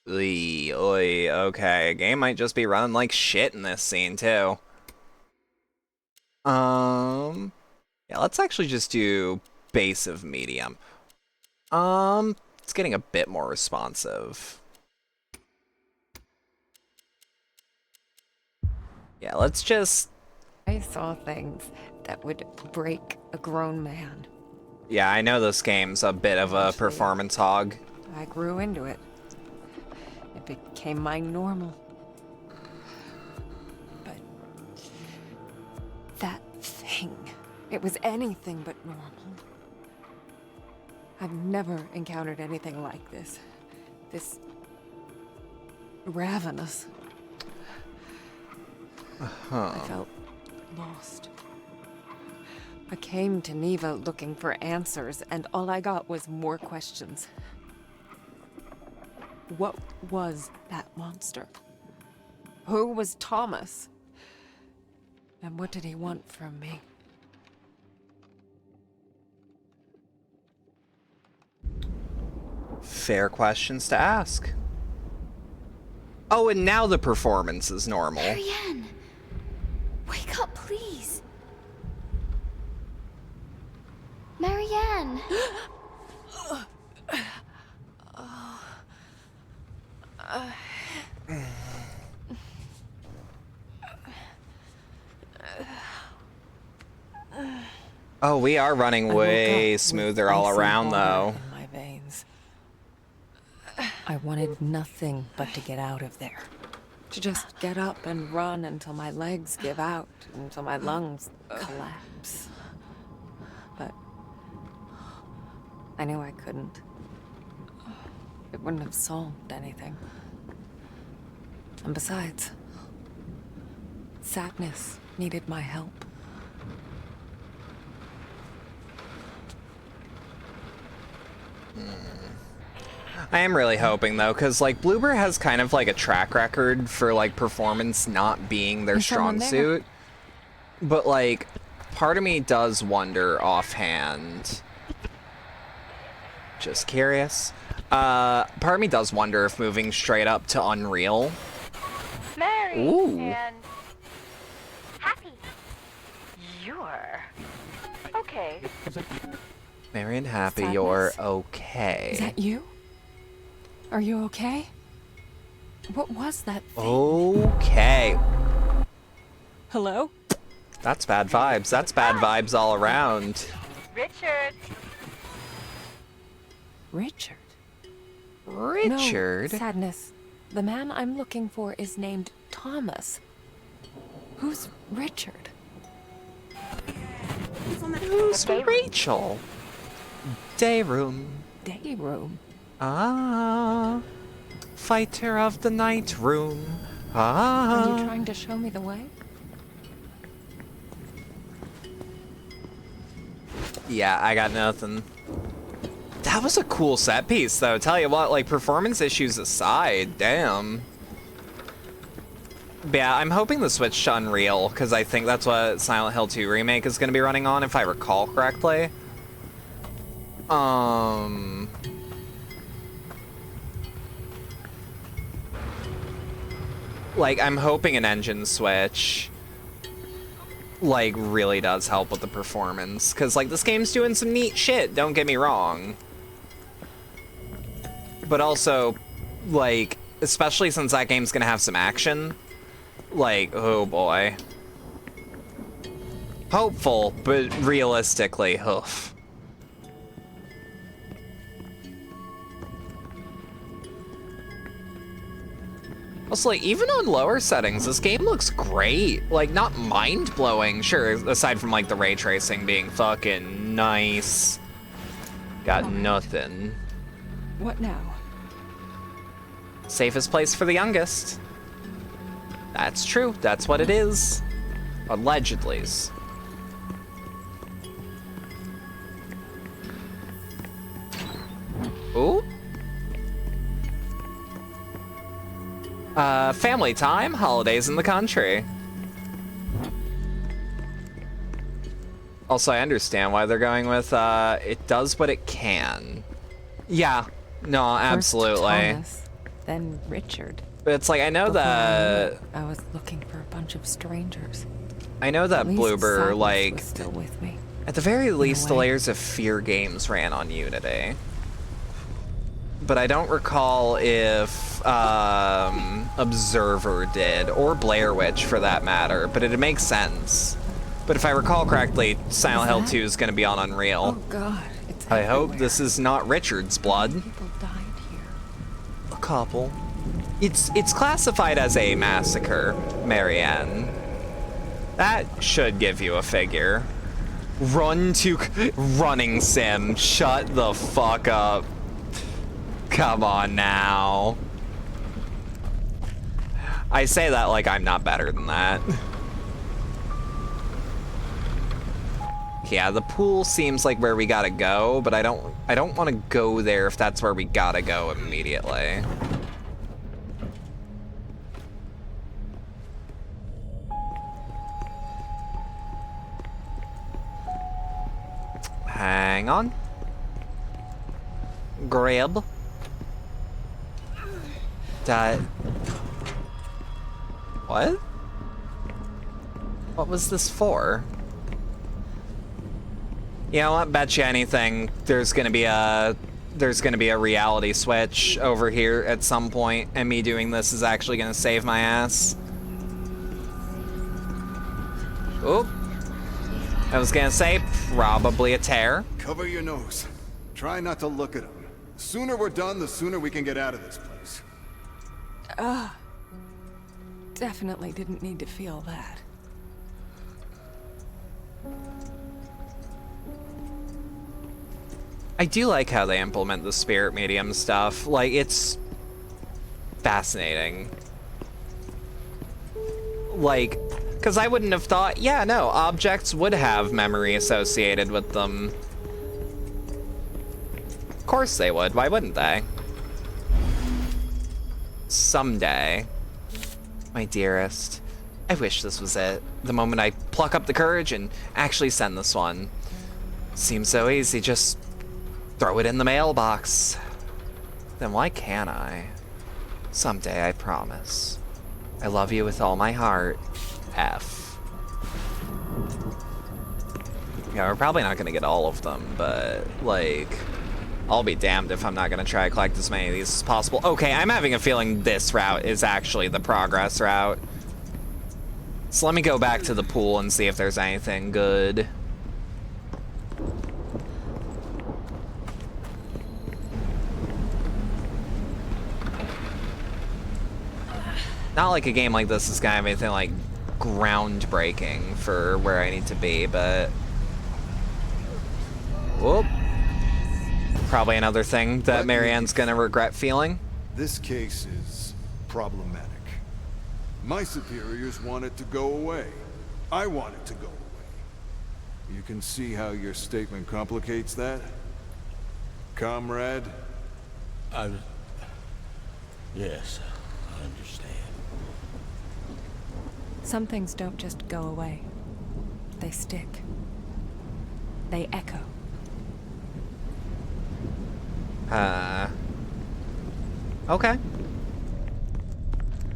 Speaker 1: Oy, okay. Game might just be running like shit in this scene too. Yeah, let's actually just do base of medium. It's getting a bit more responsive. Yeah, let's just...
Speaker 2: I saw things that would break a grown man.
Speaker 1: Yeah, I know this game's a bit of a performance hog.
Speaker 2: I grew into it. It became my normal. But that thing, it was anything but normal. I've never encountered anything like this. This ravenous. I felt lost. I came to Neva looking for answers, and all I got was more questions. What was that monster? Who was Thomas? And what did he want from me?
Speaker 1: Fair questions to ask. Oh, and now the performance is normal.
Speaker 6: Marianne! Wake up, please! Marianne!
Speaker 1: Oh, we are running
Speaker 2: I woke
Speaker 1: way
Speaker 2: up with
Speaker 1: smoother all
Speaker 2: icy
Speaker 1: around,
Speaker 2: water
Speaker 1: though.
Speaker 2: in my veins. I wanted nothing but to get out of there. To just get up and run until my legs give out, until my lungs collapse. But I knew I couldn't. It wouldn't have solved anything. And besides, sadness needed my help.
Speaker 1: I am really hoping, though, because, like, Bloober has kind of, like, a track record for, like, performance not being their
Speaker 2: There's
Speaker 1: strong
Speaker 2: someone there.
Speaker 1: suit. But, like, part of me does wonder offhand. Just curious. Part of me does wonder if moving straight up to Unreal.
Speaker 10: Mary
Speaker 1: Ooh.
Speaker 10: and happy. You're okay.
Speaker 1: Mary and Happy,
Speaker 2: Sadness?
Speaker 1: you're okay.
Speaker 2: Is that you? Are you okay? What was that thing?
Speaker 1: Okay.
Speaker 2: Hello?
Speaker 1: That's bad vibes. That's bad vibes all around.
Speaker 10: Richard.
Speaker 2: Richard?
Speaker 1: Richard?
Speaker 2: No, sadness. The man I'm looking for is named Thomas. Who's Richard?
Speaker 1: Who's Rachel? Day room.
Speaker 2: Day room.
Speaker 1: Ah. Fighter of the night room.
Speaker 2: Are you
Speaker 1: Ah.
Speaker 2: trying to show me the way?
Speaker 1: Yeah, I got nothing. That was a cool set piece, though. Tell you what, like, performance issues aside, damn. But yeah, I'm hoping the switch to Unreal, because I think that's what Silent Hill 2 Remake is going to be running on, if I recall correctly. Like, I'm hoping an engine switch, like, really does help with the performance. Because, like, this game's doing some neat shit, don't get me wrong. But also, like, especially since that game's gonna have some action, like, oh boy. Hopeful, but realistically, hoof. Also, like, even on lower settings, this game looks great. Like, not mind-blowing, sure, aside from, like, the ray tracing being fucking nice. Got nothing.
Speaker 2: What now?
Speaker 1: Safest place for the youngest. That's true, that's what it is. Allegedly. Ooh. Family time, holidays in the country. Also, I understand why they're going with, it does what it can. Yeah, no, absolutely.
Speaker 2: First Thomas, then Richard.
Speaker 1: But it's like, I know
Speaker 2: Before I
Speaker 1: that...
Speaker 2: knew it, I was looking for a bunch of strangers.
Speaker 1: I know that
Speaker 2: At least
Speaker 1: Bloober,
Speaker 2: Sadness
Speaker 1: like...
Speaker 2: was still with me.
Speaker 1: At the very least, the
Speaker 2: way.
Speaker 1: Layers of Fear games ran on Unity. But I don't recall if Observer did, or Blair Witch for that matter, but it makes sense. But if I recall correctly, Silent Hill 2 is going to be on Unreal.
Speaker 2: Oh god,
Speaker 1: I hope this is not Richard's blood.
Speaker 2: People died here.
Speaker 1: A couple. It's classified as a massacre, Marianne. That should give you a figure. Running sim. Shut the fuck up. Come on now. I say that like I'm not better than that. Yeah, the pool seems like where we gotta go, but I don't want to go there if that's where we gotta go immediately. Hang on. Grab. That. What? What was this for? You know what? Bet you anything there's gonna be a reality switch over here at some point, and me doing this is actually gonna save my ass. Oop. I was gonna say, probably a tear.
Speaker 11: Cover your nose. Try not to look at him. The sooner we're done, the sooner we can get out of this place.
Speaker 2: Definitely didn't need to feel that.
Speaker 1: I do like how they implement the spirit medium stuff. Like, it's fascinating. Like, because I wouldn't have thought, yeah, no, objects would have memory associated with them. Of course they would. Why wouldn't they? Someday, my dearest, I wish this was it. The moment I pluck up the courage and actually send this one. Seems so easy, just throw it in the mailbox. Then why can't I? Someday, I promise. I love you with all my heart. F. Yeah, we're probably not gonna get all of them, but, like, I'll be damned if I'm not gonna try to collect as many of these as possible. Okay, I'm having a feeling this route is actually the progress route. So let me go back to the pool and see if there's anything good. Not like a game like this is gonna have anything like groundbreaking for where I need to be, but whoop. Probably another thing that Marianne's gonna regret feeling.
Speaker 11: This case is problematic. My superiors want it to go away. I want it to go away. You can see how your statement complicates that? Comrade?
Speaker 3: Yes, I understand.
Speaker 2: Some things don't just go away. They stick. They echo.
Speaker 1: Okay.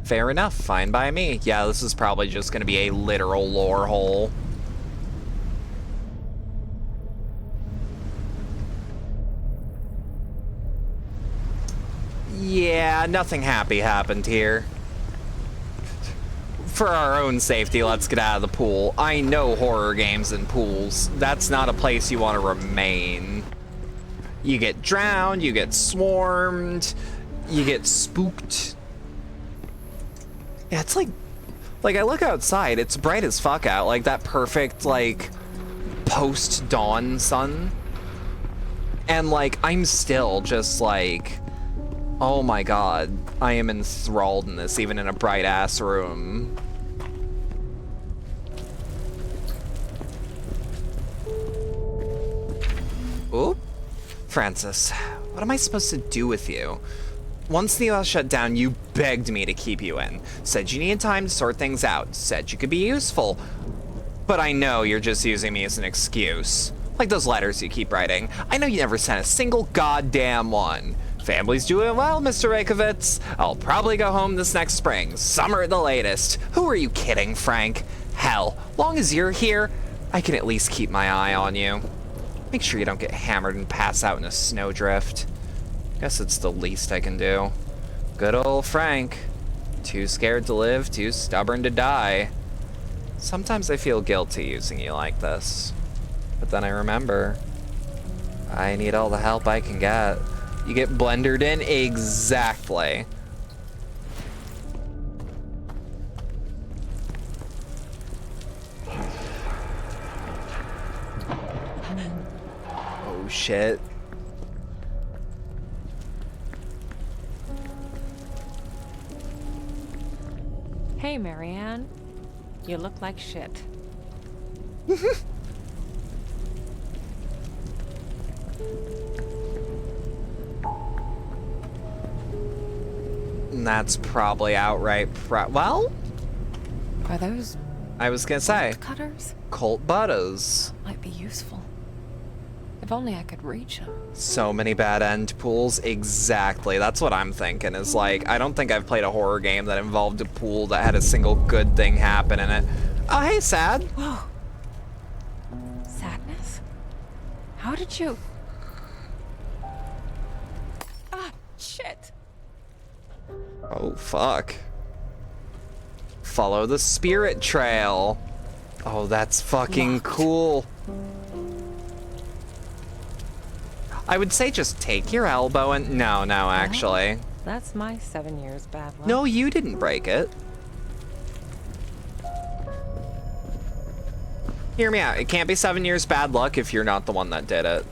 Speaker 1: Fair enough, fine by me. Yeah, this is probably just gonna be a literal lore hole. Yeah, nothing happy happened here. For our own safety, let's get out of the pool. I know horror games and pools. That's not a place you want to remain. You get drowned, you get swarmed, you get spooked. Yeah, it's like I look outside, it's bright as fuck out, like that perfect, like, post-dawn sun. And, like, I'm still just like, oh my god, I am enthralled in this, even in a bright-ass room. Oop. Francis, what am I supposed to do with you? Once the US shut down, you begged me to keep you in. Said you needed time to sort things out. Said you could be useful. But I know you're just using me as an excuse. Like those letters you keep writing. I know you never sent a single goddamn one. Family's doing well, Mr. Reykjavitz. I'll probably go home this next spring. Summer at the latest. Who are you kidding, Frank? Hell, long as you're here, I can at least keep my eye on you. Make sure you don't get hammered and pass out in a snowdrift. Guess it's the least I can do. Good old Frank. Too scared to live, too stubborn to die. Sometimes I feel guilty using you like this. But then I remember, I need all the help I can get. You get blendered in? Exactly. Oh shit.
Speaker 2: Hey, Marianne. You look like shit.
Speaker 1: And that's probably outright well?
Speaker 2: Are those
Speaker 1: I was gonna say.
Speaker 2: cutters?
Speaker 1: Colt Butters.
Speaker 2: Might be useful. If only I could reach them.
Speaker 1: So many bad end pools. Exactly. That's what I'm thinking is like, I don't think I've played a horror game that involved a pool that had a single good thing happen in it. Oh, hey, Sad.
Speaker 2: Whoa. Sadness? How did you... Ah, shit.
Speaker 1: Oh, fuck. Follow the spirit trail. Oh, that's fucking cool. I would say just take your elbow and... No, actually.
Speaker 2: That's my 7 years bad luck.
Speaker 1: No, you didn't break it. Hear me out. It can't be 7 years bad luck if you're not the one that did it.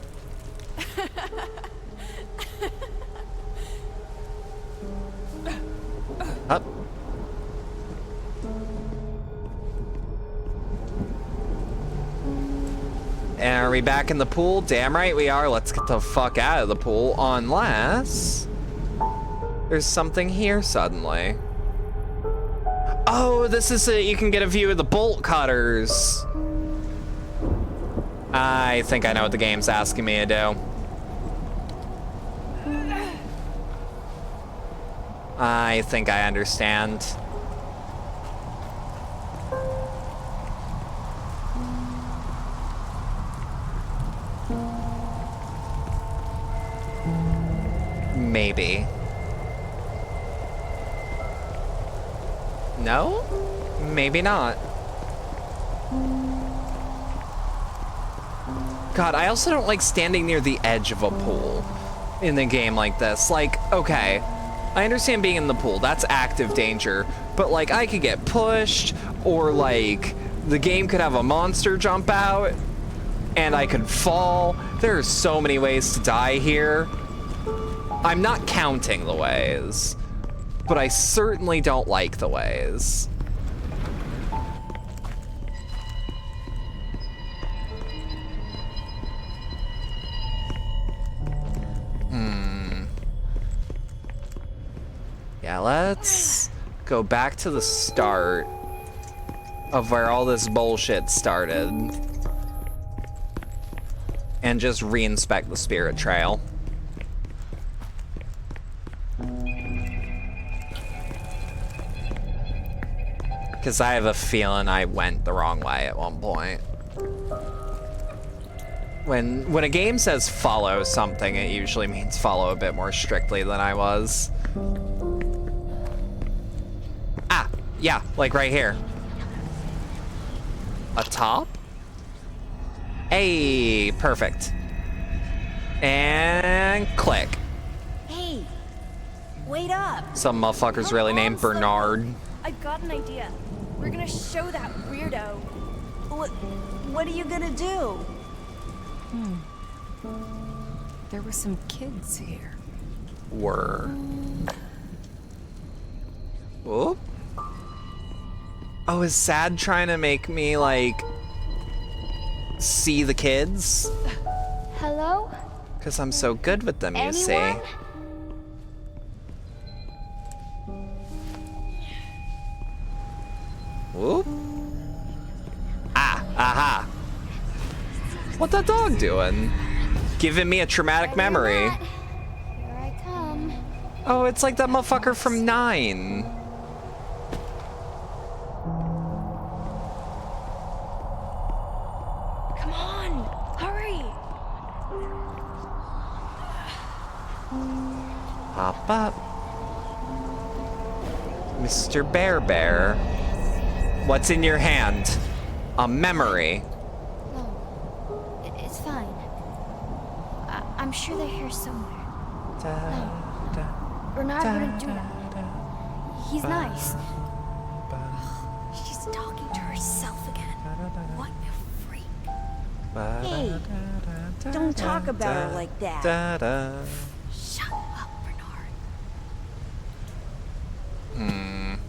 Speaker 1: Up. And are we back in the pool? Damn right we are. Let's get the fuck out of the pool. Unless... there's something here suddenly. Oh, this is you can get a view of the bolt cutters. I think I know what the game's asking me to do. I think I understand. Maybe. No? Maybe not. God, I also don't like standing near the edge of a pool in a game like this. Like, okay, I understand being in the pool, that's active danger, but like I could get pushed, or like the game could have a monster jump out and I could fall. There are so many ways to die here. I'm not counting the ways, but I certainly don't like the ways. Yeah, let's go back to the start of where all this bullshit started and just re-inspect the spirit trail. Because I have a feeling I went the wrong way at one point. When a game says follow something, it usually means follow a bit more strictly than I was. Ah, yeah, like right here. A top? Hey, perfect. And click.
Speaker 12: Hey, wait up.
Speaker 1: Some motherfucker's really named Bernard.
Speaker 12: I've got an idea. We're gonna show that weirdo. What are you gonna do?
Speaker 2: There were some kids here.
Speaker 1: Were. Oh? Oh, is Sad trying to make me, like, see the kids?
Speaker 6: Hello?
Speaker 1: Because I'm so good with them, you see.
Speaker 6: Anyone?
Speaker 1: Whoop. Ah, aha. What that dog doing? Giving me a traumatic memory.
Speaker 6: Here I come.
Speaker 1: Oh, it's like that motherfucker from 9.
Speaker 12: Come on, hurry.
Speaker 1: Pop up. Mr. Bear. What's in your hand? A memory.
Speaker 6: No, it's fine. I'm sure they're here somewhere. No, Bernard wouldn't do that. He's nice. She's talking to herself again. What a freak.
Speaker 8: Hey, don't talk about her like that.
Speaker 6: Shut up, Bernard.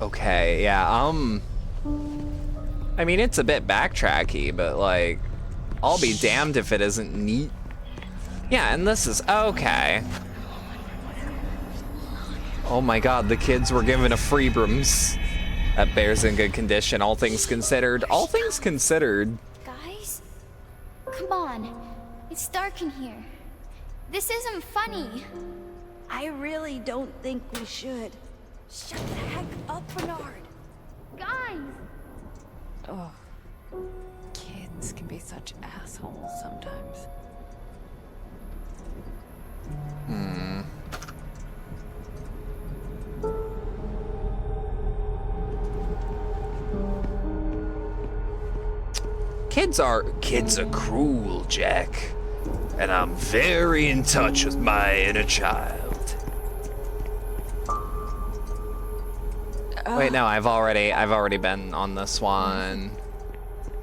Speaker 1: Okay, yeah, I mean, it's a bit backtracky, but, like, I'll be damned if it isn't neat. Yeah, and this is, okay. Oh my god, the kids were given a Freebrooms. That bear's in good condition, all things considered. All things considered.
Speaker 6: Guys? Come on. It's dark in here. This isn't funny.
Speaker 8: I really don't think we should.
Speaker 12: Shut the heck up, Bernard.
Speaker 6: Guys!
Speaker 2: Oh, kids can be such assholes sometimes.
Speaker 1: Kids are cruel, Jack. And I'm very in touch with my inner child. Wait, no, I've already been on this one.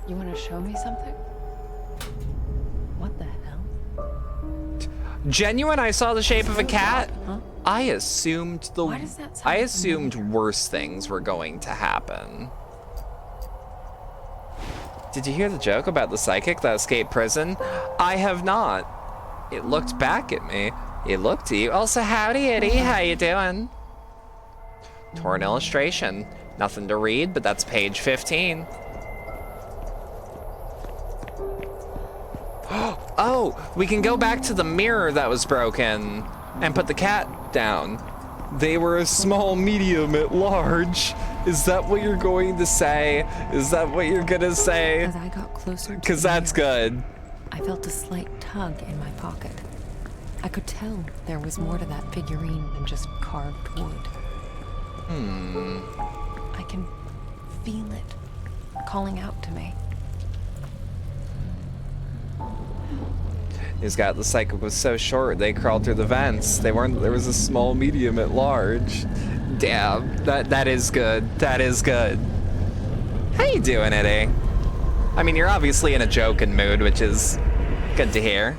Speaker 2: You want to show me something? What the hell?
Speaker 1: Genuine, I saw the shape of a cat.
Speaker 2: Huh?
Speaker 1: I assumed
Speaker 2: Why does that sound familiar?
Speaker 1: worse things were going to happen. Did you hear the joke about the psychic that escaped prison? I have not. It looked back at me. It looked at you. Also, howdy, Eddie. How you doing? Torn illustration. Nothing to read, but that's page 15. Oh, we can go back to the mirror that was broken and put the cat down. They were a small, medium, at large. Is that what you're going to say? Is that what you're gonna say?
Speaker 2: As I got closer to
Speaker 1: Because
Speaker 2: the
Speaker 1: that's
Speaker 2: mirror,
Speaker 1: good.
Speaker 2: I felt a slight tug in my pocket. I could tell there was more to that figurine than just carved wood. I can feel it calling out to me.
Speaker 1: He's got the psychic was so short they crawled through the vents. There was a small, medium, at large. Damn, that is good. That is good. How you doing, Eddie? I mean, you're obviously in a joking mood, which is good to hear.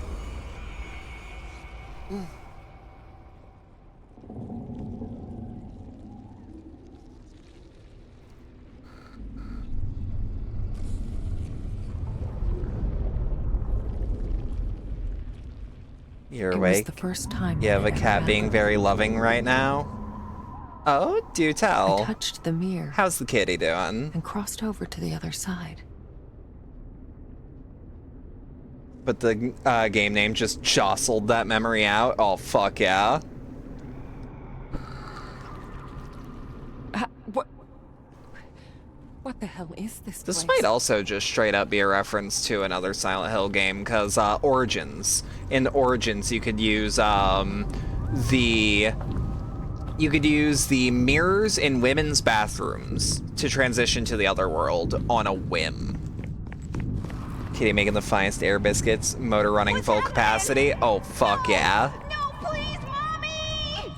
Speaker 1: You're
Speaker 2: It was
Speaker 1: awake.
Speaker 2: the first time
Speaker 1: You have a
Speaker 2: I'd ever
Speaker 1: cat
Speaker 2: had
Speaker 1: being
Speaker 2: one.
Speaker 1: very loving right now. Oh, do
Speaker 2: I
Speaker 1: tell.
Speaker 2: touched the mirror
Speaker 1: How's the kitty doing?
Speaker 2: and crossed over to the other side.
Speaker 1: But the game name just jostled that memory out. Oh, fuck yeah.
Speaker 2: What the hell is this
Speaker 1: This
Speaker 2: place?
Speaker 1: might also just straight up be a reference to another Silent Hill game, because Origins. In Origins, you could use the mirrors in women's bathrooms to transition to the other world on a whim. Kitty making the finest air biscuits, motor running full capacity. Oh, fuck yeah.
Speaker 12: No, please, Mommy!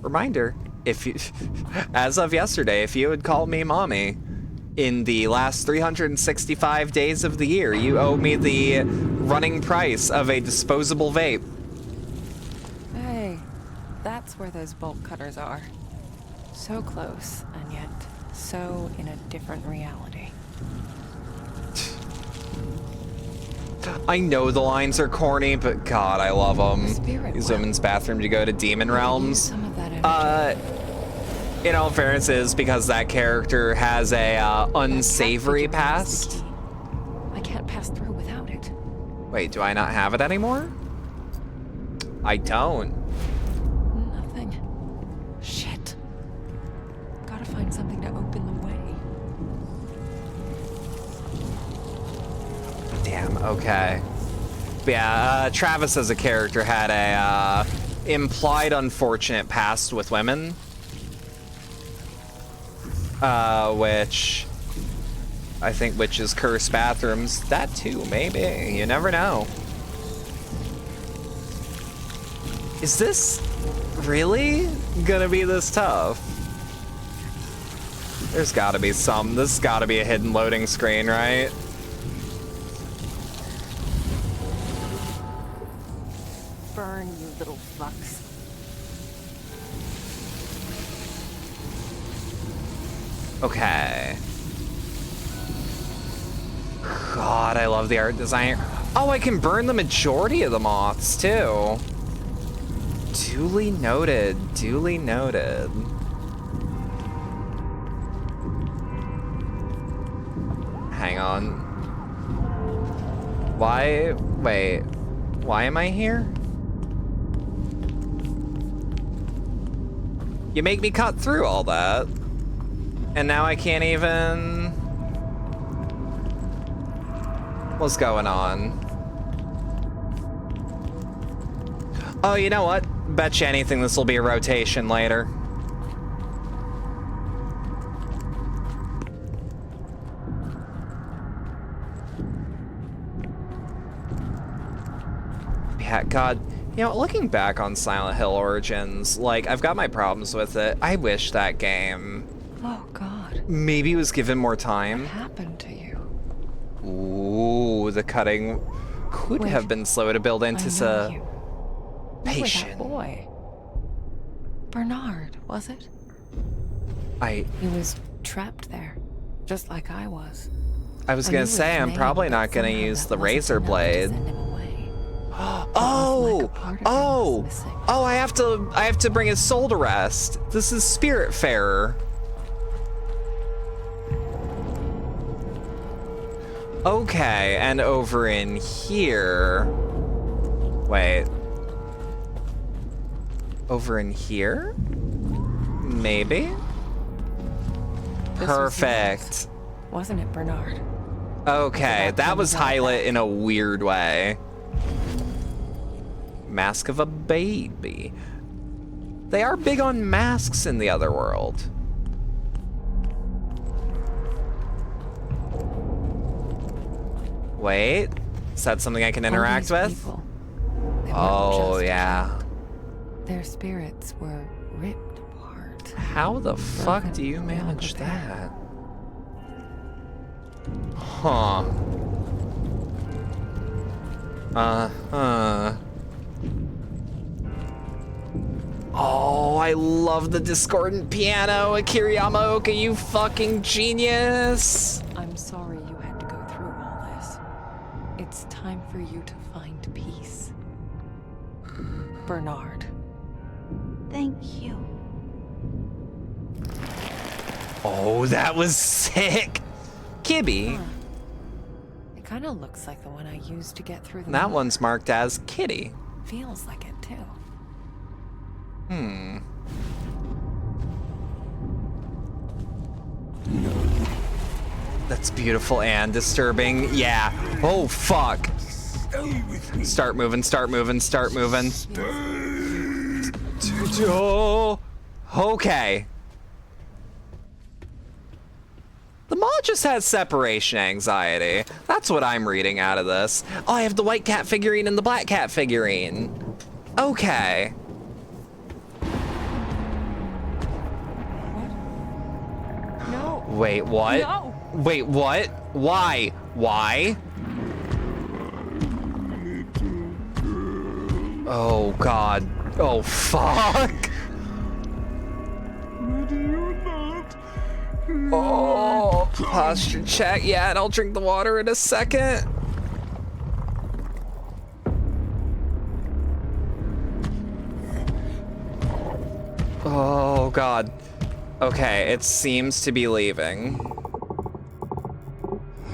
Speaker 1: Reminder, if you, as of yesterday, if you had called me mommy in the last 365 days of the year, you owe me the running price of a disposable vape.
Speaker 2: Hey, that's where those bolt cutters are. So close, and yet so in a different reality.
Speaker 1: I know the lines are corny, but God, I love them. Use women's bathroom to go to demon realms.
Speaker 2: Some of that energy.
Speaker 1: In all fairness, is because that character has a unsavory past.
Speaker 2: I can't pass through without it.
Speaker 1: Wait, do I not have it anymore? I don't.
Speaker 2: Nothing. Shit. Gotta find something to open the way.
Speaker 1: Damn, okay. But yeah, Travis as a character had implied unfortunate past with women. Which I think witches curse bathrooms. That too, maybe. You never know. Is this really gonna be this tough? There's gotta be some. This has gotta be a hidden loading screen, right?
Speaker 2: Burn, you little fucks.
Speaker 1: Okay. God, I love the art design. Oh, I can burn the majority of the moths, too. Duly noted. Duly noted. Hang on. Why? Wait. Why am I here? You make me cut through all that. And now I can't even... What's going on? Oh, you know what? Bet you anything this will be a rotation later. Yeah, God. You know, looking back on Silent Hill Origins, like, I've got my problems with it. I wish that game...
Speaker 2: Oh, God.
Speaker 1: Maybe was given more time.
Speaker 2: What happened to you?
Speaker 1: Ooh, the cutting could have been slow to build into patient.
Speaker 2: That boy. Bernard, was it?
Speaker 1: He
Speaker 2: was trapped there, just like I was.
Speaker 1: I was gonna say, I'm probably not gonna use the razor blade. Oh, I have to bring his soul to rest. This is Spiritfarer. Okay, and over in here. Wait. Over in here? Maybe? Perfect.
Speaker 2: Wasn't it, Bernard?
Speaker 1: Okay, that was highlight in a weird way. Mask of a baby. They are big on masks in the other world. Wait, is that something I can interact with? Oh, yeah.
Speaker 2: Their spirits were ripped apart.
Speaker 1: How the fuck do you manage that? Huh. Uh-huh. Oh, I love the discordant piano, Akira Yamaoka, you fucking genius!
Speaker 2: I'm sorry you had to go through all this. It's time for you to find peace. Bernard.
Speaker 8: Thank you.
Speaker 1: Oh, that was sick! Kibby.
Speaker 2: Huh. It kind of looks like the one I used to get through the
Speaker 1: That
Speaker 2: mud.
Speaker 1: one's marked as Kitty.
Speaker 2: Feels like it, too.
Speaker 1: That's beautiful and disturbing. Yeah. Oh, fuck. Start moving, start moving, start moving. Oh, okay. The mall just has separation anxiety. That's what I'm reading out of this. Oh, I have the white cat figurine and the black cat figurine. Okay.
Speaker 2: No.
Speaker 1: Wait, what?
Speaker 2: No.
Speaker 1: Wait, what? Why? Why? Oh, God. Oh, fuck. Oh, posture check. Yeah, and I'll drink the water in a second. Oh, God. Okay, it seems to be leaving.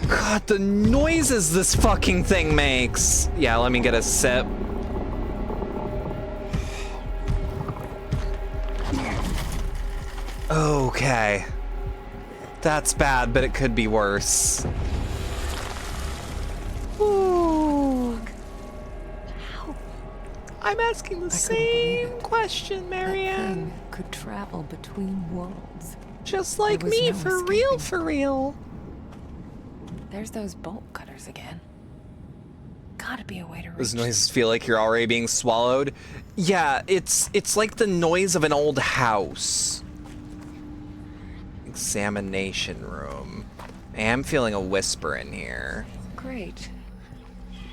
Speaker 1: God, the noises this fucking thing makes. Yeah, let me get a sip. Okay. That's bad, but it could be worse. Ooh. I'm asking the same question, Marianne.
Speaker 2: Thing could travel between worlds.
Speaker 1: Just like
Speaker 2: There was
Speaker 1: me,
Speaker 2: no
Speaker 1: for real,
Speaker 2: escaping.
Speaker 1: for real.
Speaker 2: There's those bolt cutters again. Gotta be a way to reach.
Speaker 1: Those noises feel like you're already being swallowed. Yeah, it's like the noise of an old house. Examination room. I am feeling a whisper in here.
Speaker 2: Great.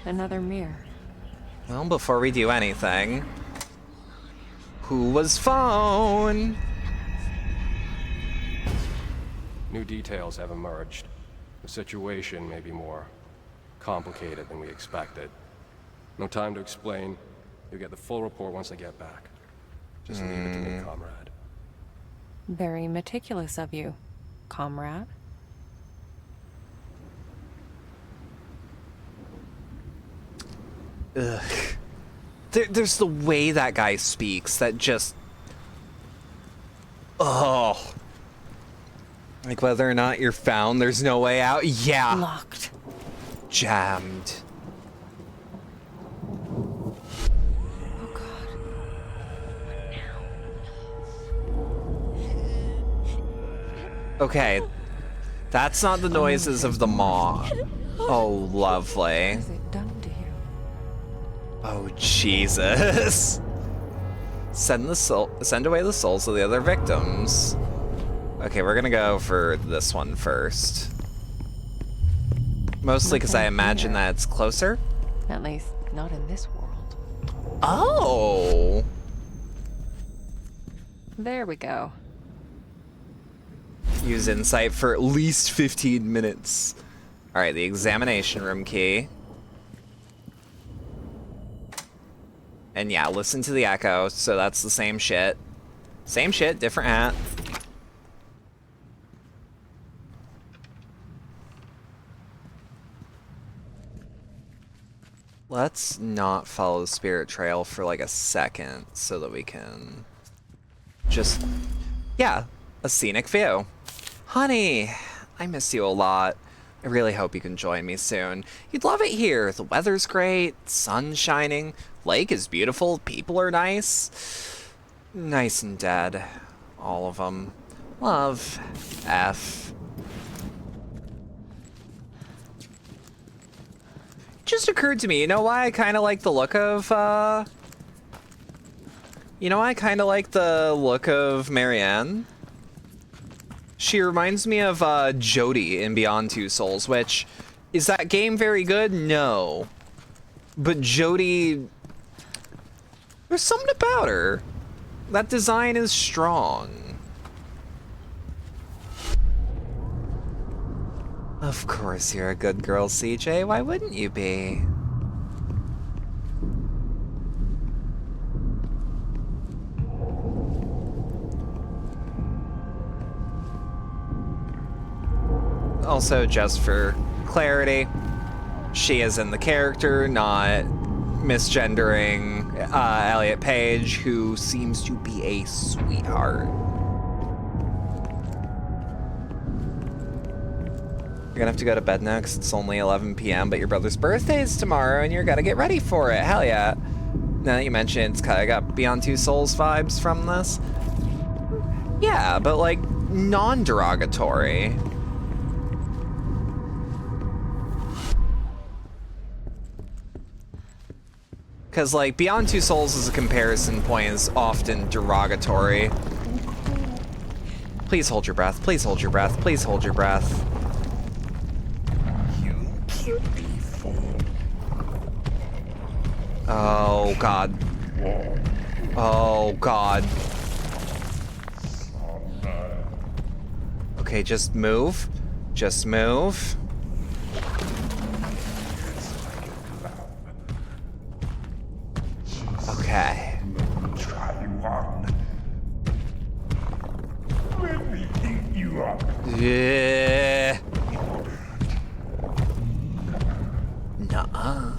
Speaker 2: Another mirror.
Speaker 1: Well, before we do anything, who was phone?
Speaker 5: New details have emerged. The situation may be more complicated than we expected. No time to explain. You'll get the full report once I get back. Just leave it to me, comrade.
Speaker 2: Very meticulous of you, comrade.
Speaker 1: Ugh. There's the way that guy speaks that just... Oh. Like whether or not you're found, there's no way out. Yeah.
Speaker 2: Locked.
Speaker 1: Jammed.
Speaker 2: Oh God.
Speaker 1: Okay. That's not the noises of the maw. Oh, lovely.
Speaker 2: What has it done to you?
Speaker 1: Oh, Jesus. Send away the souls of the other victims. Okay, we're gonna go for this one first. Mostly because I imagine that it's closer.
Speaker 2: At least, not in this world.
Speaker 1: Oh!
Speaker 2: There we go.
Speaker 1: Use insight for at least 15 minutes. Alright, the examination room key. And yeah, listen to the echo, so that's the same shit. Same shit, different hat. Let's not follow the spirit trail for like a second so that we can just, yeah, a scenic view. Honey, I miss you a lot. I really hope you can join me soon. You'd love it here. The weather's great, sun's shining, lake is beautiful, people are nice. Nice and dead. All of them. Love. F. Just occurred to me, you know why I kind of like the look of, you know why I kind of like the look of Marianne? She reminds me of, Jodie in Beyond Two Souls, which, is that game very good? No. But Jodie, there's something about her. That design is strong. Of course you're a good girl, CJ. Why wouldn't you be? Also, just for clarity, she is in the character, not misgendering Elliot Page, who seems to be a sweetheart. You're gonna have to go to bed now because it's only 11 p.m., but your brother's birthday is tomorrow and you're gonna get ready for it. Hell yeah. Now that you mention it's kind of got Beyond Two Souls vibes from this. Yeah, but like non-derogatory. Because like Beyond Two Souls as a comparison point is often derogatory. Please hold your breath. Please hold your breath. Please hold your breath. Oh God. Oh God. Okay, just move. Just move. Okay. Yeah. Nuh-uh.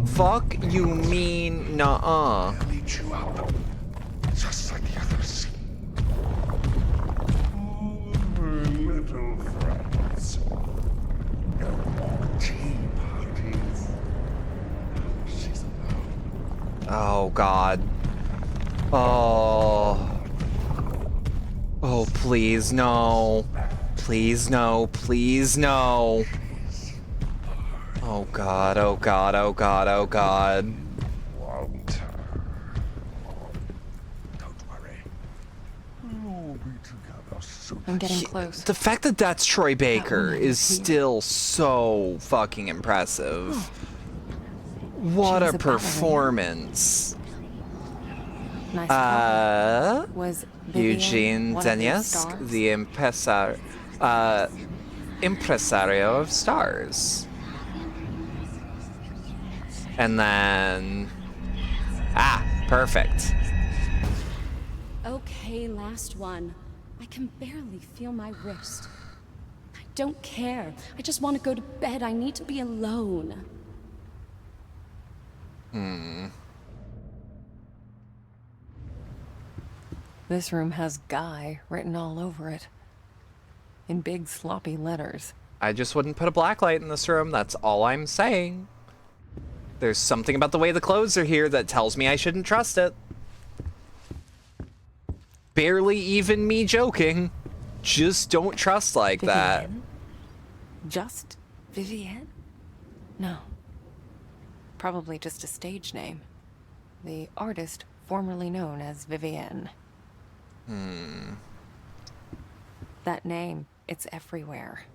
Speaker 1: Fuck you mean nuh-uh.
Speaker 13: Just like the others. Little friends. No more tea parties. She's alone.
Speaker 1: Oh, please, no. Please, no. Please, no. Oh, God. Oh, God. Oh, God. Oh, God.
Speaker 13: Don't worry. We'll be together soon.
Speaker 2: I'm getting close.
Speaker 1: The fact that that's Troy Baker
Speaker 2: woman
Speaker 1: is
Speaker 2: is here.
Speaker 1: still so fucking impressive. What
Speaker 2: She was
Speaker 1: a
Speaker 2: a ballerina.
Speaker 1: performance.
Speaker 2: Nice cover. Was Vivian
Speaker 1: Eugene
Speaker 2: one of those
Speaker 1: Denysk,
Speaker 2: stars?
Speaker 1: the impresario of stars. And then... perfect.
Speaker 14: Okay, last one. I can barely feel my wrist. I don't care. I just want to go to bed. I need to be alone.
Speaker 2: This room has Guy written all over it. In big sloppy letters.
Speaker 1: I just wouldn't put a black light in this room, that's all I'm saying. There's something about the way the clothes are here that tells me I shouldn't trust it. Barely even me joking. Just don't trust like that.
Speaker 2: Vivienne? Just Vivienne? No. Probably just a stage name. The artist formerly known as Vivienne. That name, it's everywhere.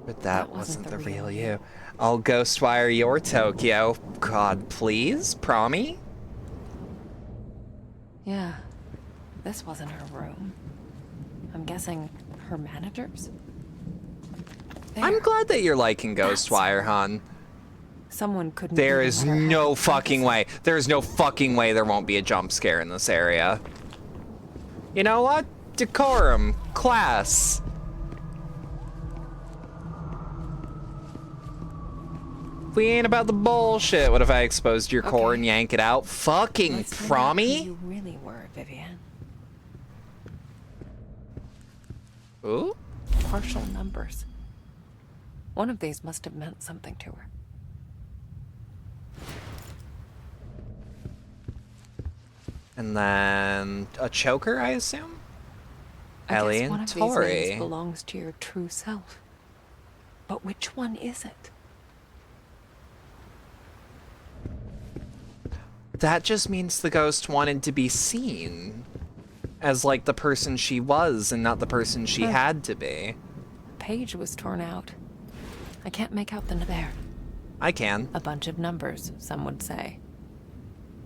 Speaker 1: But that
Speaker 2: wasn't
Speaker 1: wasn't
Speaker 2: the
Speaker 1: the
Speaker 2: real
Speaker 1: real
Speaker 2: you.
Speaker 1: you. I'll ghostwire your Tokyo. God, please? Promi?
Speaker 2: Yeah. This wasn't her room. I'm guessing her manager's?
Speaker 1: I'm
Speaker 2: There.
Speaker 1: glad that you're liking Ghostwire, hon.
Speaker 2: Someone couldn't
Speaker 1: There
Speaker 2: even
Speaker 1: is
Speaker 2: let her have
Speaker 1: no
Speaker 2: a
Speaker 1: fucking way. There is no fucking way there won't be a jump scare in this area. You know what? Decorum. Class. We ain't about the bullshit. What if I exposed your core and yank it out? Fucking
Speaker 2: Let's find out who
Speaker 1: Promi?
Speaker 2: you really were, Vivienne.
Speaker 1: Ooh?
Speaker 2: Partial numbers. One of these must have meant something to her.
Speaker 1: And then a choker, I assume?
Speaker 2: I
Speaker 1: Ellie
Speaker 2: guess one
Speaker 1: and
Speaker 2: of these names
Speaker 1: Tori.
Speaker 2: belongs to your true self. But which one is it?
Speaker 1: That just means the ghost wanted to be seen as like the person she was and not the person she
Speaker 2: Huh.
Speaker 1: had to be.
Speaker 2: The page was torn out. I can't make out the there.
Speaker 1: I can.
Speaker 2: A bunch of numbers, some would say.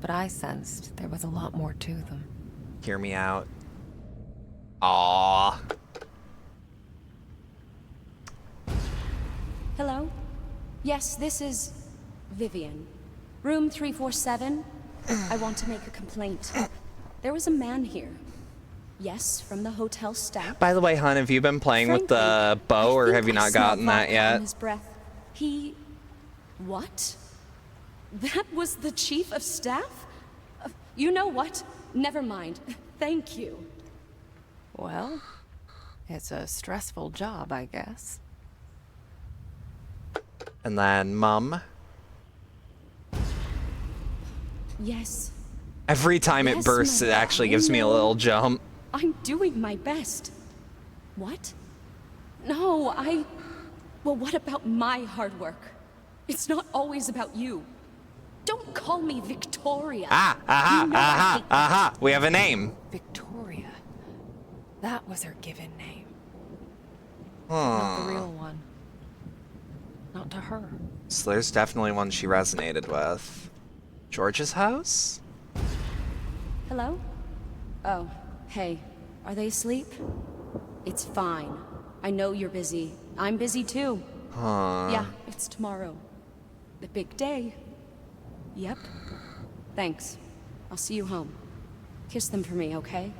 Speaker 2: But I sensed there was a lot more to them.
Speaker 1: Hear me out. Aww.
Speaker 14: Hello? Yes, this is Vivian. Room 347. I want to make a complaint. There was a man here. Yes, from the hotel staff.
Speaker 1: By the way, hon, have you been playing with the
Speaker 14: Frankly,
Speaker 1: bow or
Speaker 14: I
Speaker 1: have you
Speaker 14: think I
Speaker 1: not
Speaker 14: smell
Speaker 1: gotten that
Speaker 14: vodka
Speaker 1: yet?
Speaker 14: on his breath. He... What? That was the chief of staff? You know what? Never mind. Thank you.
Speaker 2: Well, it's a stressful job, I guess.
Speaker 1: And then Mum.
Speaker 14: Yes,
Speaker 1: Every time it
Speaker 14: Yes,
Speaker 1: bursts, it
Speaker 14: Mother,
Speaker 1: actually
Speaker 14: I
Speaker 1: gives me a
Speaker 14: know.
Speaker 1: little jump.
Speaker 14: I'm doing my best. What? No, Well, what about my hard work? It's not always about you. Don't call me Victoria. You know I hate that.
Speaker 1: Aha! We have a name.
Speaker 2: Victoria. That was her given name. Not the real one. Not to her.
Speaker 1: So there's definitely one she resonated with. George's house?
Speaker 14: Hello? Oh, hey. Are they asleep? It's fine. I know you're busy. I'm busy too.
Speaker 1: Huh.
Speaker 14: Yeah, it's tomorrow. The big day. Yep. Thanks. I'll see you home. Kiss them for me, okay?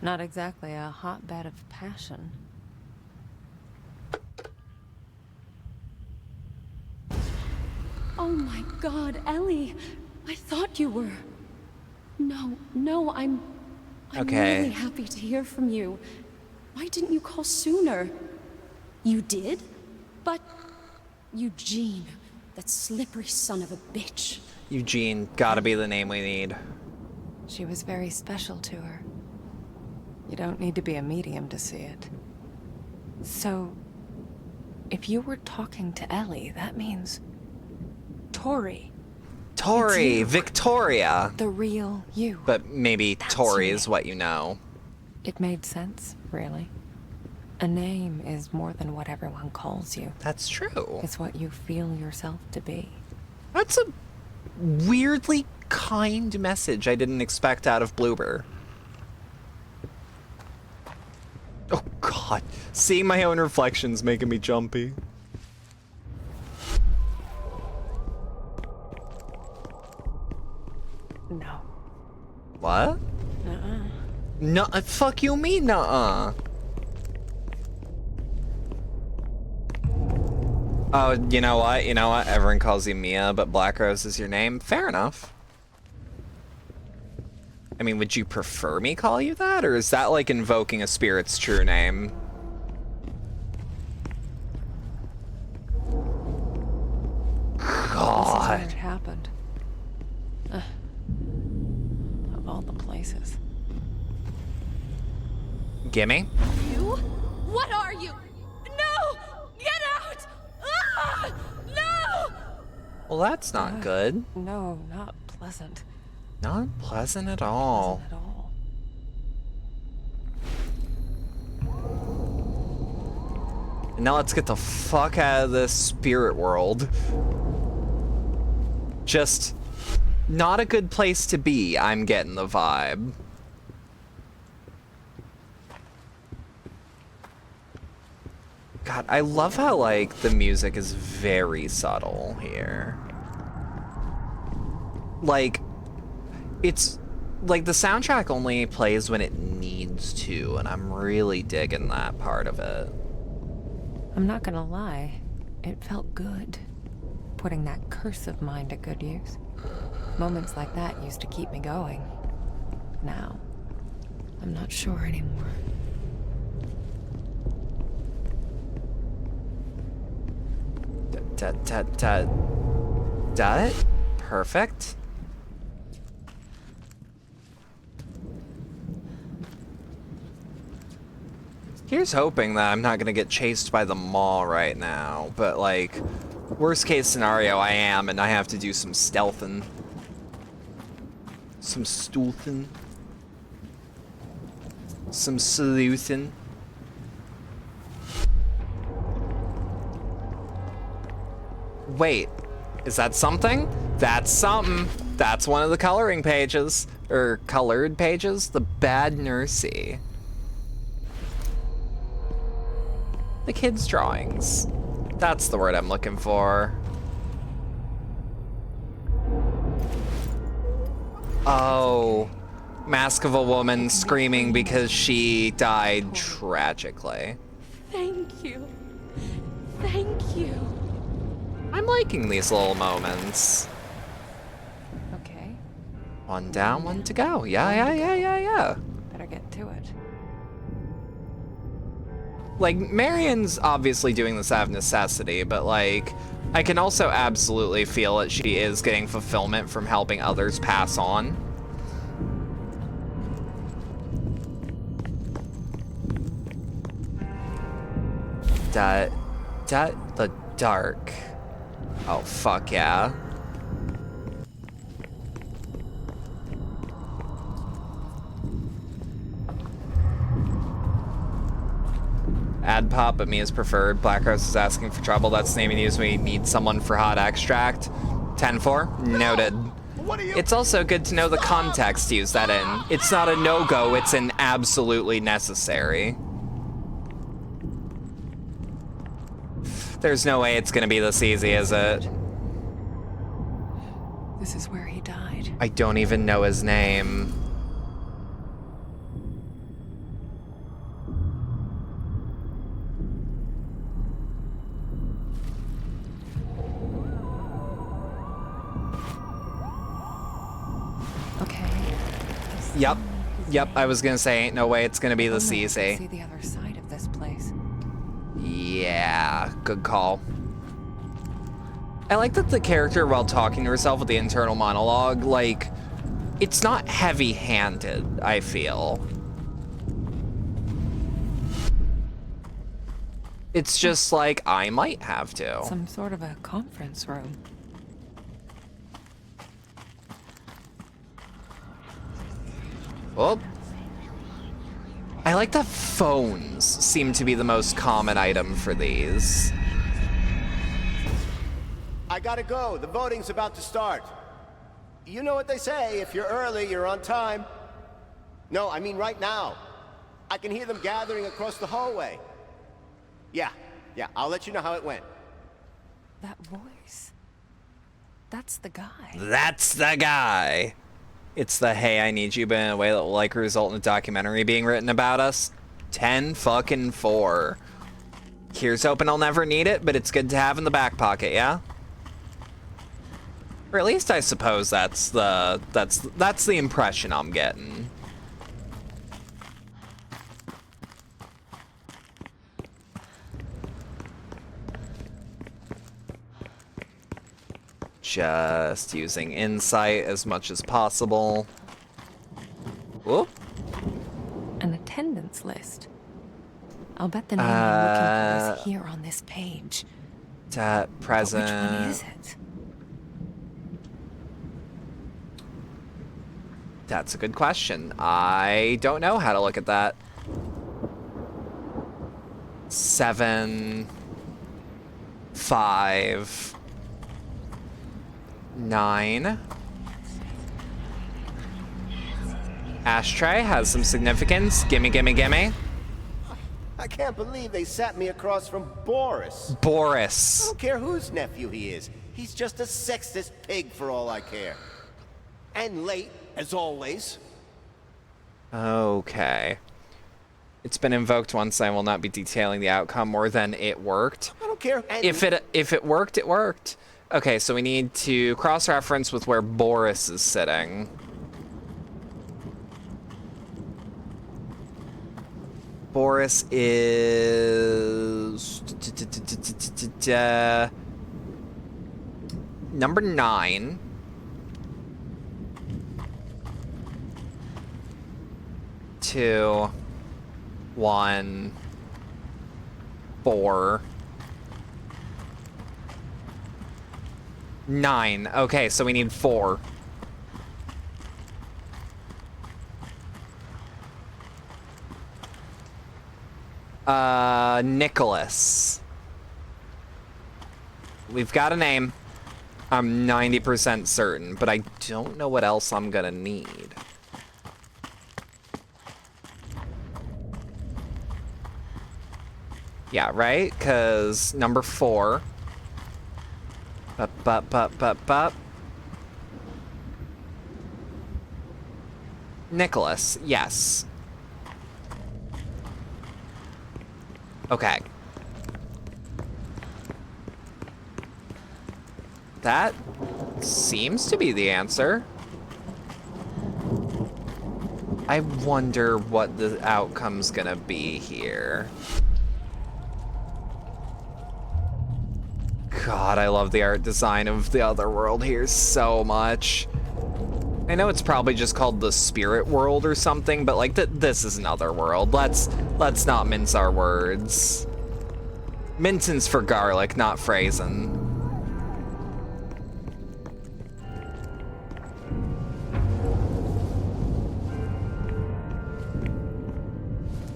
Speaker 2: Not exactly a hotbed of passion.
Speaker 14: Oh my god, Ellie! I thought you were... No, I'm
Speaker 1: Okay.
Speaker 14: really happy to hear from you. Why didn't you call sooner? You did? But... Eugene, that slippery son of a bitch.
Speaker 1: Eugene, gotta be the name we need.
Speaker 2: She was very special to her. You don't need to be a medium to see it. So, if you were talking to Ellie, that means Tori.
Speaker 1: Tori, Victoria.
Speaker 2: The real you.
Speaker 1: But maybe Tori is what you know.
Speaker 2: It made sense, really. A name is more than what everyone calls you.
Speaker 1: That's true.
Speaker 2: It's what you feel yourself to be.
Speaker 1: That's a weirdly kind message I didn't expect out of Bloober. Oh god, seeing my own reflections making me jumpy.
Speaker 2: No.
Speaker 1: What?
Speaker 2: Nuh-uh.
Speaker 1: No, fuck you mean nuh-uh? Oh, you know what? You know what? Everyone calls you Mia, but Black Rose is your name. Fair enough. I mean, would you prefer me call you that? Or is that like invoking a spirit's true name? God.
Speaker 2: This is where it happened. Of all the places.
Speaker 1: Gimme?
Speaker 14: You? What are you? No! Get out! Ah! No!
Speaker 1: Well, that's not good.
Speaker 2: No, not pleasant.
Speaker 1: Not pleasant at all.
Speaker 2: At all.
Speaker 1: And now let's get the fuck out of this spirit world. Just not a good place to be, I'm getting the vibe. God, I love how, like, the music is very subtle here. Like, it's, like, the soundtrack only plays when it needs to, and I'm really digging that part of it.
Speaker 2: I'm not gonna lie. It felt good. Putting that curse of mine to good use. Moments like that used to keep me going. Now, I'm not sure anymore.
Speaker 1: Perfect. Here's hoping that I'm not gonna get chased by the maw right now, but like, worst case scenario I am, and I have to do some stealthing. Some stealthing. Some sleuthing. Wait, is that something? That's something. That's one of the coloring pages. Or colored pages? The Bad Nursey. The kids' drawings. That's the word I'm looking for. Oh. Mask of a woman screaming because she died tragically.
Speaker 14: Thank you. Thank you.
Speaker 1: I'm liking these little moments.
Speaker 2: Okay.
Speaker 1: One down, one to go. Yeah.
Speaker 2: Better get to it.
Speaker 1: Like, Marion's obviously doing this out of necessity, but like, I can also absolutely feel that she is getting fulfillment from helping others pass on. The dark. Oh, fuck yeah. Add pop, but Mia's preferred. Black Rose is asking for trouble. That's the name he used when we need someone for hot extract. 10-4. Noted. It's also good to know the context to use that in. It's not a no-go, it's an absolutely necessary. There's no way it's gonna be this easy, is it?
Speaker 2: This is where he died.
Speaker 1: I don't even know his name. Yep, I was gonna say, ain't no way it's gonna be this easy.
Speaker 2: See the other side of this place.
Speaker 1: Yeah, good call. I like that the character, while talking to herself with the internal monologue, like, it's not heavy-handed, I feel. It's just like, I might have to.
Speaker 2: Some sort of a conference room.
Speaker 1: Well, I like that phones seem to be the most common item for these.
Speaker 15: I gotta go. The voting's about to start. You know what they say, if you're early, you're on time. No, I mean right now. I can hear them gathering across the hallway. Yeah, I'll let you know how it went.
Speaker 2: That voice. That's the guy.
Speaker 1: That's the guy. It's the, hey, I need you, but in a way that will likely result in a documentary being written about us. 10-4. Here's hoping I'll never need it, but it's good to have in the back pocket, yeah? Or at least I suppose that's the impression I'm getting. Just using insight as much as possible. Whoop.
Speaker 2: An attendance list. I'll bet the name I'm looking for is here on this page.
Speaker 1: Present.
Speaker 2: But which one is it?
Speaker 1: That's a good question. I don't know how to look at that. 7, 5, 9. Ashtray has some significance. Gimme, gimme, gimme.
Speaker 15: I can't believe they sat me across from Boris. I
Speaker 1: Boris.
Speaker 15: don't care whose nephew he is. He's just a sexist pig for all I care. And late, as always.
Speaker 1: Okay. It's been invoked once. I will not be detailing the outcome more than it worked.
Speaker 15: I don't care. And
Speaker 1: If it worked, it worked. Okay, so we need to cross-reference with where Boris is sitting. Boris is number 9. Two, 1, 4, 9. Okay, so we need 4. Nicholas. We've got a name. I'm 90% certain, but I don't know what else I'm gonna need. Yeah, right? Because number 4. Nicholas, yes. Okay. That seems to be the answer. I wonder what the outcome's gonna be here. God, I love the art design of the other world here so much. I know it's probably just called the Spirit World or something, but like this is another world. Let's not mince our words. Minton's for garlic, not Phrasen.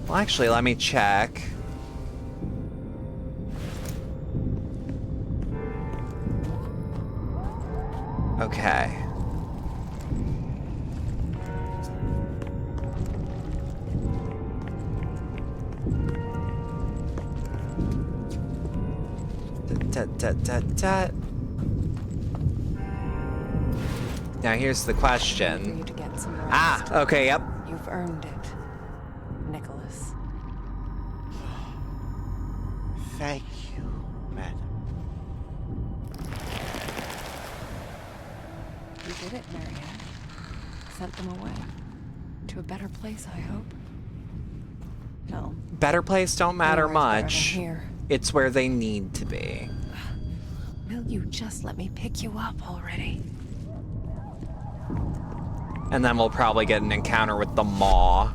Speaker 1: Well, actually, let me check. Okay. Now here's the question.
Speaker 2: For you to get some rest.
Speaker 1: Okay, yep.
Speaker 2: You've earned it, Nicholas.
Speaker 15: Thank you, madam.
Speaker 2: You did it, Marianne. Sent them away. To a better place, I hope. No.
Speaker 1: Better place don't matter
Speaker 2: Anywhere's better than
Speaker 1: much.
Speaker 2: here.
Speaker 1: It's where they need to be.
Speaker 2: Will you just let me pick you up already?
Speaker 1: And then we'll probably get an encounter with the Maw.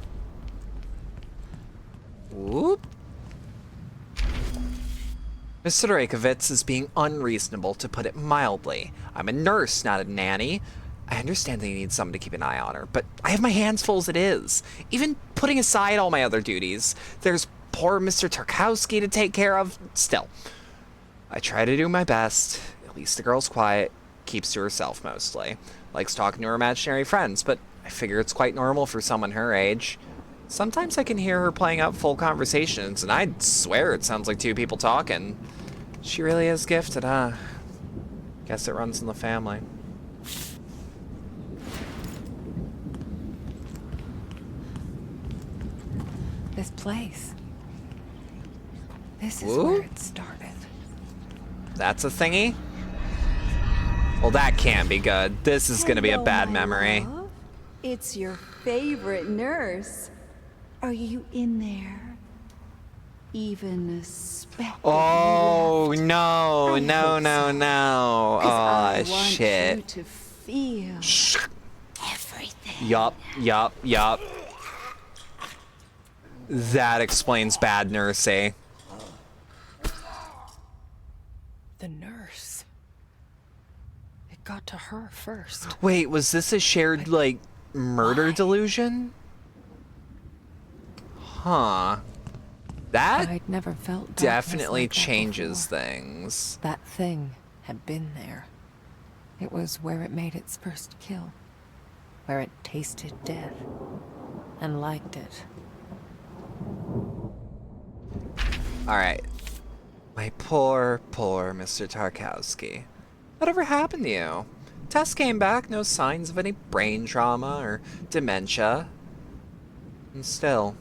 Speaker 1: Whoop. Mr. Reykjavitz is being unreasonable, to put it mildly. I'm a nurse, not a nanny. I understand that you need someone to keep an eye on her, but I have my hands full as it is. Even putting aside all my other duties, there's poor Mr. Tarkowski to take care of. Still, I try to do my best. At least the girl's quiet, keeps to herself mostly. Likes talking to her imaginary friends, but I figure it's quite normal for someone her age. Sometimes I can hear her playing out full conversations, and I'd swear it sounds like two people talking. She really is gifted, huh? Guess it runs in the family.
Speaker 2: This place. This is
Speaker 1: Ooh.
Speaker 2: where it started.
Speaker 1: That's a thingy? Well, that can't be good. This is gonna be a
Speaker 8: Hello,
Speaker 1: bad
Speaker 8: my
Speaker 1: memory.
Speaker 8: love. It's your favorite nurse. Are you in there? Even a speck of
Speaker 1: Oh,
Speaker 8: you left?
Speaker 1: no,
Speaker 8: I
Speaker 1: no,
Speaker 8: hope
Speaker 1: no,
Speaker 8: so.
Speaker 1: no.
Speaker 8: 'Cause I
Speaker 1: Oh,
Speaker 8: want
Speaker 1: shit.
Speaker 8: you to feel everything.
Speaker 1: Yup. That explains bad nursing.
Speaker 2: The nurse. It got to her first.
Speaker 1: Wait, was this a shared, like, murder delusion? Huh. That
Speaker 2: I'd never felt darkness
Speaker 1: definitely
Speaker 2: like that
Speaker 1: changes
Speaker 2: before.
Speaker 1: things.
Speaker 2: That thing had been there. It was where it made its first kill. Where it tasted death. And liked it.
Speaker 1: Alright. My poor Mr. Tarkowski. Whatever happened to you? Tests came back, no signs of any brain trauma or dementia. And still,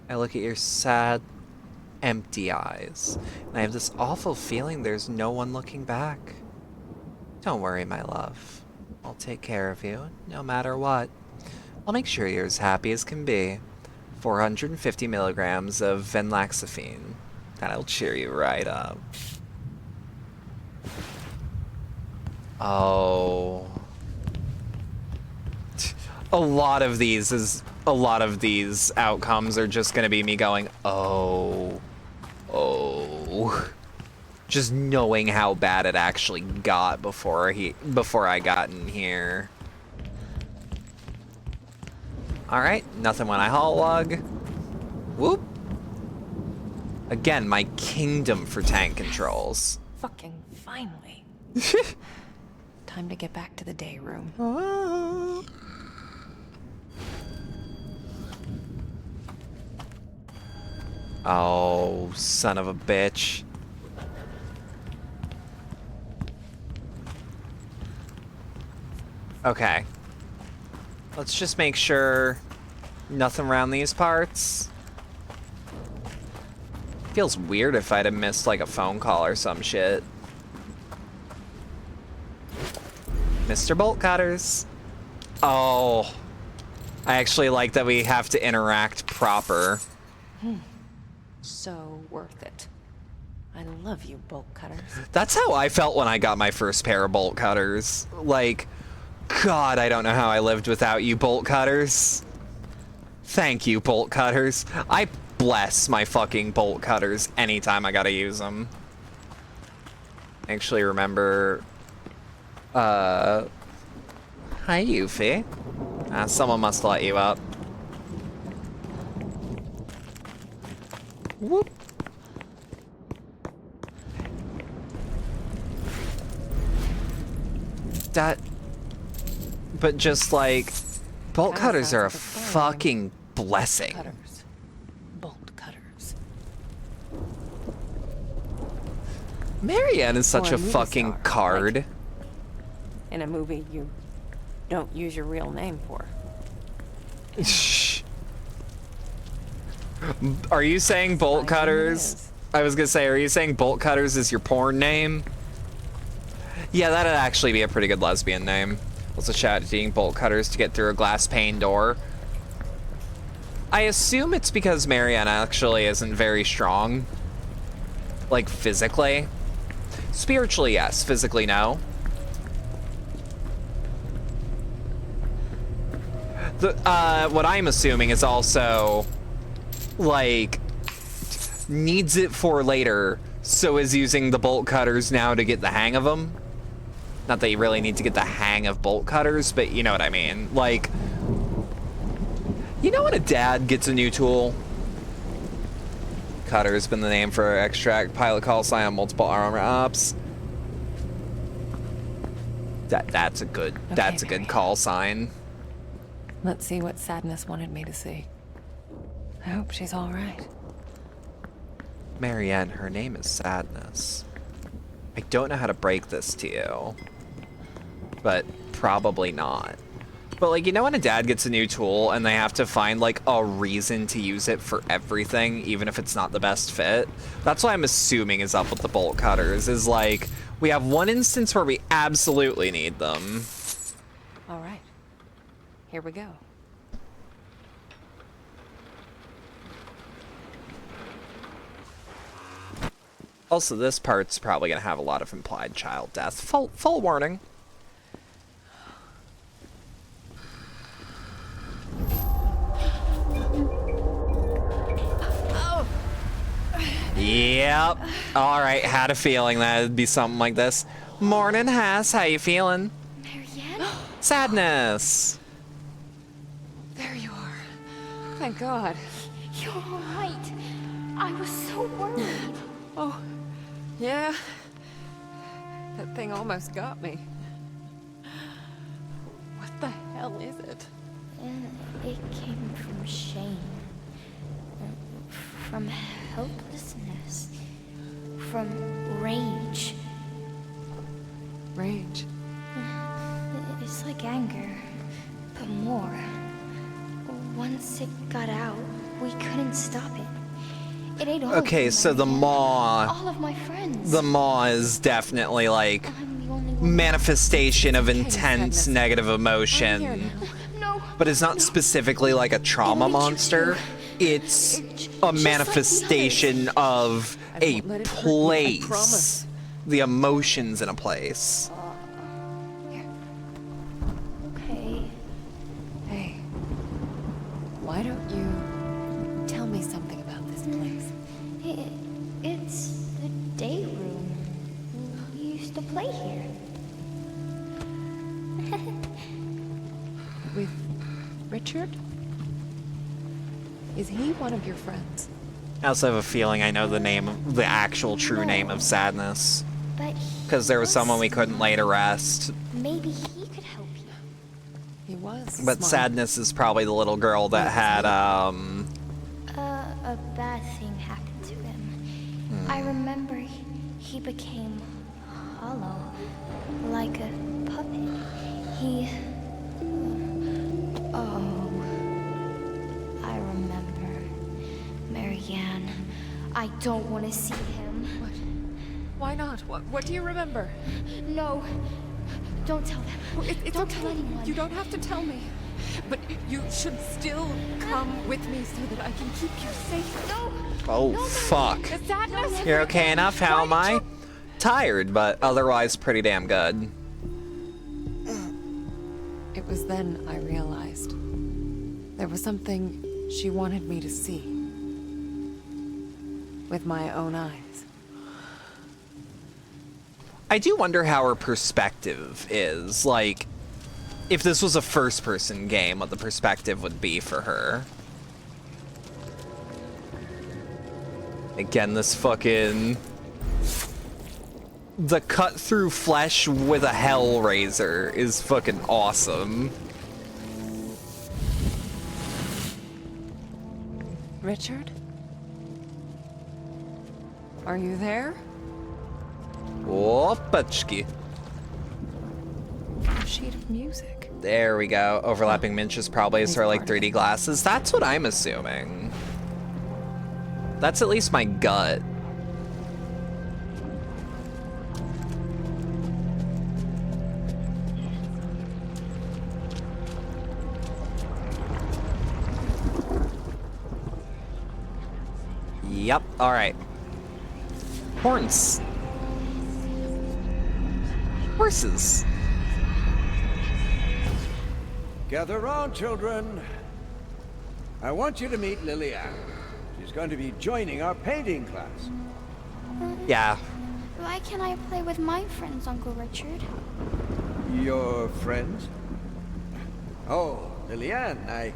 Speaker 1: I look at your sad, empty eyes, and I have this awful feeling there's no one looking back. Don't worry, my love. I'll take care of you, no matter what. I'll make sure you're as happy as can be. 450 milligrams of venlafaxine. That'll cheer you right up. Oh. A lot of these outcomes are just gonna be me going, oh. Just knowing how bad it actually got before I got in here. Alright, nothing when I hot log. Whoop. Again, my kingdom for tank controls.
Speaker 2: Fucking finally. Time to get back to the day room.
Speaker 1: Oh, son of a bitch. Okay. Let's just make sure nothing around these parts. Feels weird if I'd have missed like a phone call or some shit. Mr. Bolt Cutters. Oh. I actually like that we have to interact proper.
Speaker 2: So worth it. I love you, bolt cutters.
Speaker 1: That's how I felt when I got my first pair of bolt cutters. Like, God, I don't know how I lived without you, bolt cutters. Thank you, bolt cutters. I bless my fucking bolt cutters anytime I gotta use them. Actually remember, hi, Yuffie. Someone must let you up. Whoop. That, but just like, bolt cutters are a fucking blessing.
Speaker 2: Cutters. Bolt cutters.
Speaker 1: Marianne is such
Speaker 2: Or
Speaker 1: a
Speaker 2: movie
Speaker 1: fucking
Speaker 2: star,
Speaker 1: card.
Speaker 2: In a movie you don't use your real name for.
Speaker 1: Shh. Are you saying bolt cutters? I was gonna say, are you saying bolt cutters is your porn name? Yeah, that'd actually be a pretty good lesbian name. Also shout out to eating bolt cutters to get through a glass pane door. I assume it's because Marianne actually isn't very strong. Like, physically. Spiritually, yes. Physically, no. What I'm assuming is also, like, needs it for later So is using the bolt cutters now to get the hang of them? Not that you really need to get the hang of bolt cutters, but you know what I mean. Like, you know when a dad gets a new tool? Cutter's been the name for extract pilot call sign on multiple armor ops. That's a good call sign.
Speaker 2: Let's see what Sadness wanted me to see. I hope she's all right.
Speaker 1: Marianne, her name is Sadness. I don't know how to break this to you, but probably not. But like, you know when a dad gets a new tool and they have to find like a reason to use it for everything, even if it's not the best fit? That's what I'm assuming is up with the bolt cutters, is like, we have one instance where we absolutely need them.
Speaker 2: All right. Here we go.
Speaker 1: Also, this part's probably gonna have a lot of implied child death. Full warning. Yep. All right, had a feeling that it'd be something like this. Morning, Hass. How you feeling?
Speaker 6: Marianne?
Speaker 1: Sadness.
Speaker 2: There you are. Thank God.
Speaker 6: You're all right. I was so worried.
Speaker 2: Oh, yeah. That thing almost got me. What the hell is it?
Speaker 6: It came from shame. From helplessness. From rage.
Speaker 2: Rage?
Speaker 6: It's like anger, but more. Once it got out, we couldn't stop it. It ate all
Speaker 1: Okay,
Speaker 6: of
Speaker 1: so the maw.
Speaker 6: all of my friends.
Speaker 1: The maw is definitely like manifestation of intense negative emotion.
Speaker 6: No.
Speaker 1: But it's not specifically like a trauma monster. It's a manifestation of a place. The emotions in a place.
Speaker 6: Okay.
Speaker 2: Hey, why don't you tell me something about this place?
Speaker 6: It's the day room. We used to play here.
Speaker 2: With Richard? Is he one of your friends?
Speaker 1: I also have a feeling I know the actual true name of Sadness.
Speaker 6: But
Speaker 1: Because there was someone we couldn't lay to rest.
Speaker 6: maybe he could help you.
Speaker 2: He was.
Speaker 1: But
Speaker 2: smart.
Speaker 1: Sadness is probably the little girl that had,
Speaker 6: A bad thing happened to him. I remember he became hollow, like a puppet. He... Oh... I remember. Marianne, I don't want to see him.
Speaker 2: What? Why not? What do you remember?
Speaker 6: No. Don't tell them. Don't tell anyone.
Speaker 2: You don't have to tell me. But you should still come with me so that I can keep you safe.
Speaker 6: No!
Speaker 1: Oh, fuck.
Speaker 2: The sadness.
Speaker 1: You're okay enough? How am I? Tired, but otherwise pretty damn good.
Speaker 2: It was then I realized there was something she wanted me to see with my own eyes.
Speaker 1: I do wonder how her perspective is. Like, if this was a first-person game, what the perspective would be for her. Again, this fucking... The cut-through flesh with a Hellraiser is fucking awesome.
Speaker 2: Richard? Are you there?
Speaker 1: Opachki.
Speaker 2: A sheet of music.
Speaker 1: There we go. Overlapping minches probably is her, like, 3D glasses. That's what I'm assuming. That's at least my gut. Yep, alright. Horns. Horses.
Speaker 7: Gather round, children. I want you to meet Lilianne. She's going to be joining our painting class.
Speaker 1: Yeah.
Speaker 6: Why can't I play with my friends, Uncle Richard?
Speaker 7: Your friends? Oh, Liliane,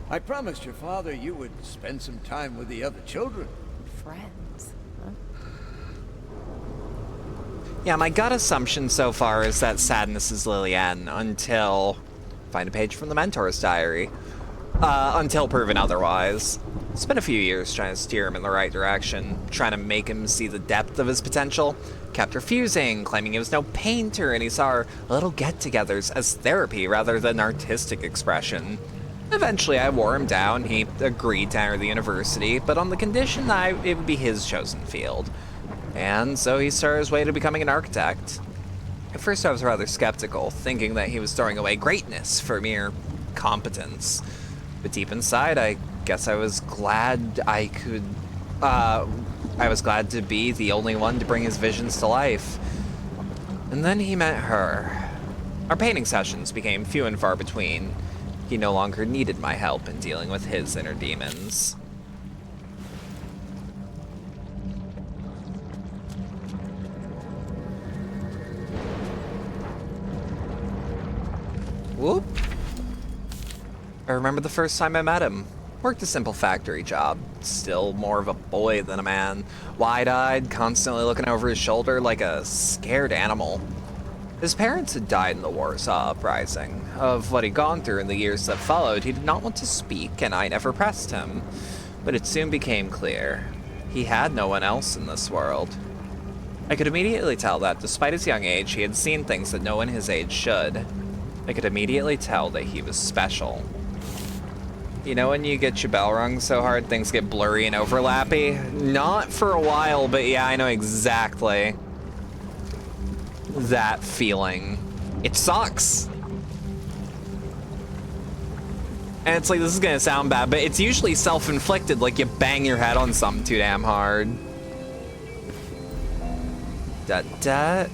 Speaker 7: I promised your father you would spend some time with the other children.
Speaker 2: Friends? Huh?
Speaker 1: Yeah, my gut assumption so far is that Sadness is Liliane until... Find a page from the Mentor's diary. Until proven otherwise. It's been a few years trying to steer him in the right direction, trying to make him see the depth of his potential. Kept refusing, claiming he was no painter, and he saw our little get-togethers as therapy rather than artistic expression. Eventually, I wore him down. He agreed to enter the university, but on the condition that it would be his chosen field. And so he started his way to becoming an architect. At first, I was rather skeptical, thinking that he was throwing away greatness for mere competence. But deep inside, I guess I was glad I could... I was glad to be the only one to bring his visions to life. And then he met her. Our painting sessions became few and far between. He no longer needed my help in dealing with his inner demons. Whoop. I remember the first time I met him. Worked a simple factory job. Still more of a boy than a man. Wide-eyed, constantly looking over his shoulder like a scared animal. His parents had died in the Warsaw Uprising. Of what he'd gone through in the years that followed, he did not want to speak, and I never pressed him. But it soon became clear. He had no one else in this world. I could immediately tell that, despite his young age, he had seen things that no one his age should. I could immediately tell that he was special. You know when you get your bell rung so hard things get blurry and overlappy? Not for a while, but yeah, I know exactly that feeling. It sucks. And it's like, this is gonna sound bad, but it's usually self-inflicted, like you bang your head on something too damn hard. Da-da.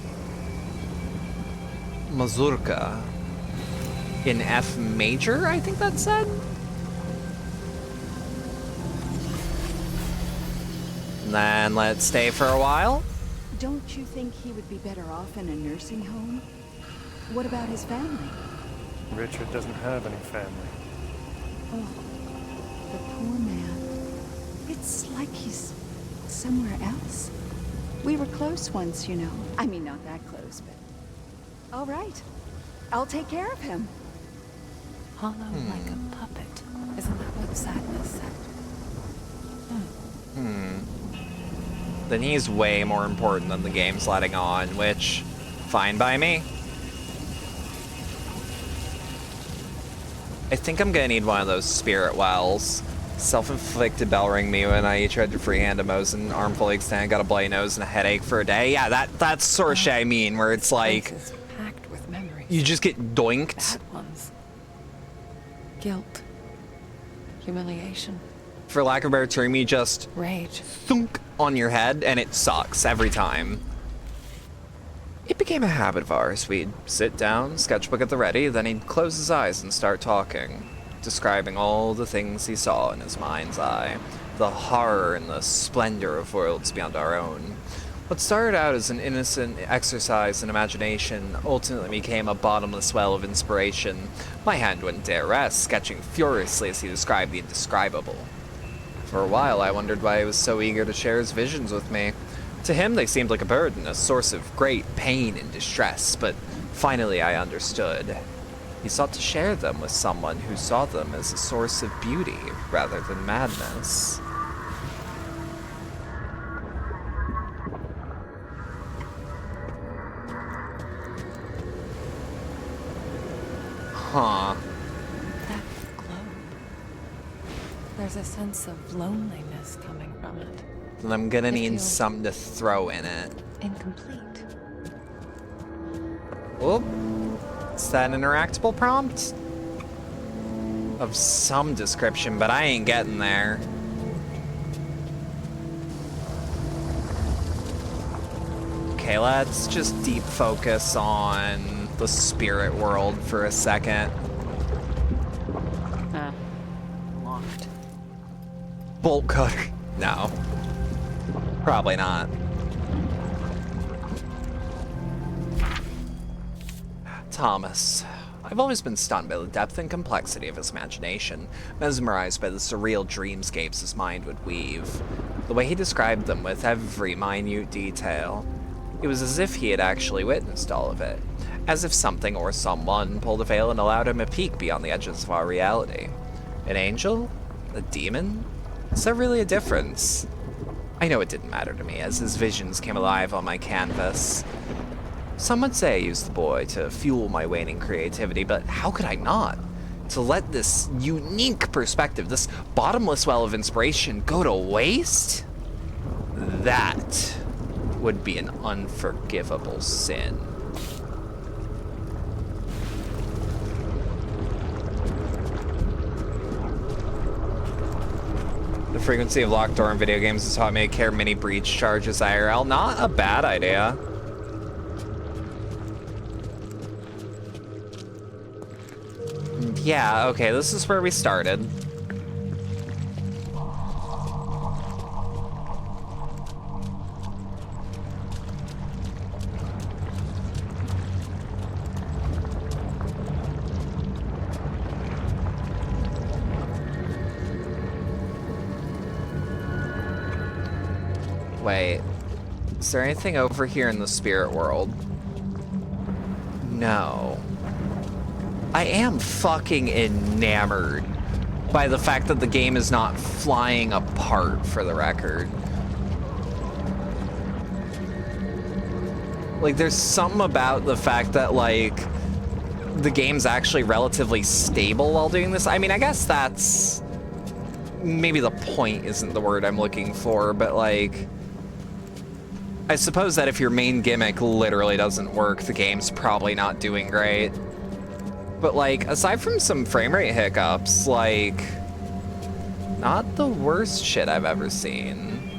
Speaker 1: Mazurka. In F major, I think that said? And then let's stay for a while.
Speaker 8: Don't you think he would be better off in a nursing home? What about his family?
Speaker 9: Richard doesn't have any family.
Speaker 8: Oh, the poor man. It's like he's somewhere else. We were close once, you know. I mean, not that close, but... All right. I'll take care of him.
Speaker 2: Hollow like a puppet. Isn't that what Sadness said?
Speaker 1: Then he's way more important than the game's letting on, which, fine by me. I think I'm gonna need one of those spirit wells. Self-inflicted bell ring me when I tried to freehand a Mosin, armful extended, got a bloody nose and a headache for a day. Yeah, that's sort of shit I mean, where it's like,
Speaker 2: packed with memories.
Speaker 1: You just get doinked.
Speaker 2: Bad ones. Guilt. Humiliation.
Speaker 1: For lack of a better term, you just
Speaker 2: rage
Speaker 1: thunk on your head, and it sucks every time. It became a habit of ours. We'd sit down, sketchbook at the ready, then he'd close his eyes and start talking, describing all the things he saw in his mind's eye, the horror and the splendor of worlds beyond our own. What started out as an innocent exercise in imagination ultimately became a bottomless well of inspiration. My hand wouldn't dare rest, sketching furiously as he described the indescribable. For a while, I wondered why he was so eager to share his visions with me. To him, they seemed like a burden, a source of great pain and distress, but finally I understood. He sought to share them with someone who saw them as a source of beauty rather than madness. Huh.
Speaker 2: That glow. There's a sense of loneliness coming from it.
Speaker 1: And I'm gonna need something to throw in it.
Speaker 2: Incomplete.
Speaker 1: Oop. Is that an interactable prompt? Of some description, but I ain't getting there. Okay, let's just deep focus on the spirit world for a second.
Speaker 2: Locked.
Speaker 1: Bolt cutter. No. Probably not. Thomas. I've always been stunned by the depth and complexity of his imagination, mesmerized by the surreal dreamscapes his mind would weave. The way he described them with every minute detail. It was as if he had actually witnessed all of it, as if something or someone pulled a veil and allowed him a peek beyond the edges of our reality. An angel? A demon? Is there really a difference? I know it didn't matter to me, as his visions came alive on my canvas. Some would say I used the boy to fuel my waning creativity, but how could I not? To let this unique perspective, this bottomless well of inspiration, go to waste? That would be an unforgivable sin. The frequency of locked door in video games has taught me to carry mini breach charges IRL. Not a bad idea. Yeah, okay, this is where we started. Wait, is there anything over here in the spirit world? No. I am fucking enamored by the fact that the game is not flying apart, for the record. Like, there's something about the fact that, like, the game's actually relatively stable while doing this. I mean, I guess that's... maybe the point isn't the word I'm looking for, but, like... I suppose that if your main gimmick literally doesn't work, the game's probably not doing great. But, like, aside from some frame rate hiccups, like, not the worst shit I've ever seen.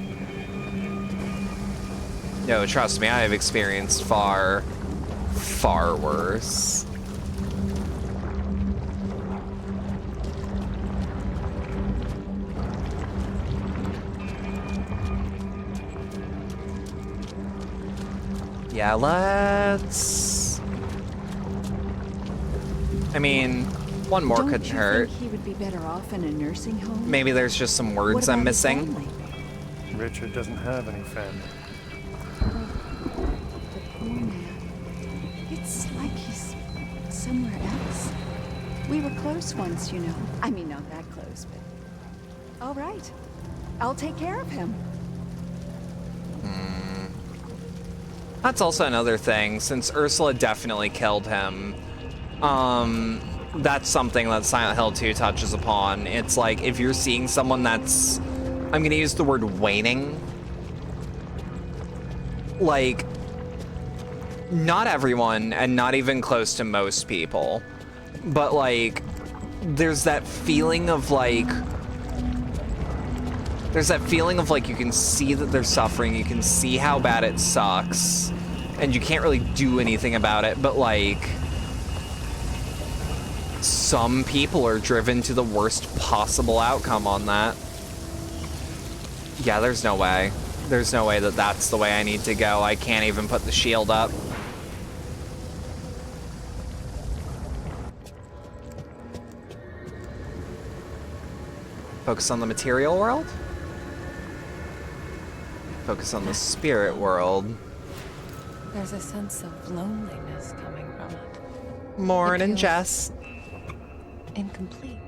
Speaker 1: No, trust me, I have experienced far, far worse. Yeah, let's... I mean, one more couldn't hurt.
Speaker 8: Think he would be better off in a nursing home?
Speaker 1: Maybe there's just some words I'm missing.
Speaker 9: Richard doesn't have any family.
Speaker 8: The poor man. It's like he's somewhere else. We were close once, you know. I mean, not that close, but... All right. I'll take care of him.
Speaker 1: That's also another thing, since Ursula definitely killed him. That's something that Silent Hill 2 touches upon. It's like, if you're seeing someone that's... I'm gonna use the word waning. Like, not everyone, and not even close to most people, but, like, there's that feeling of, like... There's that feeling of, like, you can see that they're suffering, you can see how bad it sucks, and you can't really do anything about it, but, like... Some people are driven to the worst possible outcome on that. Yeah, there's no way. There's no way that that's the way I need to go. I can't even put the shield up. Focus on the material world? Focus on the spirit world.
Speaker 2: There's a sense of loneliness coming from it.
Speaker 1: Morning, Jess.
Speaker 2: Incomplete.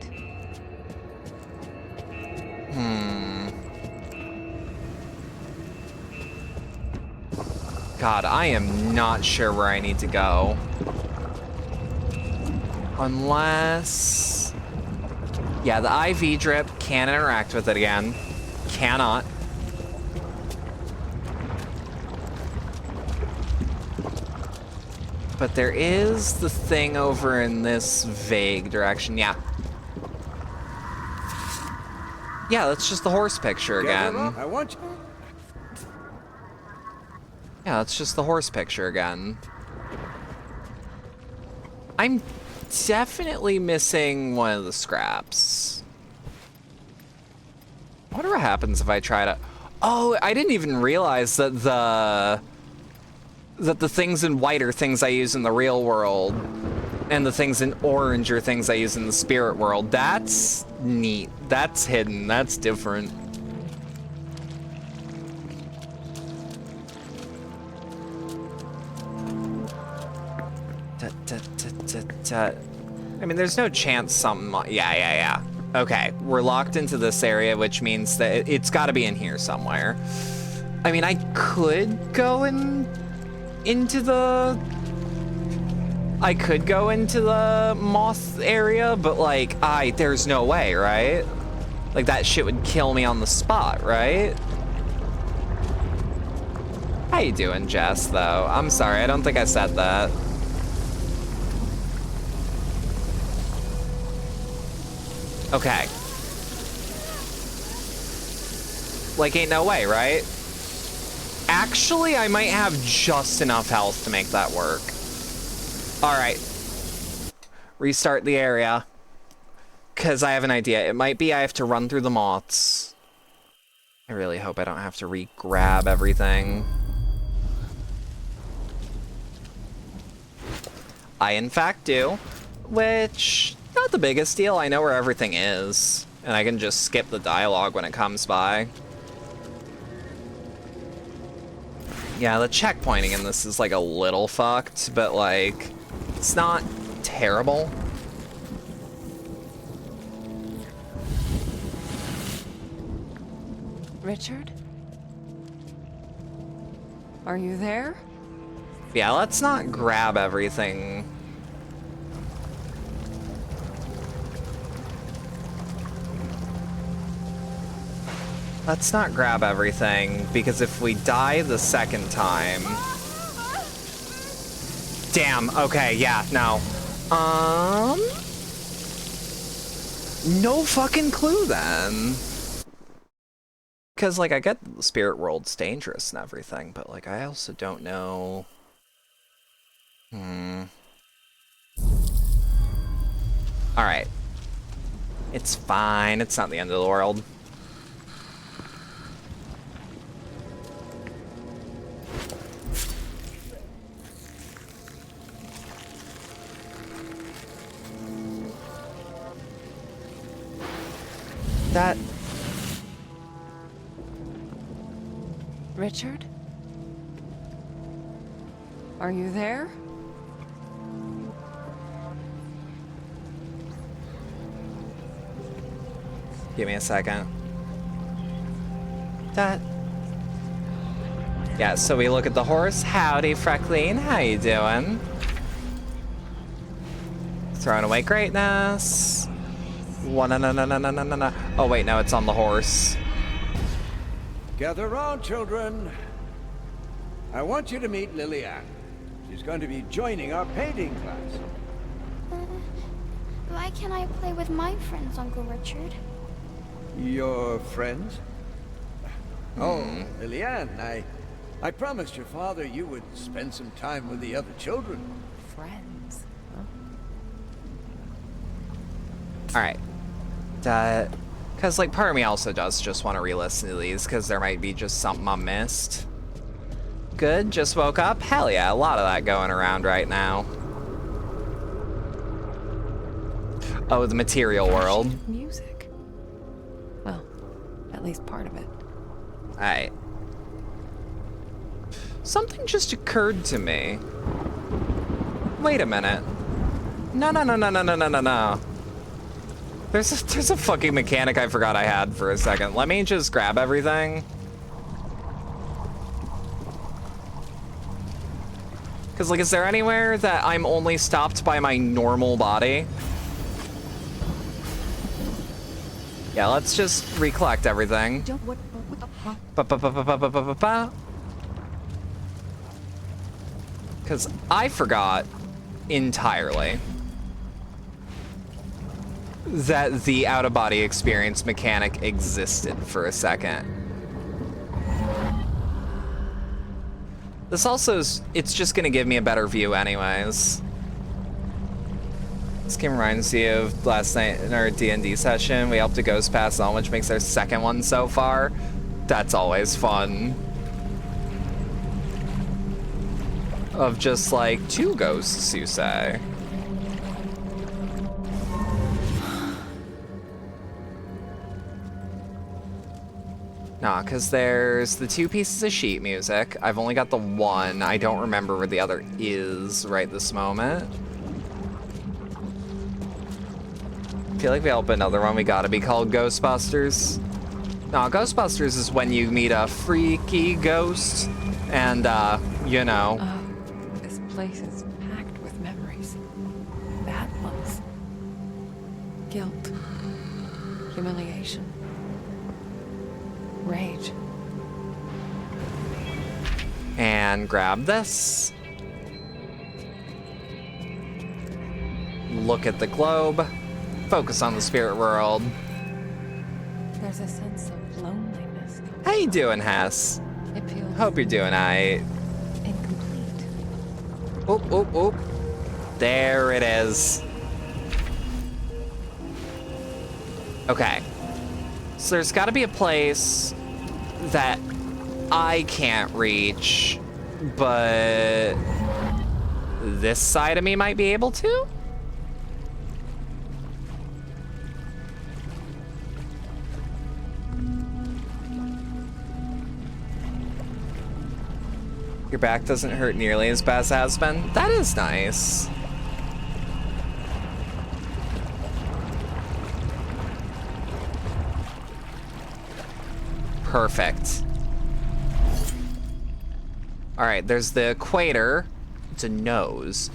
Speaker 1: God, I am not sure where I need to go. Unless... Yeah, the IV drip can interact with it again. Cannot. But there is the thing over in this vague direction. Yeah. Yeah, that's just the horse picture again.
Speaker 7: I want you.
Speaker 1: Yeah, that's just the horse picture again. I'm definitely missing one of the scraps. I wonder what happens if I try to... Oh, I didn't even realize that that the things in white are things I use in the real world, and the things in orange are things I use in the spirit world. That's neat. That's hidden. That's different. I mean, there's no chance something... Yeah. Okay, we're locked into this area, which means that it's got to be in here somewhere. I mean, I could go into the... I could go into the moth area, but, like, there's no way, right? Like, that shit would kill me on the spot, right? How you doing, Jess, though? I'm sorry, I don't think I said that. Okay. Like, ain't no way, right? Actually, I might have just enough health to make that work. Alright. Restart the area. Because I have an idea. It might be I have to run through the moths. I really hope I don't have to re-grab everything. I, in fact, do. Which... not the biggest deal. I know where everything is, and I can just skip the dialogue when it comes by. Yeah, the checkpointing in this is like a little fucked, but like, it's not terrible.
Speaker 2: Richard? Are you there?
Speaker 1: Yeah, let's not grab everything. Let's not grab everything, because if we die the second time... Damn, okay, yeah, no. No fucking clue then. Because, like, I get the spirit world's dangerous and everything, but, like, I also don't know... Alright. It's fine, it's not the end of the world. That...
Speaker 2: Richard? Are you there?
Speaker 1: Give me a second. That... Yeah, so we look at the horse. Howdy, Freckline. How you doing? Throwing away greatness. No. Oh, wait, no, it's on the horse.
Speaker 7: Gather round, children. I want you to meet Lilianne. She's going to be joining our painting class.
Speaker 6: Why can't I play with my friends, Uncle Richard?
Speaker 7: Your friends? Oh, Lilianne, I promised your father you would spend some time with the other children.
Speaker 2: Friends?
Speaker 1: Alright. Because, like, part of me also does just want to re-listen to these, because there might be just something I missed. Good, just woke up? Hell yeah, a lot of that going around right now. Oh, the material world.
Speaker 2: Music. Well, at least part of it.
Speaker 1: Alright. Something just occurred to me. Wait a minute. No. There's a fucking mechanic I forgot I had for a second. Let me just grab everything. Because, like, is there anywhere that I'm only stopped by my normal body? Yeah, let's just recollect everything. Because I forgot entirely that the out-of-body experience mechanic existed for a second. This also is, it's just gonna give me a better view anyways. This game reminds you of last night in our D&D session. We helped a ghost pass on, which makes our second one so far. That's always fun. of just like 2 ghosts, you say? Nah, because there's the 2 pieces of sheet music. I've only got the 1. I don't remember where the other is right this moment. I feel like if we open another one, we gotta be called Ghostbusters. No, Ghostbusters is when you meet a freaky ghost and, you know.
Speaker 2: Oh, this place is packed with memories. Bad ones. Guilt. Humiliation. Rage.
Speaker 1: And grab this. Look at the globe. Focus on the spirit world.
Speaker 2: There's a sense of loneliness.
Speaker 1: How you doing, Hess?
Speaker 2: It feels
Speaker 1: Hope you're doing aight.
Speaker 2: incomplete.
Speaker 1: Oop, oop, oop. There it is. Okay. So there's got to be a place that I can't reach, but this side of me might be able to? Your back doesn't hurt nearly as bad as it has been. That is nice. Perfect. All right, there's the equator. It's a nose.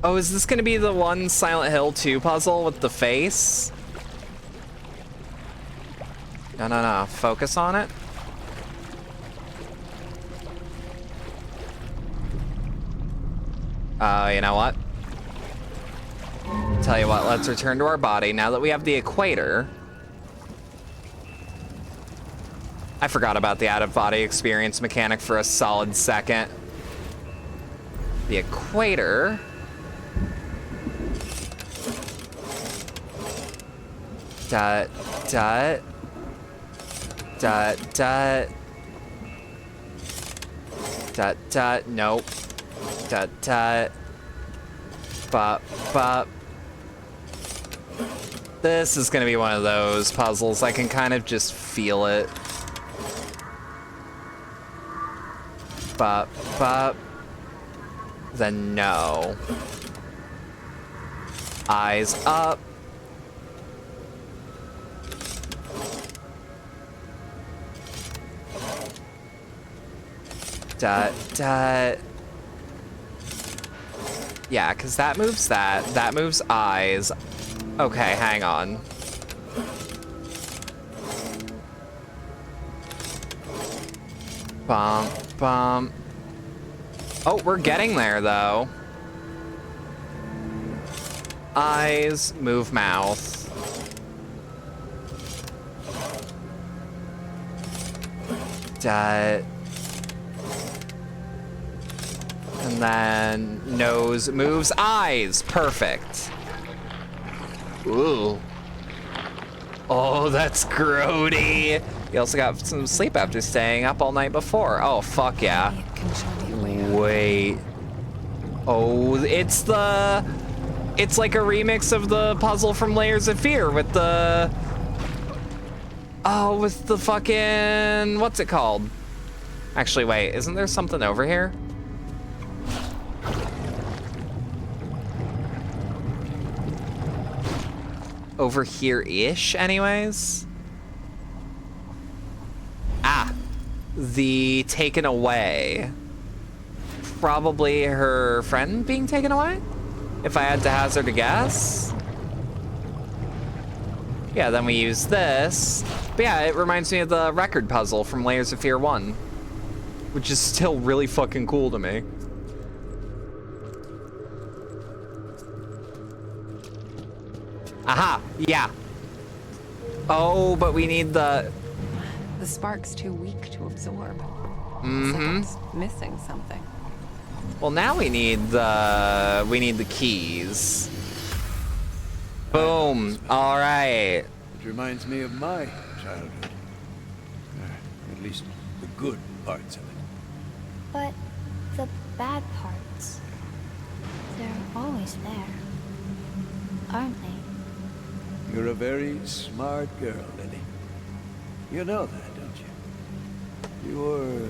Speaker 1: Oh, is this gonna be the one Silent Hill 2 puzzle with the face? No, no, no. Focus on it. You know what? Tell you what, let's return to our body now that we have the equator. I forgot about the out-of-body experience mechanic for a solid second. The equator. Dot, dot. Dot, dot. Dot, dot, nope. Dot, dot. Bop, bop. This is gonna be one of those puzzles. I can kind of just feel it. Bop, bop. Then no. Eyes up. Dot, dot. Yeah, because that moves that. That moves eyes. Okay, hang on. Bump, bump. Oh, we're getting there, though. Eyes, move mouth. Dot. And then nose moves eyes. Perfect. Ooh. Oh, that's grody. You also got some sleep after staying up all night before. Oh, fuck yeah. Wait. Oh, it's like a remix of the puzzle from Layers of Fear with the... Oh, with the fucking... What's it called? Actually, wait. Isn't there something over here? Over here-ish, anyways? Ah, the taken away. Probably her friend being taken away? If I had to hazard a guess? Yeah, then we use this. But yeah, it reminds me of the record puzzle from Layers of Fear 1. Which is still really fucking cool to me. Aha, yeah. Oh, but we need the...
Speaker 2: The spark's too weak to absorb.
Speaker 1: Mm-hmm.
Speaker 2: It's missing something.
Speaker 1: Well, now we need the keys. Boom. All right.
Speaker 7: It reminds me of my childhood. At least the good parts of it.
Speaker 6: But The bad parts. They're always there. Aren't they?
Speaker 7: You're a very smart girl, Lily. You know that, don't you? You're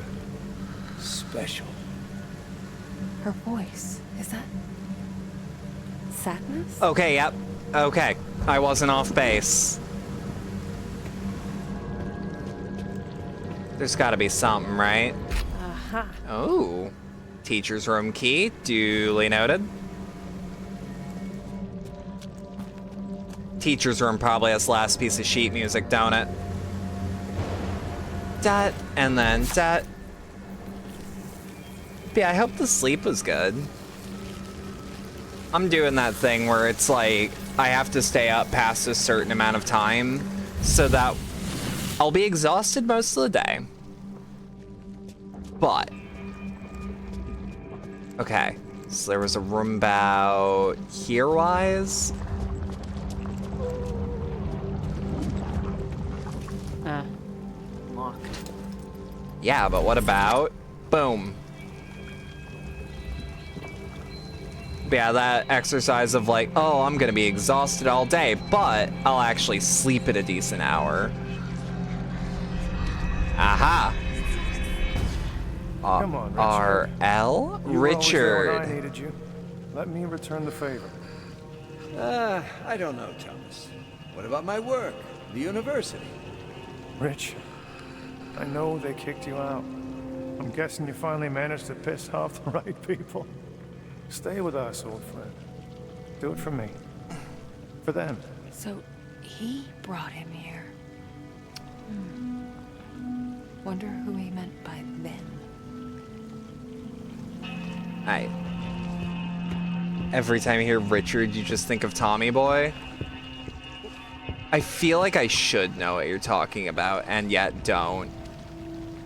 Speaker 7: special.
Speaker 2: Her voice, is that sadness?
Speaker 1: Okay, yep. Okay. I wasn't off base. There's gotta be something, right?
Speaker 2: Aha.
Speaker 1: Oh. Teacher's room key, duly noted. Teacher's room probably has last piece of sheet music, don't it? Dat, and then dat. But yeah, I hope the sleep was good. I'm doing that thing where it's like, I have to stay up past a certain amount of time so that I'll be exhausted most of the day. But, okay, so there was a room about here-wise.
Speaker 2: Locked.
Speaker 1: Yeah, but what about, boom. But yeah, that exercise of like, oh, I'm gonna be exhausted all day, but I'll actually sleep at a decent hour. Aha.
Speaker 9: Come on, Richard.
Speaker 1: R.L.
Speaker 9: You were always there when I
Speaker 1: Richard.
Speaker 9: needed you. Let me return the favor.
Speaker 7: I don't know, Thomas. What about my work? The university?
Speaker 9: Rich, I know they kicked you out. I'm guessing you finally managed to piss off the right people. Stay with us, old friend. Do it for me. For them.
Speaker 2: So he brought him here. Wonder who he meant by them.
Speaker 1: Every time you hear Richard, you just think of Tommy Boy. I feel like I should know what you're talking about, and yet don't.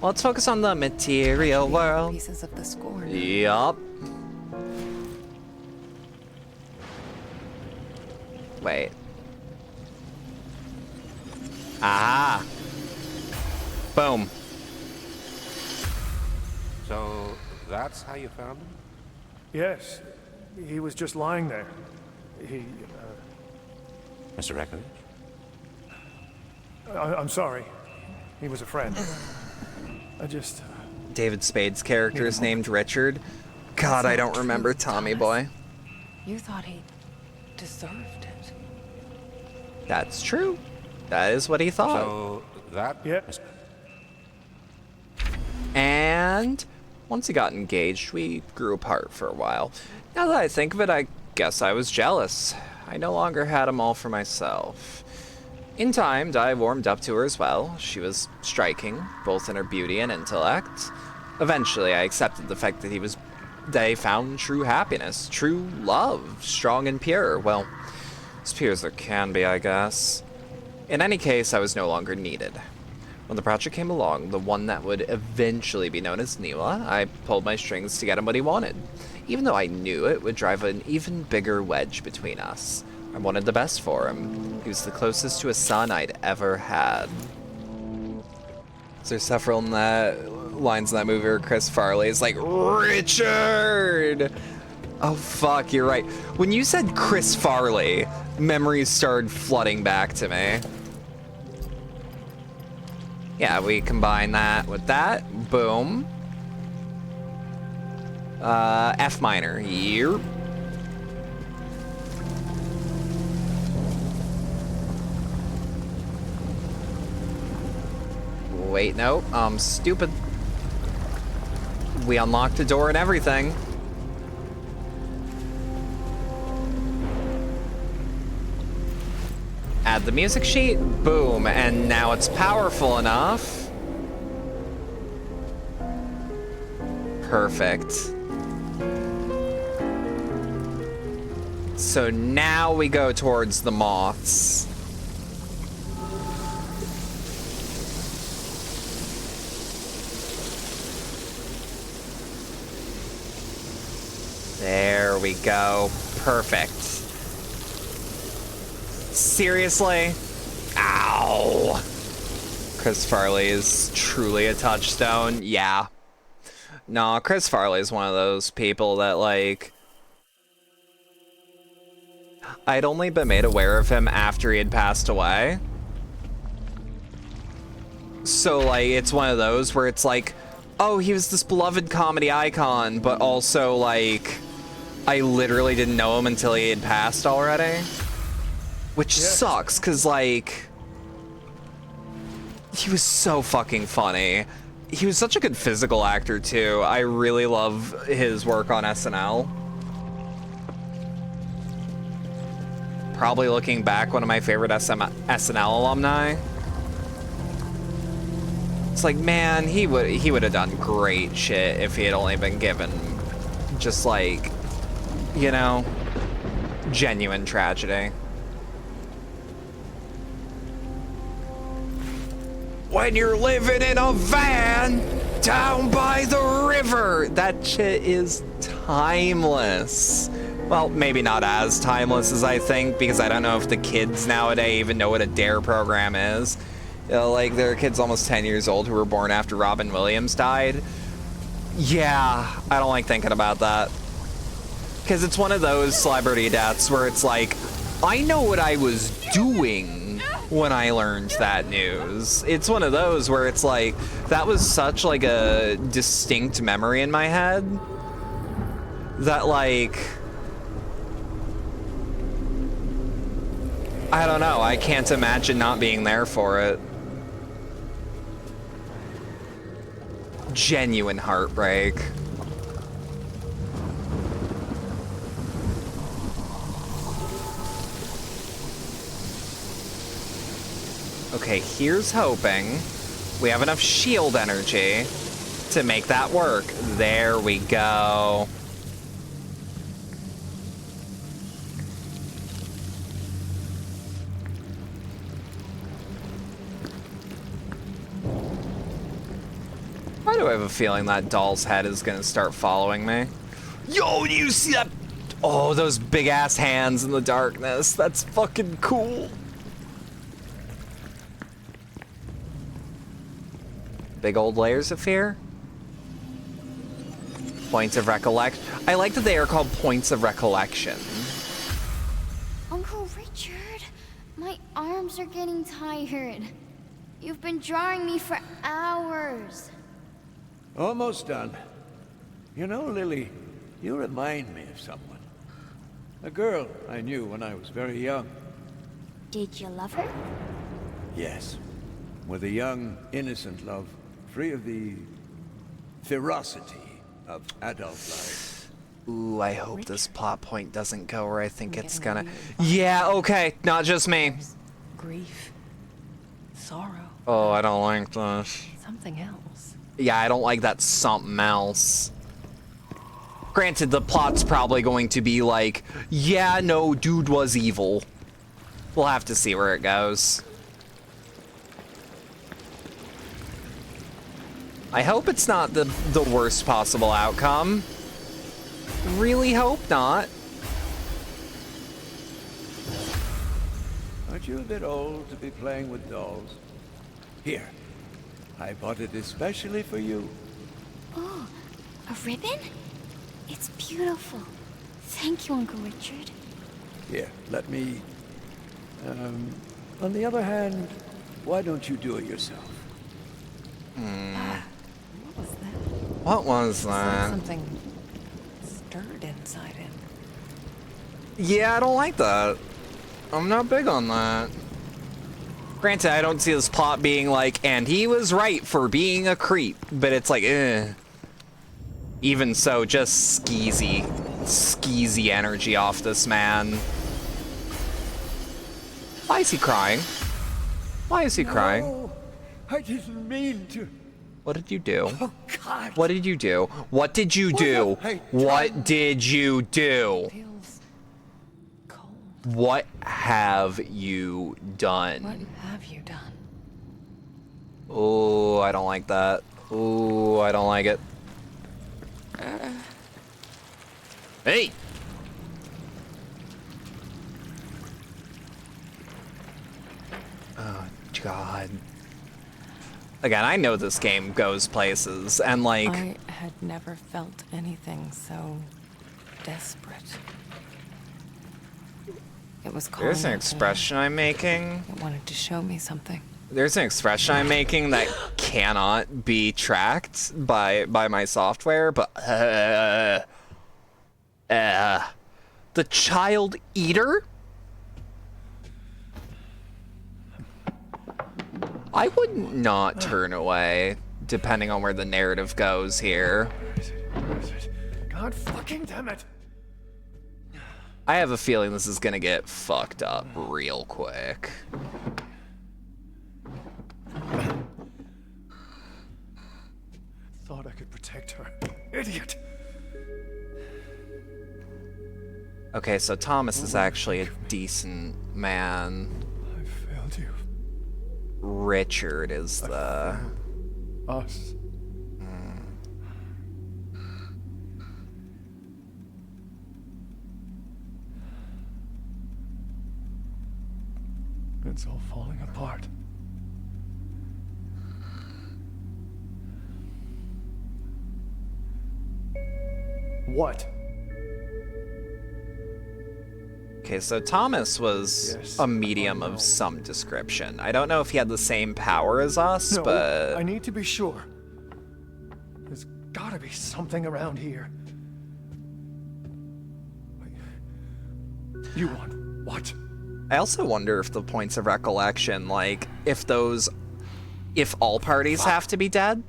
Speaker 1: Well, let's focus on the material world.
Speaker 2: Pieces of the score.
Speaker 1: Yup. Wait. Ah. Boom.
Speaker 16: So that's how you found him?
Speaker 9: Yes. He was just lying there. He,
Speaker 16: Mr. Reckon?
Speaker 9: I'm sorry. He was a friend. I just...
Speaker 1: David Spade's character is named Richard. God, I don't remember Tommy Boy.
Speaker 2: You thought he deserved it.
Speaker 1: That's true. That is what he thought.
Speaker 16: So that...
Speaker 9: Yeah.
Speaker 1: And once he got engaged, we grew apart for a while. Now that I think of it, I guess I was jealous. I no longer had him all for myself. In time, I warmed up to her as well. She was striking, both in her beauty and intellect. Eventually, I accepted the fact that they found true happiness, true love, strong and pure. Well, as pure as there can be, I guess. In any case, I was no longer needed. When the project came along, the one that would eventually be known as Niwa, I pulled my strings to get him what he wanted. Even though I knew it would drive an even bigger wedge between us. I wanted the best for him. He was the closest to a son I'd ever had. There's several lines in that movie where Chris Farley is like, Richard! Oh fuck, you're right. When you said Chris Farley, memories started flooding back to me. Yeah, we combine that with that. Boom. F minor. Yep. Wait, no. Stupid. We unlocked the door and everything. Add the music sheet. Boom. And now it's powerful enough. Perfect. So now we go towards the moths. There we go. Perfect. Seriously? Ow. Chris Farley is truly a touchstone. Yeah. No, Chris Farley's one of those people that, like... I'd only been made aware of him after he had passed away. So, like, it's one of those where it's like, oh, he was this beloved comedy icon, but also, like, I literally didn't know him until he had passed already. Which sucks, because, like, he was so fucking funny. He was such a good physical actor, too. I really love his work on SNL. Probably looking back, one of my favorite SNL alumni. It's like, man, he would have done great shit if he had only been given just, like, you know, genuine tragedy. When you're living in a van down by the river, that shit is timeless. Well, maybe not as timeless as I think, because I don't know if the kids nowadays even know what a DARE program is. You know, like, there are kids almost 10 years old who were born after Robin Williams died. Yeah, I don't like thinking about that. Because it's one of those celebrity deaths where it's like, I know what I was doing when I learned that news. It's one of those where it's like, that was such, like, a distinct memory in my head that, like, I don't know, I can't imagine not being there for it. Genuine heartbreak. Okay, here's hoping we have enough shield energy to make that work. There we go. Why do I have a feeling that doll's head is gonna start following me? Yo, do you see that? Oh, those big ass hands in the darkness. That's fucking cool. Big old layers of fear? Points of recollection. I like that they are called points of recollection.
Speaker 6: Uncle Richard, my arms are getting tired. You've been drawing me for hours.
Speaker 7: Almost done. You know, Lily, you remind me of someone. A girl I knew when I was very young.
Speaker 6: Did you love her?
Speaker 7: Yes. With a young, innocent love, free of the ferocity of adult life.
Speaker 1: Ooh, I hope this plot point doesn't go where I think it's gonna. Yeah, okay, not just me.
Speaker 2: Grief. Sorrow.
Speaker 1: Oh, I don't like this.
Speaker 2: Something else.
Speaker 1: Yeah, I don't like that something else. Granted, the plot's probably going to be like, yeah, no, dude was evil. We'll have to see where it goes. I hope it's not the worst possible outcome. Really hope not.
Speaker 7: Aren't you a bit old to be playing with dolls? Here, I bought it especially for you.
Speaker 6: Oh, a ribbon? It's beautiful. Thank you, Uncle Richard.
Speaker 7: Here, let me... on the other hand, why don't you do it yourself?
Speaker 1: What was
Speaker 2: Like
Speaker 1: that?
Speaker 2: something stirred inside him.
Speaker 1: Yeah, I don't like that. I'm not big on that. Granted, I don't see this plot being like, and he was right for being a creep, but it's like, eh. Even so, just skeezy energy off this man. Why is he crying? Why is he crying?
Speaker 7: No, I didn't mean to.
Speaker 1: What did you do?
Speaker 7: Oh, God.
Speaker 1: What did you do? What did you do? What did you do? What have you done?
Speaker 2: What have you done?
Speaker 1: Oh, I don't like that. Oh, I don't like it. Hey! Oh, God. Again, I know this game goes places, and like...
Speaker 2: had never felt anything so desperate. It was calling
Speaker 1: There's an
Speaker 2: out to me.
Speaker 1: expression I'm making.
Speaker 2: It wanted to show me something.
Speaker 1: There's an expression I'm making that cannot be tracked by my software, but the child eater? I would not turn away, depending on where the narrative goes here.
Speaker 9: Where is it? God fucking damn it!
Speaker 1: I have a feeling this is gonna get fucked up real quick.
Speaker 9: Thought I could protect her. Idiot!
Speaker 1: Okay, so Thomas is actually a decent man.
Speaker 9: I failed you.
Speaker 1: Richard is the...
Speaker 9: Us. It's all falling apart. What?
Speaker 1: Okay, so Thomas was a medium of some description. I don't know if he had the same power as us,
Speaker 9: No,
Speaker 1: but...
Speaker 9: I need to be sure. There's gotta be something around here. You want what?
Speaker 1: I also wonder if the points of recollection, like, if all parties have to be dead?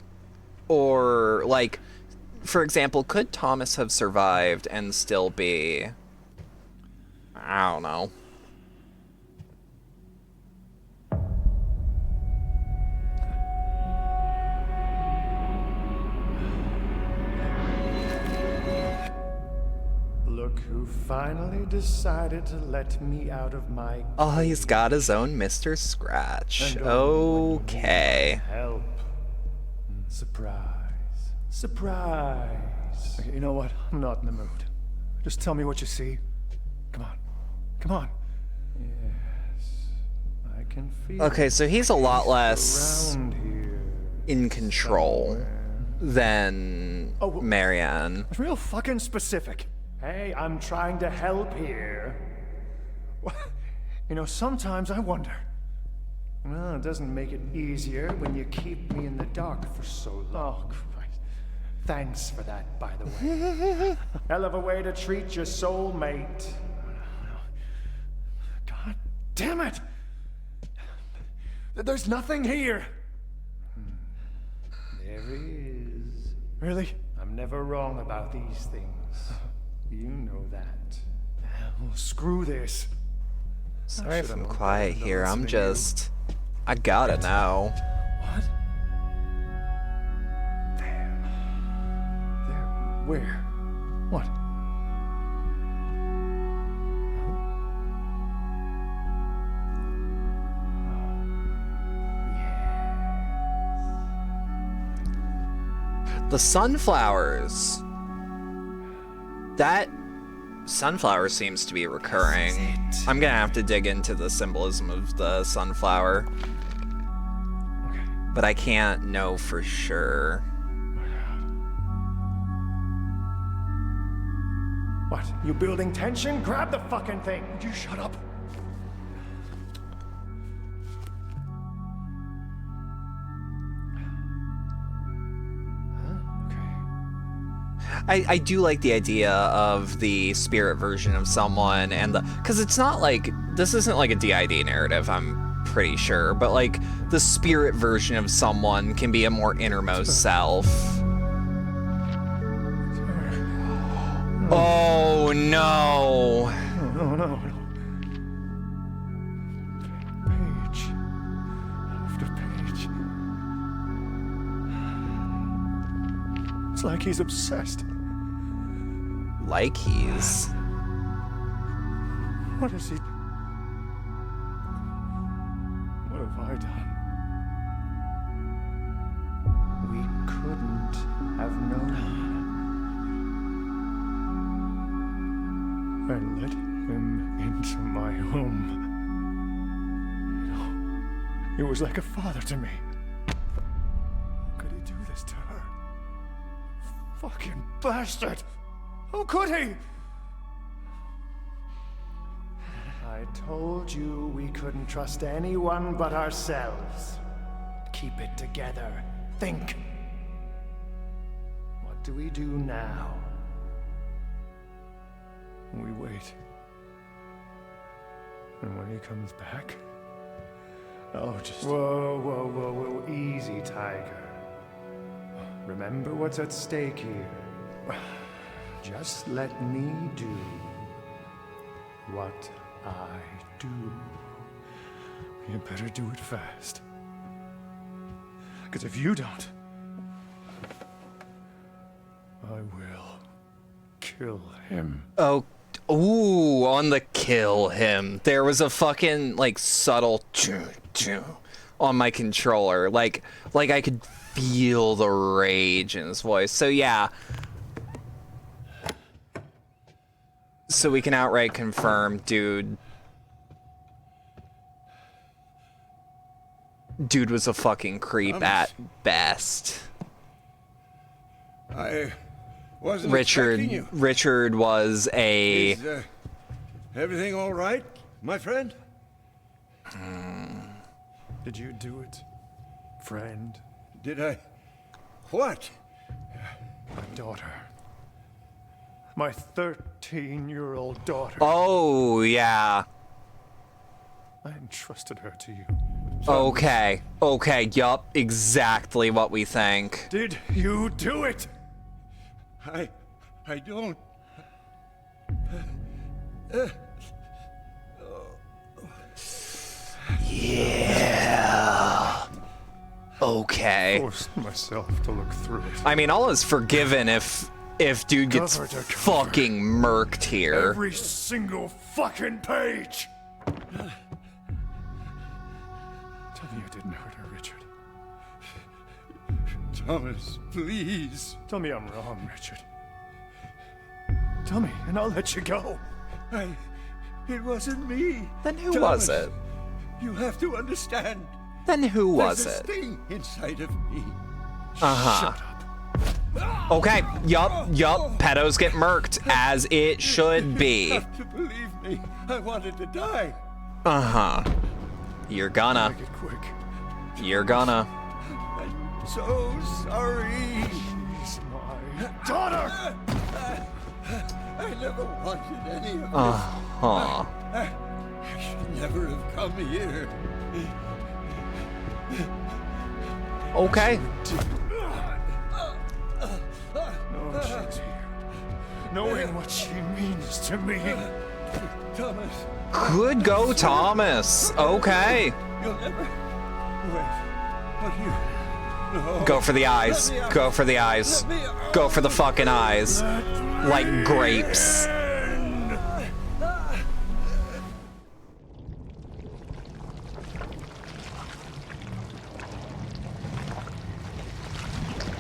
Speaker 1: Or, like, for example, could Thomas have survived and still be... I don't know.
Speaker 9: Look who finally decided to let me out of my...
Speaker 1: Oh, he's got his own Mr. Scratch.
Speaker 9: And
Speaker 1: Okay.
Speaker 9: Help. Surprise. Surprise. Okay, you know what? I'm not in the mood. Just tell me what you see. Come on. Come on. Yes. I can feel...
Speaker 1: Okay, so he's a lot less
Speaker 9: around here.
Speaker 1: in control than Marianne.
Speaker 9: It's real fucking specific. Hey, I'm trying to help here. You know, sometimes I wonder. Well, it doesn't make it easier when you keep me in the dark for so long. Oh, Christ. Thanks for that, by the way. Hell of a way to treat your soulmate. God damn it! There's nothing here. There is. Really? I'm never wrong about these things. You know that. Well, screw this.
Speaker 1: Sorry if I'm quiet here, I gotta know.
Speaker 9: What? There. Where? What?
Speaker 1: The sunflowers. That sunflower seems to be recurring. I'm gonna have to dig into the symbolism of the sunflower. But I can't know for sure.
Speaker 9: What? You building tension? Grab the fucking thing! Would you shut up?
Speaker 1: I do like the idea of the spirit version of someone and the... Because it's not like... This isn't like a DID narrative, I'm pretty sure. But like, the spirit version of someone can be a more innermost self. Oh, no.
Speaker 9: No. Page. After page. It's like he's obsessed.
Speaker 1: Like he's...
Speaker 9: What is he... What have I done? We couldn't have known. I let him into my home. He was like a father to me. How could he do this to her? Fucking bastard! How could he? I told you we couldn't trust anyone but ourselves. Keep it together. Think. What do we do now? We wait. And when he comes back, I'll just... Whoa. Easy, Tiger. Remember what's at stake here. Just let me do what I do. You better do it fast. Because if you don't, I will kill him.
Speaker 1: Oh, ooh, on the kill him. There was a fucking, like, subtle on my controller. Like I could feel the rage in his voice. So, yeah. So we can outright confirm, dude was a fucking creep at best.
Speaker 7: I wasn't expecting you.
Speaker 1: Richard was a...
Speaker 7: Is everything all right, my friend?
Speaker 9: Did you do it, friend?
Speaker 7: Did I? What?
Speaker 9: My daughter. My 13-year-old daughter.
Speaker 1: Oh, yeah.
Speaker 9: I entrusted her to you.
Speaker 1: Okay, yup, exactly what we think.
Speaker 9: Did you do it?
Speaker 7: I don't.
Speaker 1: Yeah. Okay.
Speaker 9: Forced myself to look through it.
Speaker 1: I mean, all is forgiven if dude gets fucking murked here.
Speaker 9: Every single fucking page. Tell me you didn't hurt her, Richard.
Speaker 7: Thomas, please.
Speaker 9: Tell me I'm wrong, Richard. Tell me, and I'll let you go.
Speaker 7: It wasn't me.
Speaker 1: Then who
Speaker 7: Thomas,
Speaker 1: was it?
Speaker 7: You have to understand.
Speaker 1: Then who was
Speaker 7: There's
Speaker 1: it?
Speaker 7: this thing inside of me.
Speaker 1: Uh-huh.
Speaker 9: Shut up.
Speaker 1: Okay, yup, pedos get murked, as it should be.
Speaker 7: You have to believe me. I wanted to die.
Speaker 1: Uh-huh. You're gonna.
Speaker 9: Make it quick.
Speaker 1: You're gonna.
Speaker 7: I'm so sorry.
Speaker 9: She's my daughter.
Speaker 7: I never wanted any of this.
Speaker 1: Uh-huh.
Speaker 7: I should never have come here.
Speaker 1: Okay.
Speaker 9: No, she's here. Knowing what she means to me.
Speaker 7: Thomas.
Speaker 1: Good go, Thomas. Okay.
Speaker 7: You'll never... Wait. What you... No.
Speaker 1: Go for the eyes. Go for the eyes. Go for the fucking eyes. Like grapes.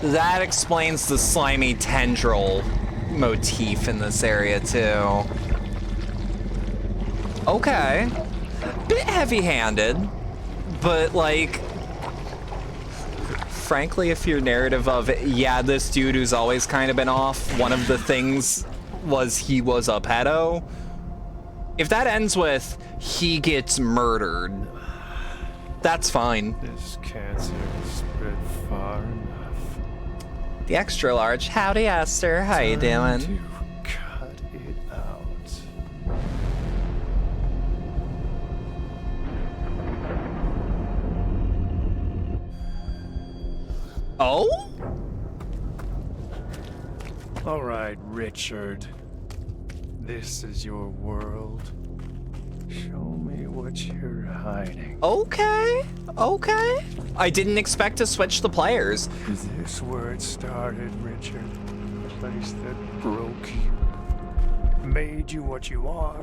Speaker 1: That explains the slimy tendril motif in this area, too. Okay. Bit heavy-handed, but, like... Frankly, if your narrative of, yeah, this dude who's always kind of been off, one of the things was he was a pedo, if that ends with, he gets murdered, that's fine.
Speaker 9: This cancer has spread far enough.
Speaker 1: The extra large. Howdy, Esther. How you doing?
Speaker 9: To cut it out.
Speaker 1: Oh?
Speaker 9: All right, Richard. This is your world. Show me what you're hiding.
Speaker 1: Okay. I didn't expect to switch the players.
Speaker 9: Is this where it started, Richard? The place that broke you, made you what you are.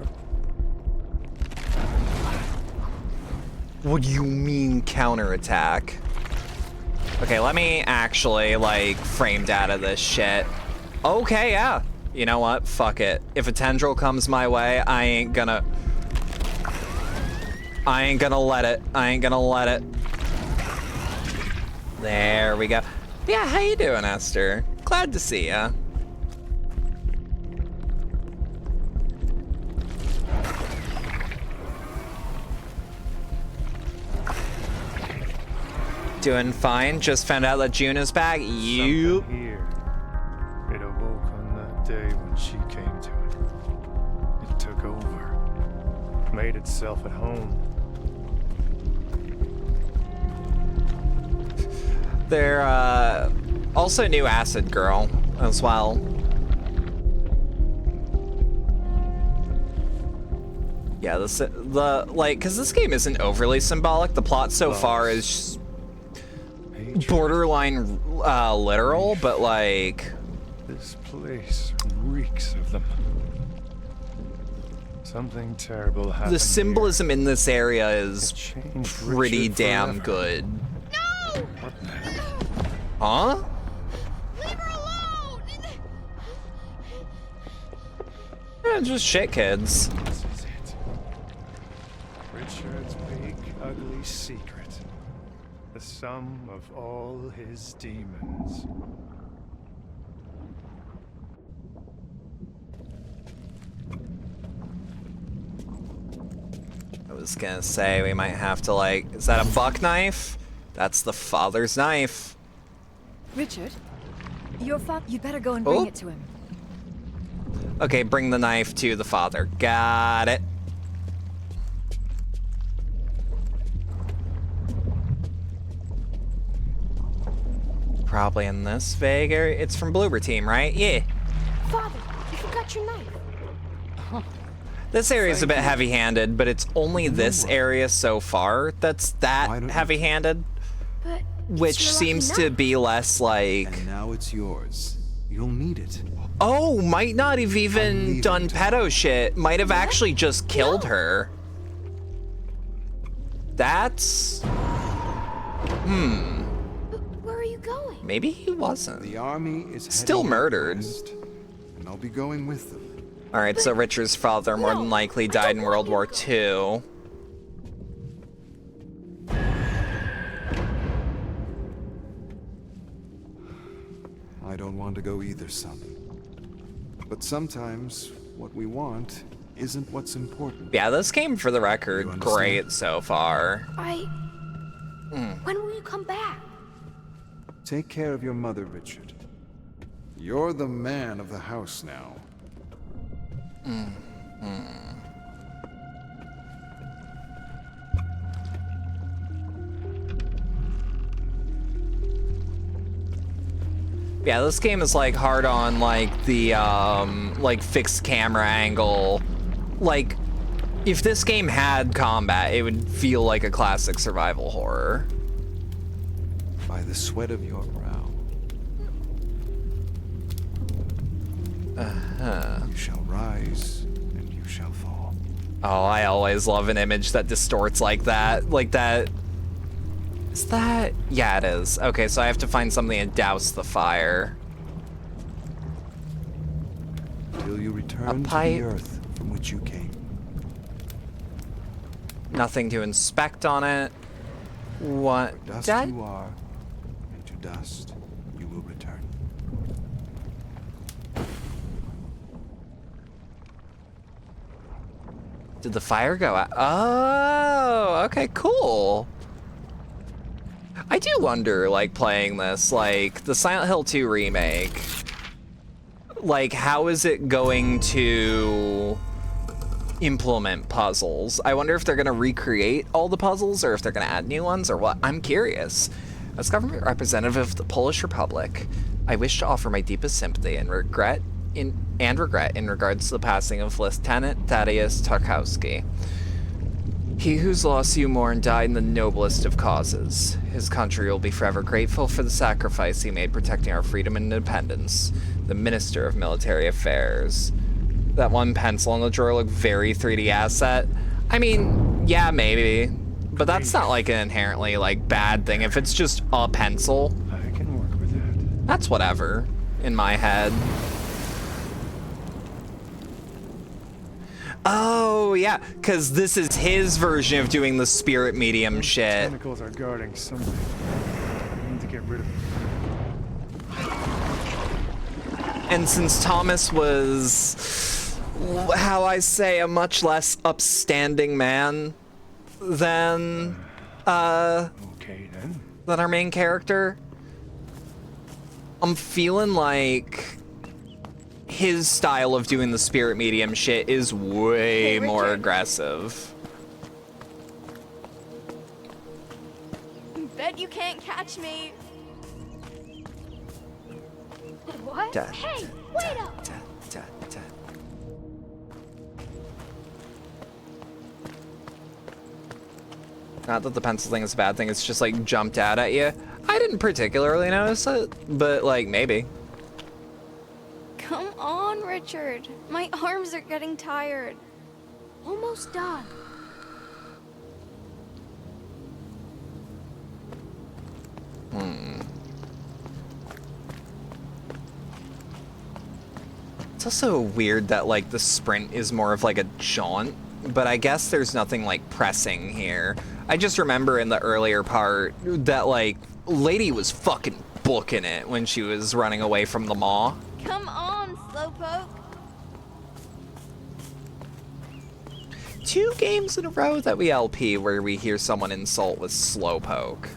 Speaker 1: What do you mean counterattack? Okay, let me actually, like, frame data this shit. Okay, yeah. You know what? Fuck it. If a tendril comes my way, I ain't gonna let it. There we go. Yeah, how you doing, Esther? Glad to see ya. Doing fine. Just found out that June is back. You.
Speaker 9: Here. It awoke on that day when she came to it. It took over. Made itself at home.
Speaker 1: They're also new Acid Girl as well. Yeah, because this game isn't overly symbolic. The plot so far is borderline literal, but like
Speaker 9: this place reeks of them. Something terrible happened.
Speaker 1: The symbolism in this area is pretty damn good.
Speaker 12: No!
Speaker 9: What the heck?
Speaker 1: Huh?
Speaker 12: Leave her alone!
Speaker 1: Yeah, just shit kids.
Speaker 9: This is it. Richard's big, ugly secret. The sum of all his demons.
Speaker 1: I was gonna say we might have to like, is that a buck knife? That's the father's knife.
Speaker 17: Richard, your father, you better go and bring it to him.
Speaker 1: Okay, bring the knife to the father. Got it. Probably in this vague area. It's from Bloober Team, right? Yeah.
Speaker 12: Father, you forgot your knife.
Speaker 1: This area is a bit heavy-handed, but it's only this area so far that's that heavy-handed,
Speaker 12: But
Speaker 1: which seems to be less like.
Speaker 11: And now it's yours. You'll need it.
Speaker 1: Oh, might not have even done pedo shit. Might have actually just killed her. That's.
Speaker 12: Where are you going?
Speaker 1: Maybe he wasn't.
Speaker 11: The army is
Speaker 1: still
Speaker 11: heading
Speaker 1: murdered.
Speaker 11: west, and I'll be going with them.
Speaker 1: All right, so Richard's father more than likely died in World War II.
Speaker 11: I don't want to go either, son. But sometimes what we want isn't what's important.
Speaker 1: Yeah, this game, for the record, great so far.
Speaker 12: When will you come back?
Speaker 11: Take care of your mother, Richard. You're the man of the house now.
Speaker 1: Yeah, this game is like hard on like the like fixed camera angle. Like if this game had combat, it would feel like a classic survival horror.
Speaker 11: By the sweat of your brow. You shall rise and you shall fall.
Speaker 1: Oh, I always love an image that distorts like that. Like that. Is that? Yeah, it is. Okay, so I have to find something to douse the fire.
Speaker 11: Till you return to
Speaker 1: pipe.
Speaker 11: the earth from which you came.
Speaker 1: Nothing to inspect on it. What?
Speaker 11: Dust
Speaker 1: Dad?
Speaker 11: you are, and to dust you will return.
Speaker 1: Did the fire go out? Oh, okay, cool. I do wonder, like, playing this, like, the Silent Hill 2 remake, like, how is it going to implement puzzles? I wonder if they're gonna recreate all the puzzles or if they're gonna add new ones or what. I'm curious. As government representative of the Polish Republic, I wish to offer my deepest sympathy and regret in regards to the passing of Lieutenant Thaddeus Tarkowski. He whose loss you mourn died in the noblest of causes. His country will be forever grateful for the sacrifice he made protecting our freedom and independence. The Minister of Military Affairs. That one pencil in the drawer looked very 3D asset. I mean, yeah, maybe. But that's not like an inherently like bad thing. If it's just a pencil,
Speaker 9: I can work with that.
Speaker 1: that's whatever in my head. Oh, yeah, because this is his version of doing the spirit medium shit.
Speaker 9: Tentacles are guarding something. I need to get rid of them.
Speaker 1: And since Thomas was, how I say, a much less upstanding man than,
Speaker 9: Okay, then.
Speaker 1: than our main character, I'm feeling like his style of doing the spirit medium shit is way
Speaker 12: Hey,
Speaker 1: more
Speaker 12: Richard.
Speaker 1: aggressive.
Speaker 12: Bet you can't catch me.
Speaker 6: What?
Speaker 1: Da,
Speaker 6: Hey, wait up!
Speaker 1: Da, da. Not that the pencil thing is a bad thing, it's just like jumped out at you. I didn't particularly notice it, but like maybe.
Speaker 12: Come on, Richard. My arms are getting tired.
Speaker 6: Almost done.
Speaker 1: It's also weird that like the sprint is more of like a jaunt, but I guess there's nothing like pressing here. I just remember in the earlier part that like lady was fucking booking it when she was running away from the maw.
Speaker 12: Come on, Slowpoke.
Speaker 1: 2 games in a row that we LP where we hear someone insult with Slowpoke.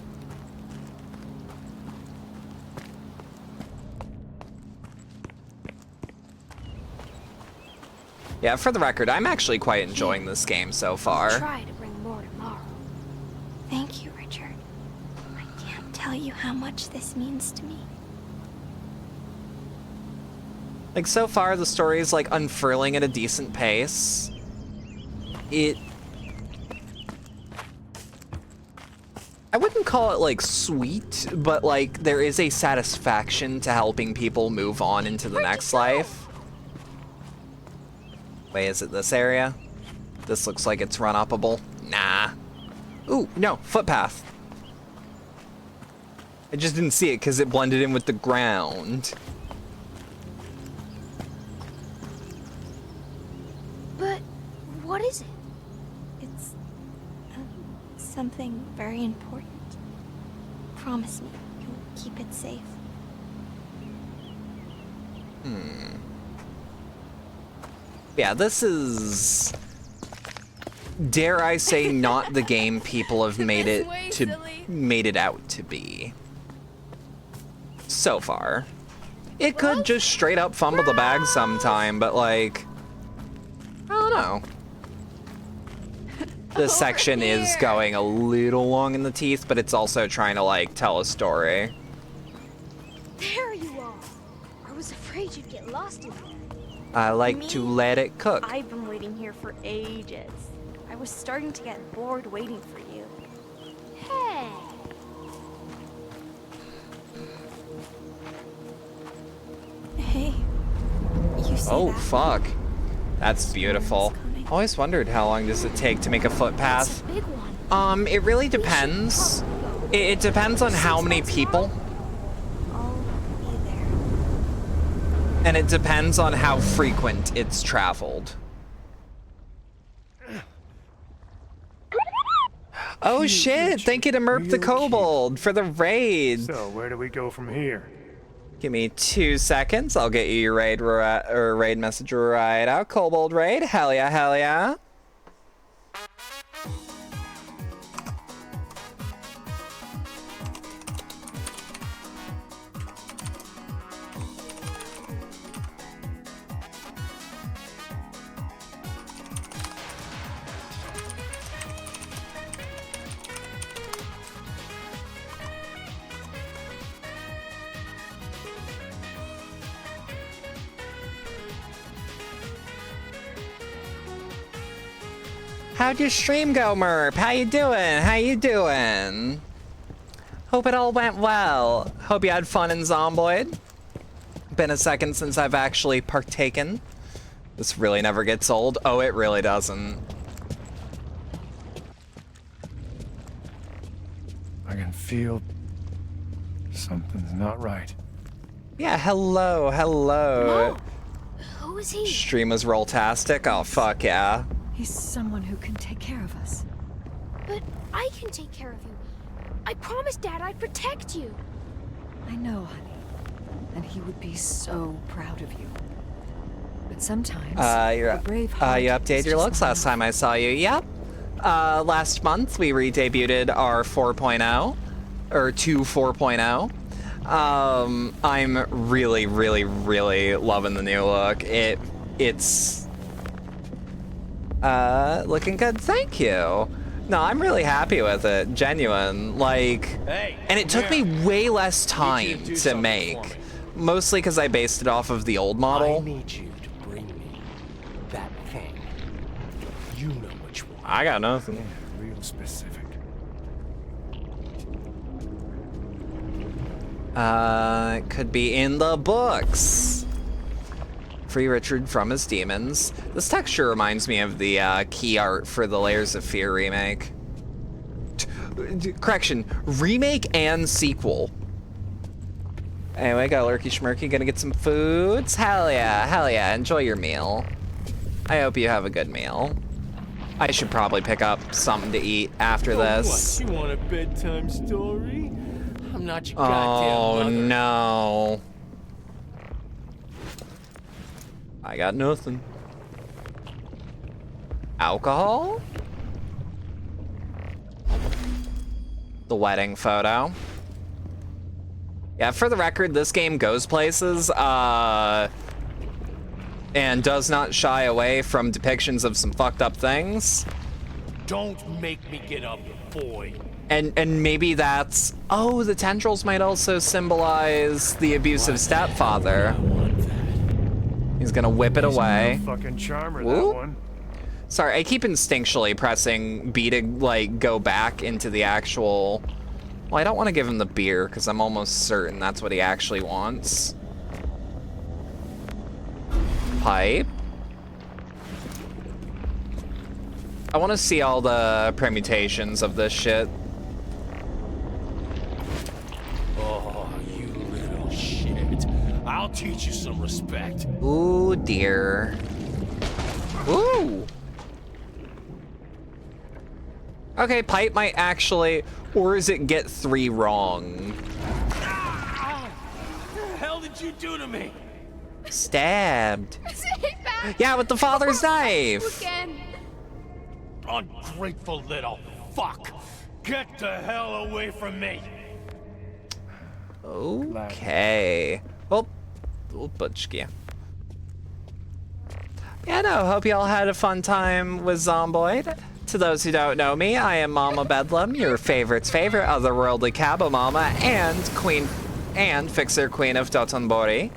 Speaker 1: Yeah, for the record, I'm actually quite enjoying this game so far.
Speaker 6: Try to bring more tomorrow. Thank you, Richard. I can't tell you how much this means to me.
Speaker 1: Like, so far, the story is, like, unfurling at a decent pace. I wouldn't call it, like, sweet, but, like, there is a satisfaction to helping people move on into the next life. Wait, is it this area? This looks like it's run-uppable. Nah. Ooh, no, footpath. I just didn't see it because it blended in with the ground.
Speaker 6: But what is it? It's something very important. Promise me you'll keep it safe.
Speaker 1: Yeah, this is, dare I say, not the game people have made it out to be. So far. It could just straight up fumble the bag sometime, but like, I don't know. This section is going a little long in the teeth, but it's also trying to like tell a story.
Speaker 12: There you are. I was afraid you'd get lost in there.
Speaker 1: I like to let it cook.
Speaker 12: I've been waiting here for ages. I was starting to get bored waiting for you.
Speaker 6: Hey! Hey, you see
Speaker 1: Oh,
Speaker 6: that?
Speaker 1: fuck. That's beautiful. Always wondered how long does it take to make a footpath.
Speaker 6: Big one.
Speaker 1: It really depends. It depends on how many people. And it depends on how frequent it's traveled. Oh shit, thank you to Merp the Kobold for the raid.
Speaker 9: So, where do we go from here?
Speaker 1: Give me 2 seconds, I'll get you your raid message right out. Kobold raid, hell yeah, hell yeah. How'd your stream go, Merp? How you doing? How you doing? Hope it all went well. Hope you had fun in Zomboid. Been a second since I've actually partaken. This really never gets old. Oh, it really doesn't.
Speaker 9: I can feel something's not right.
Speaker 1: Yeah, hello, hello.
Speaker 6: Who is he?
Speaker 1: Stream was roll-tastic. Oh, fuck yeah.
Speaker 17: He's someone who can take care of us.
Speaker 6: But I can take care of you. I promised Dad I'd protect you.
Speaker 17: I know, honey. and he would be so proud of you. But sometimes,
Speaker 1: You
Speaker 17: a brave heart is
Speaker 1: updated your
Speaker 17: just
Speaker 1: looks
Speaker 17: not
Speaker 1: last time I saw you. Yep. Last month we re-debuted our 4.0, or 2.4.0. I'm really, really, really loving the new look. It's looking good. Thank you. No, I'm really happy with it. Genuine. Like, and it took me way less time to make. Mostly because I based it off of the old model.
Speaker 5: I need you to bring me that thing. You know which one.
Speaker 1: I got nothing.
Speaker 9: Real specific.
Speaker 1: It could be in the books. Free Richard from his demons. This texture reminds me of the key art for the Layers of Fear remake. Correction, remake and sequel. Anyway, got Lurky Schmurky, gonna get some foods. Hell yeah, enjoy your meal. I hope you have a good meal. I should probably pick up something to eat after this.
Speaker 5: What, you want a bedtime story? I'm not your goddamn mother.
Speaker 1: No. I got nothing. Alcohol? The wedding photo. Yeah, for the record, this game goes places, and does not shy away from depictions of some fucked up things.
Speaker 5: Don't make me get up, boy.
Speaker 1: And maybe that's... Oh, the tendrils might also symbolize the abusive stepfather. He's gonna whip it away.
Speaker 9: Fucking charmer,
Speaker 1: Whoop.
Speaker 9: that one.
Speaker 1: Sorry, I keep instinctually pressing B to, like, go back into the actual... Well, I don't want to give him the beer, because I'm almost certain that's what he actually wants. Pipe. I want to see all the permutations of this shit.
Speaker 5: Oh, you little shit. I'll teach you some respect.
Speaker 1: Ooh, dear. Ooh. Okay, pipe might actually... Or is it get 3 wrong?
Speaker 5: What the hell did you do to me?
Speaker 1: Stabbed. Yeah, with the father's knife.
Speaker 5: Ungrateful little fuck. Get the hell away from me.
Speaker 1: Okay. Well, Butchki. Yeah, no, hope y'all had a fun time with Zomboid. To those who don't know me, I am Mama Bedlam, your favorite's favorite otherworldly Kaba Mama and Queen and Fixer Queen of Dotonbori.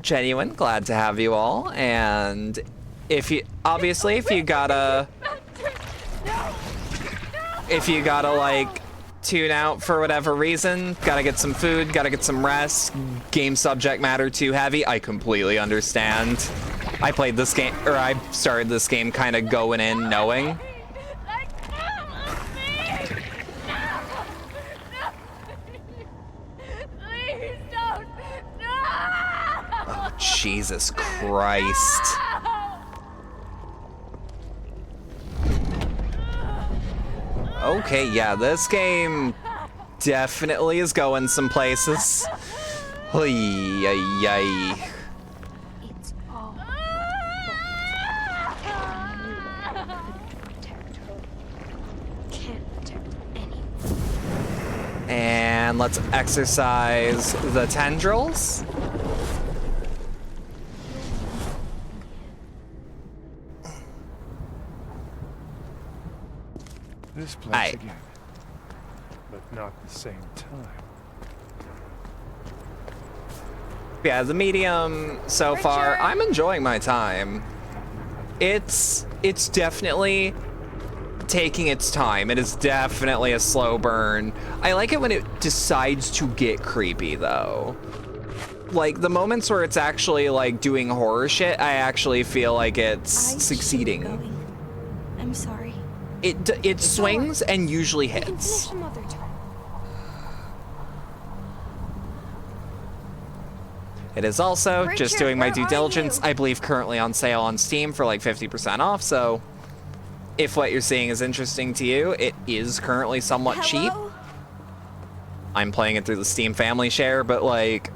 Speaker 1: Genuine, glad to have you all, and if you gotta like tune out for whatever reason, gotta get some food, gotta get some rest, game subject matter too heavy, I completely understand. I played this game, or I started this game kind of going in knowing.
Speaker 10: Please don't. No!
Speaker 1: Oh, Jesus Christ. Okay, yeah, this game definitely is going some places. Oy, ay, ay.
Speaker 6: It's all can't protect anyone.
Speaker 1: And let's exercise the tendrils.
Speaker 9: This place again, but not the same time.
Speaker 1: Yeah, the medium so far, I'm enjoying my time. It's definitely taking its time. It is definitely a slow burn. I like it when it decides to get creepy though. Like the moments where it's actually like doing horror shit, I actually feel like it's succeeding.
Speaker 6: I'm sorry.
Speaker 1: It swings and usually
Speaker 6: We can
Speaker 1: hits.
Speaker 6: finish another time.
Speaker 1: It is also, just
Speaker 6: Richard,
Speaker 1: doing my
Speaker 6: where
Speaker 1: due
Speaker 6: are
Speaker 1: diligence,
Speaker 6: you?
Speaker 1: I believe currently on sale on Steam for like 50% off, so if what you're seeing is interesting to you, it is currently somewhat cheap.
Speaker 6: Hello?
Speaker 1: I'm playing it through the Steam Family Share, but like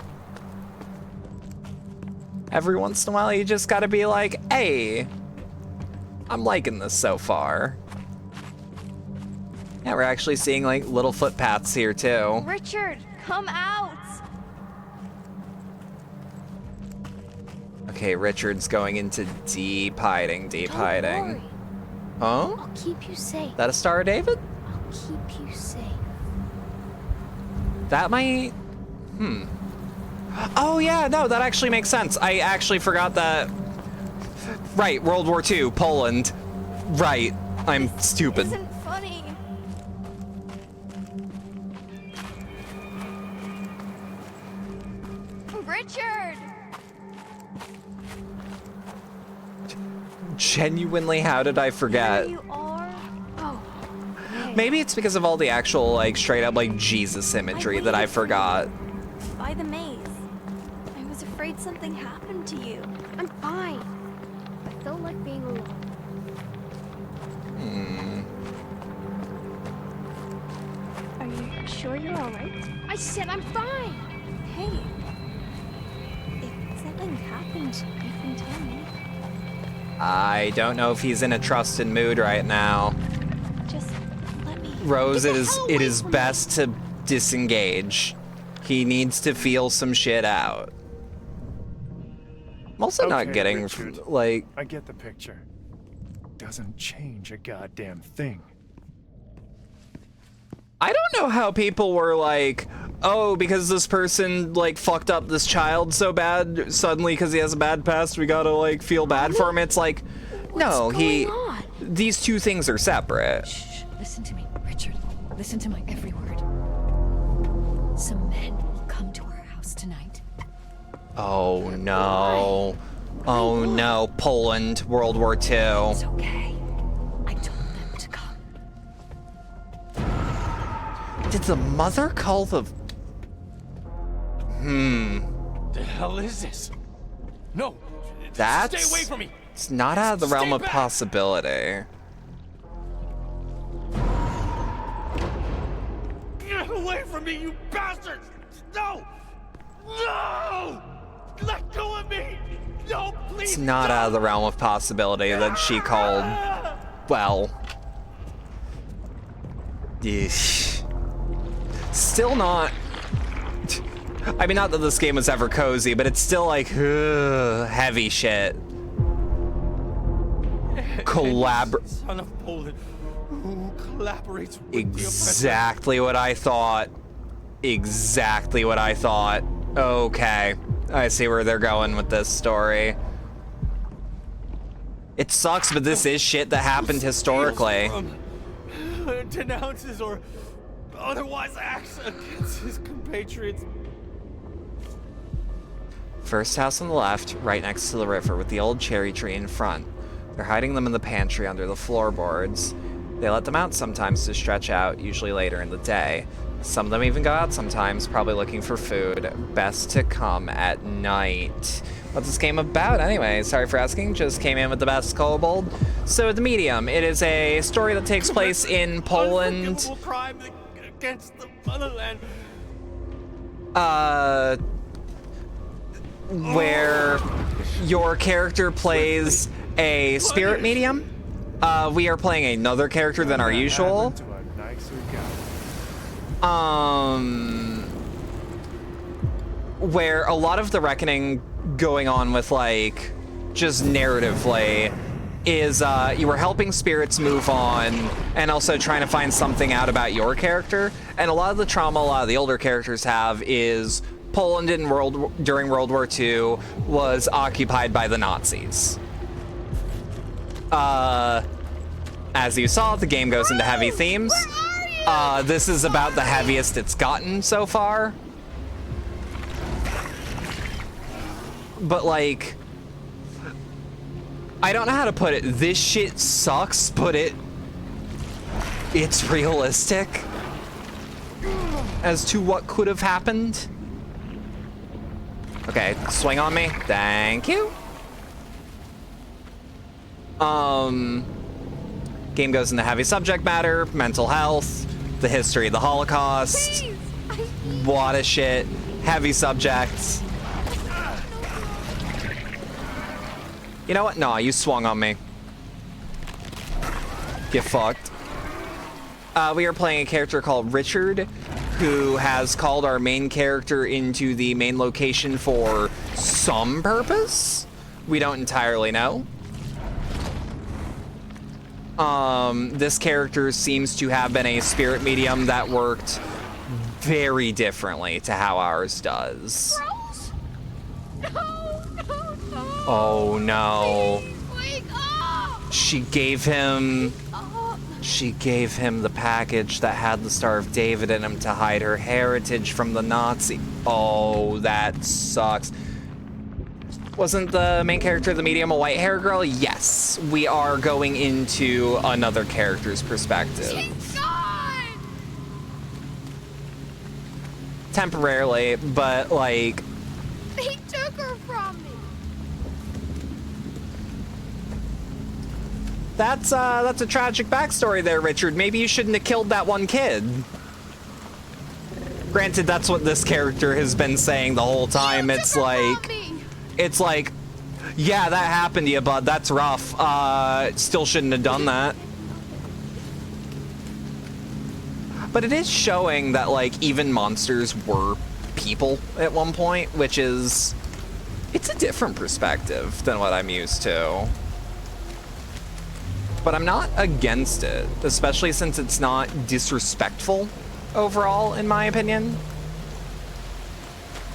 Speaker 1: every once in a while you just gotta be like, hey, I'm liking this so far. Yeah, we're actually seeing like little footpaths here too.
Speaker 6: Richard, come out!
Speaker 1: Okay, Richard's going into deep hiding, deep hiding. Oh?
Speaker 6: I'll keep you safe.
Speaker 1: That a Star of David?
Speaker 6: I'll keep you safe.
Speaker 1: That might... Oh yeah, no, that actually makes sense. I actually forgot that... Right, World War II, Poland. Right, I'm stupid.
Speaker 6: Isn't funny. Richard!
Speaker 1: Genuinely, how did I forget?
Speaker 6: There you are. Oh. Okay.
Speaker 1: Maybe it's because of all the actual, like, straight up, like, Jesus imagery that I forgot.
Speaker 6: By the maze. I was afraid something happened to you. I'm fine. I don't like being alone. Are you sure you're alright? I said I'm fine! Hey. If something happened, you can tell me.
Speaker 1: I don't know if he's in a trusted mood right now.
Speaker 6: Just let me...
Speaker 1: Rose, it is best to disengage. He needs to feel some shit out. I'm also not getting,
Speaker 9: Richard,
Speaker 1: like...
Speaker 9: I get the picture. Doesn't change a goddamn thing.
Speaker 1: I don't know how people were like, oh, because this person, like, fucked up this child so bad, suddenly because he has a bad past, we gotta, like, feel bad for him. It's like, no, these two things are separate.
Speaker 17: Shh, listen to me, Richard. Listen to my every word. Some men will come to our house tonight.
Speaker 1: Oh, no. Oh, no. Poland, World War II.
Speaker 17: It's okay. I told them to come.
Speaker 1: Did the mother call the...
Speaker 18: The hell is this? No!
Speaker 1: That's...
Speaker 18: Stay away from me!
Speaker 1: It's not out of the realm of possibility.
Speaker 18: Get away from me, you bastards! No! No! Let go of me! No, please!
Speaker 1: It's not out of the realm of possibility that she called... Well... Yeesh. Still not... I mean, not that this game was ever cozy, but it's still like, heavy shit.
Speaker 18: Son of Poland, who collaborates with
Speaker 1: Exactly what I thought. Exactly what I thought. Okay. I see where they're going with this story. It sucks, but this is shit that happened historically.
Speaker 18: Denounces or otherwise acts against his compatriots.
Speaker 1: First house on the left, right next to the river, with the old cherry tree in front. They're hiding them in the pantry under the floorboards. They let them out sometimes to stretch out, usually later in the day. Some of them even go out sometimes, probably looking for food. Best to come at night. What's this game about anyway? Sorry for asking, just came in with the best kobold. So The Medium, it is a story that takes place in Poland.
Speaker 18: Crime against the motherland.
Speaker 1: Where your character plays a spirit medium. We are playing another character than our usual. Where a lot of the reckoning going on with, like, just narratively is you were helping spirits move on and also trying to find something out about your character. And a lot of the trauma a lot of the older characters have is Poland during World War II was occupied by the Nazis. As you saw, the game goes into heavy themes. This is about the heaviest it's gotten so far. But, like, I don't know how to put it. This shit sucks, but it's realistic as to what could have happened. Okay, swing on me. Thank you. Game goes into heavy subject matter, mental health, the history of the Holocaust. What a shit. Heavy subjects. You know what? No, you swung on me. Get fucked. We are playing a character called Richard, who has called our main character into the main location for some purpose. We don't entirely know. This character seems to have been a spirit medium that worked very differently to how ours does.
Speaker 10: Rose? No, no, no.
Speaker 1: Oh no.
Speaker 10: Wake up!
Speaker 1: She gave him the package that had the Star of David in him to hide her heritage from the Nazi. Oh, that sucks. Wasn't the main character the medium a white hair girl? Yes. We are going into another character's perspective.
Speaker 10: She's gone!
Speaker 1: Temporarily, but like...
Speaker 10: They took her from me.
Speaker 1: That's a tragic backstory there, Richard. Maybe you shouldn't have killed that one kid. Granted, that's what this character has been saying the whole time. It's like, yeah, that happened to you, bud. That's rough. Still shouldn't have done that. But it is showing that, like, even monsters were people at one point, which is... It's a different perspective than what I'm used to. But I'm not against it, especially since it's not disrespectful overall, in my opinion.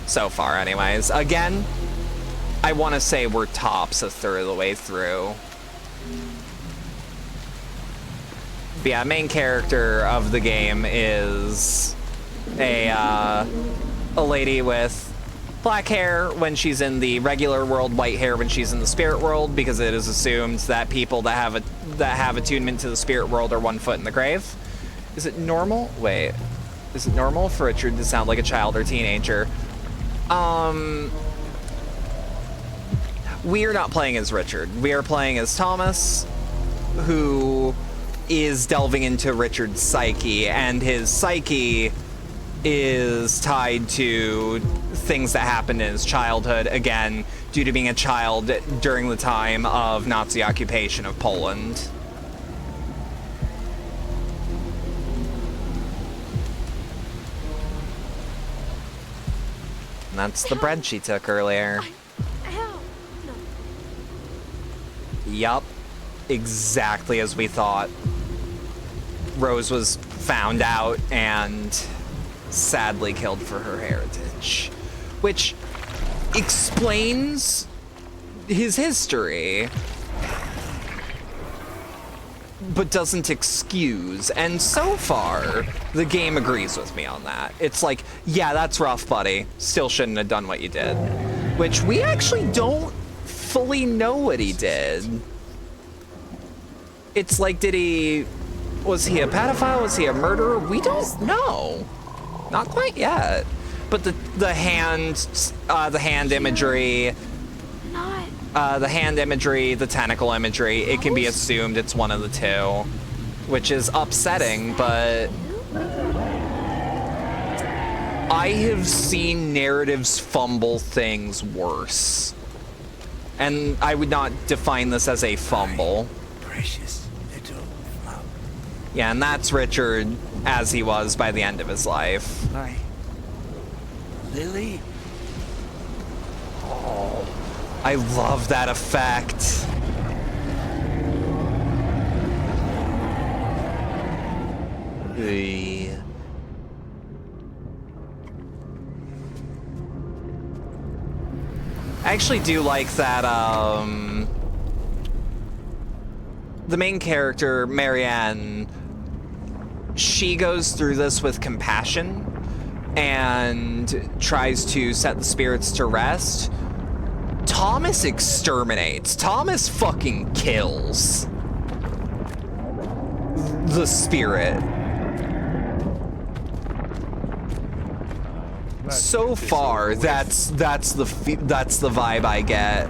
Speaker 1: So far, anyways. Again, I want to say we're tops a third of the way through. But yeah, main character of the game is a lady with black hair when she's in the regular world, white hair when she's in the spirit world, because it is assumed that people that have attunement to the spirit world are 1 foot in the grave. Is it normal? Wait, is it normal for Richard to sound like a child or teenager? We are not playing as Richard. We are playing as Thomas, who is delving into Richard's psyche, and his psyche is tied to things that happened in his childhood, again, due to being a child during the time of Nazi occupation of Poland. And that's the bread she took earlier. Yup. Exactly as we thought. Rose was found out and sadly killed for her heritage, which explains his history, but doesn't excuse. And so far, the game agrees with me on that. It's like, yeah, that's rough, buddy. Still shouldn't have done what you did. Which we actually don't fully know what he did. It's like, was he a pedophile? Was he a murderer? We don't know. Not quite yet. But the hand imagery, the tentacle imagery, it can be assumed it's one of the two, which is upsetting, but I have seen narratives fumble things worse. And I would not define this as a fumble.
Speaker 7: Precious little flower.
Speaker 1: Yeah, and that's Richard as he was by the end of his life.
Speaker 7: My Lily?
Speaker 1: Oh, I love that effect. I actually do like that, the main character, Marianne, she goes through this with compassion and tries to set the spirits to rest. Thomas exterminates. Thomas fucking kills the spirit. So far, that's the vibe I get.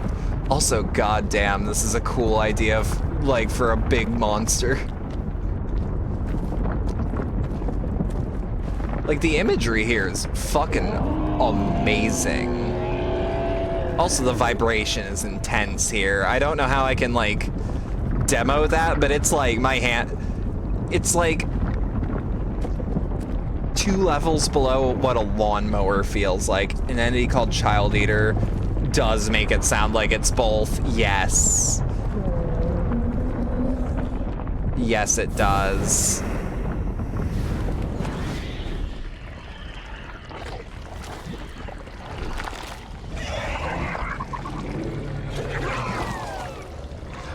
Speaker 1: Also, goddamn, this is a cool idea of, like, for a big monster. Like, the imagery here is fucking amazing. Also, the vibration is intense here. I don't know how I can, like, demo that, but it's like my hand... It's like 2 levels below what a lawnmower feels like. An entity called Child Eater does make it sound like it's both. Yes. Yes, it does.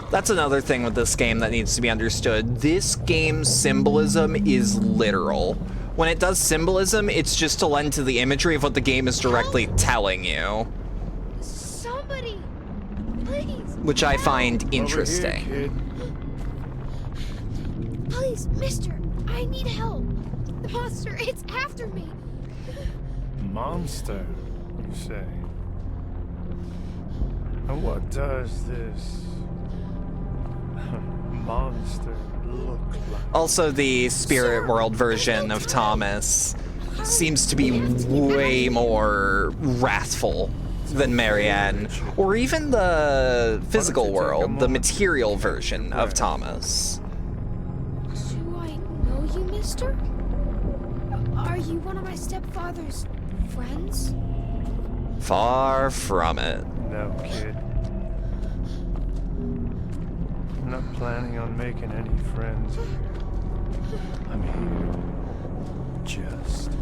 Speaker 1: That's another thing with this game that needs to be understood. This game's symbolism is literal. When it does symbolism, it's just to lend to the imagery of what the game is directly telling you.
Speaker 10: Somebody, please.
Speaker 1: Which I find interesting.
Speaker 9: Over here, kid.
Speaker 10: Please, mister, I need help. The monster, it's after me.
Speaker 9: Monster, you say? And what does this monster look like?
Speaker 1: Also, the spirit world version of Thomas seems to be way more wrathful than Marianne, or even the physical world, the material version of Thomas.
Speaker 10: Do I know you, mister? Are you one of my stepfather's friends?
Speaker 1: Far from it.
Speaker 9: No, kid. I'm not planning on making any friends here. I'm here just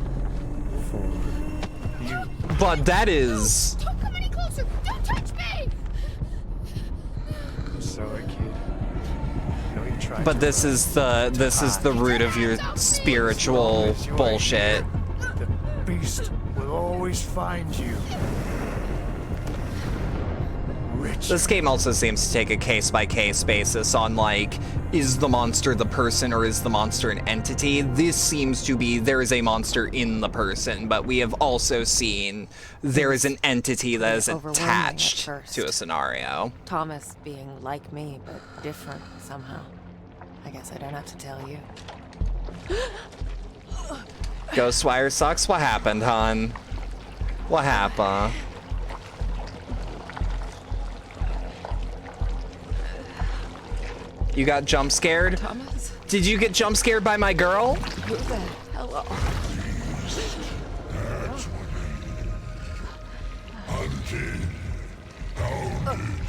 Speaker 9: for you.
Speaker 1: But that is...
Speaker 10: Don't come any closer! Don't touch me!
Speaker 9: I'm sorry, kid. I know you tried.
Speaker 1: But this is the root of your spiritual bullshit.
Speaker 9: The beast will always find you.
Speaker 1: This game also seems to take a case-by-case basis on, like, is the monster the person or is the monster an entity? This seems to be there is a monster in the person, but we have also seen there is an entity that is attached to a scenario.
Speaker 2: Thomas being like me, but different somehow. I guess I don't have to tell you.
Speaker 1: Ghostwire sucks? What happened, hon? What happened? You got jump scared?
Speaker 2: Thomas?
Speaker 1: Did you get jump scared by my girl?
Speaker 2: Who the hell are